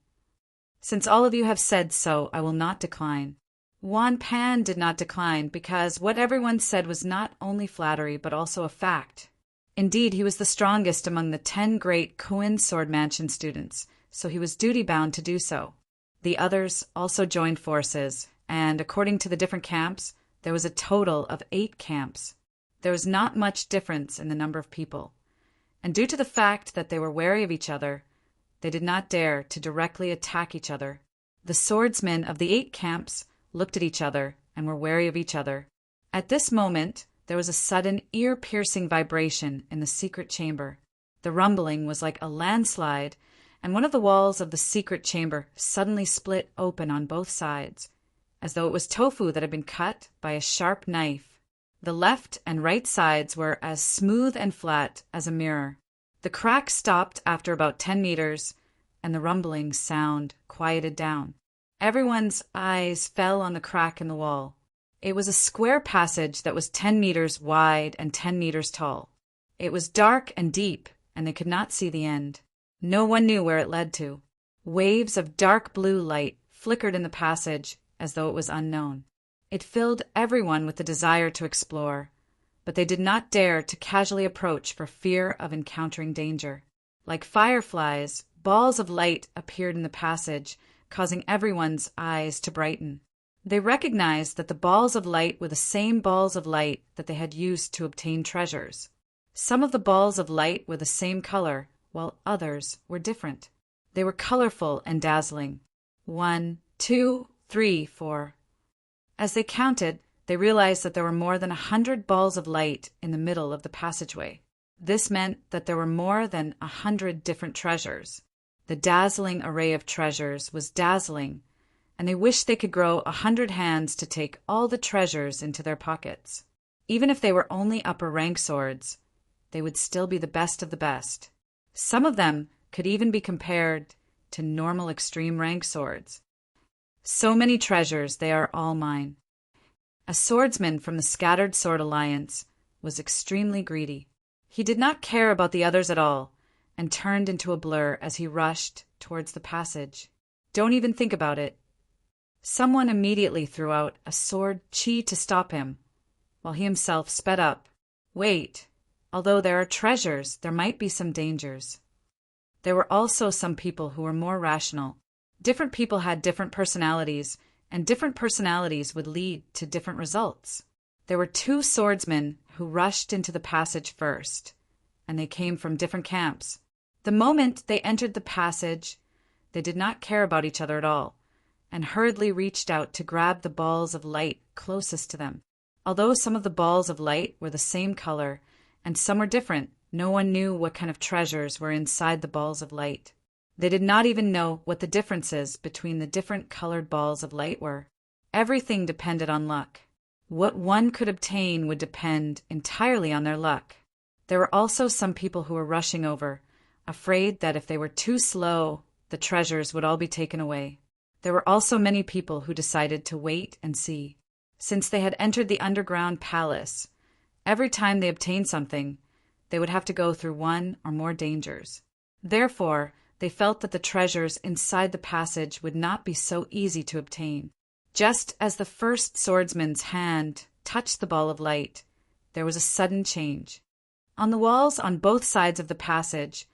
Since all of you have said so, I will not decline." Wan Pan did not decline because what everyone said was not only flattery but also a fact. Indeed, he was the strongest among the 10 great Kuin sword mansion students, so he was duty-bound to do so. The others also joined forces, and according to the different camps, there was a total of 8 camps. There was not much difference in the number of people, and due to the fact that they were wary of each other, they did not dare to directly attack each other. The swordsmen of the 8 camps looked at each other and were wary of each other. At this moment, there was a sudden ear-piercing vibration in the secret chamber. The rumbling was like a landslide, and one of the walls of the secret chamber suddenly split open on both sides, as though it was tofu that had been cut by a sharp knife. The left and right sides were as smooth and flat as a mirror. The crack stopped after about 10 meters, and the rumbling sound quieted down. Everyone's eyes fell on the crack in the wall. It was a square passage that was 10 meters wide and 10 meters tall. It was dark and deep, and they could not see the end. No one knew where it led to. Waves of dark blue light flickered in the passage as though it was unknown. It filled everyone with the desire to explore, but they did not dare to casually approach for fear of encountering danger. Like fireflies, balls of light appeared in the passage, causing everyone's eyes to brighten. They recognized that the balls of light were the same balls of light that they had used to obtain treasures. Some of the balls of light were the same color, while others were different. They were colorful and dazzling. 1, 2, 3, 4. As they counted, they realized that there were more than 100 balls of light in the middle of the passageway. This meant that there were more than 100 different treasures. The dazzling array of treasures was dazzling, and they wished they could grow 100 hands to take all the treasures into their pockets. Even if they were only upper rank swords, they would still be the best of the best. Some of them could even be compared to normal extreme rank swords. So many treasures, they are all mine. A swordsman from the Scattered Sword Alliance was extremely greedy. He did not care about the others at all, and turned into a blur as he rushed towards the passage. Don't even think about it. Someone immediately threw out a sword chi to stop him, while he himself sped up. Wait, although there are treasures, there might be some dangers. There were also some people who were more rational. Different people had different personalities, and different personalities would lead to different results. There were two swordsmen who rushed into the passage first, and they came from different camps. The moment they entered the passage, they did not care about each other at all, and hurriedly reached out to grab the balls of light closest to them. Although some of the balls of light were the same color, and some were different, no one knew what kind of treasures were inside the balls of light. They did not even know what the differences between the different colored balls of light were. Everything depended on luck. What one could obtain would depend entirely on their luck. There were also some people who were rushing over, afraid that if they were too slow, the treasures would all be taken away. There were also many people who decided to wait and see. Since they had entered the underground palace, every time they obtained something, they would have to go through one or more dangers. Therefore, they felt that the treasures inside the passage would not be so easy to obtain. Just as the first swordsman's hand touched the ball of light, there was a sudden change. On the walls on both sides of the passage,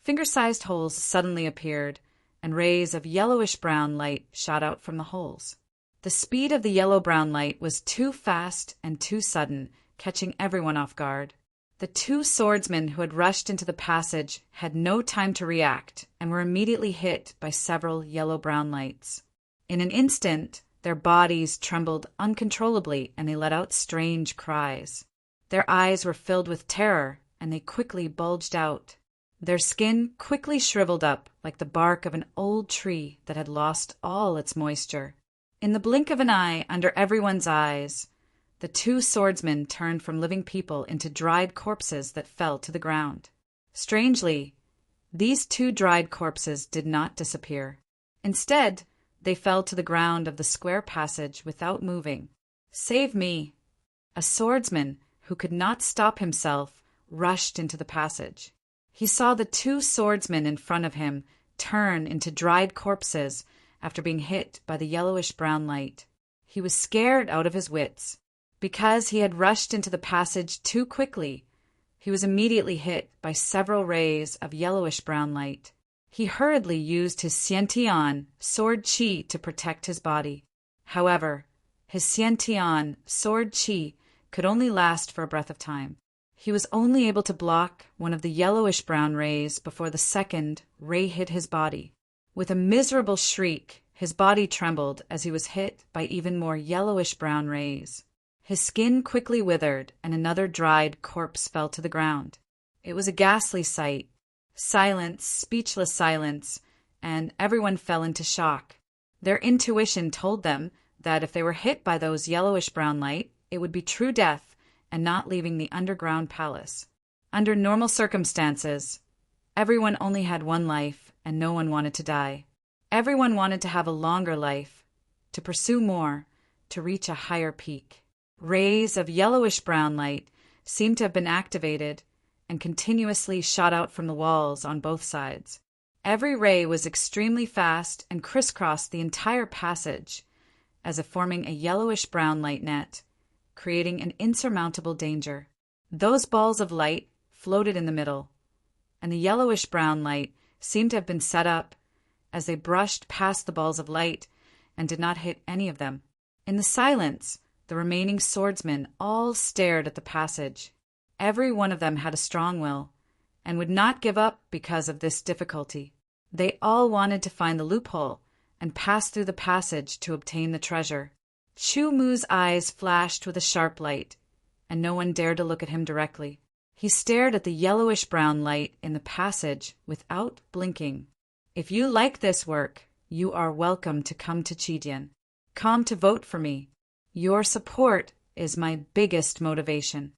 finger-sized holes suddenly appeared, and rays of yellowish-brown light shot out from the holes. The speed of the yellow-brown light was too fast and too sudden, catching everyone off guard. The two swordsmen who had rushed into the passage had no time to react and were immediately hit by several yellow-brown lights. In an instant, their bodies trembled uncontrollably and they let out strange cries. Their eyes were filled with terror and they quickly bulged out. Their skin quickly shriveled up like the bark of an old tree that had lost all its moisture. In the blink of an eye, under everyone's eyes, the two swordsmen turned from living people into dried corpses that fell to the ground. Strangely, these two dried corpses did not disappear. Instead, they fell to the ground of the square passage without moving. Save me! A swordsman, who could not stop himself, rushed into the passage. He saw the two swordsmen in front of him turn into dried corpses after being hit by the yellowish-brown light. He was scared out of his wits. Because he had rushed into the passage too quickly, he was immediately hit by several rays of yellowish-brown light. He hurriedly used his Xiantian sword chi to protect his body. However, his Xiantian sword chi could only last for a breath of time. He was only able to block one of the yellowish-brown rays before the second ray hit his body. With a miserable shriek, his body trembled as he was hit by even more yellowish-brown rays. His skin quickly withered, and another dried corpse fell to the ground. It was a ghastly sight. Silence, speechless silence, and everyone fell into shock. Their intuition told them that if they were hit by those yellowish-brown light, it would be true death and not leaving the underground palace. Under normal circumstances, everyone only had one life, and no one wanted to die. Everyone wanted to have a longer life, to pursue more, to reach a higher peak. Rays of yellowish-brown light seemed to have been activated and continuously shot out from the walls on both sides. Every ray was extremely fast and crisscrossed the entire passage, as if forming a yellowish-brown light net, creating an insurmountable danger. Those balls of light floated in the middle, and the yellowish-brown light seemed to have been set up as they brushed past the balls of light and did not hit any of them. In the silence, the remaining swordsmen all stared at the passage. Every one of them had a strong will, and would not give up because of this difficulty. They all wanted to find the loophole and pass through the passage to obtain the treasure. Chu Mu's eyes flashed with a sharp light, and no one dared to look at him directly. He stared at the yellowish-brown light in the passage without blinking. If you like this work, you are welcome to come to Chidian. Come to vote for me. Your support is my biggest motivation.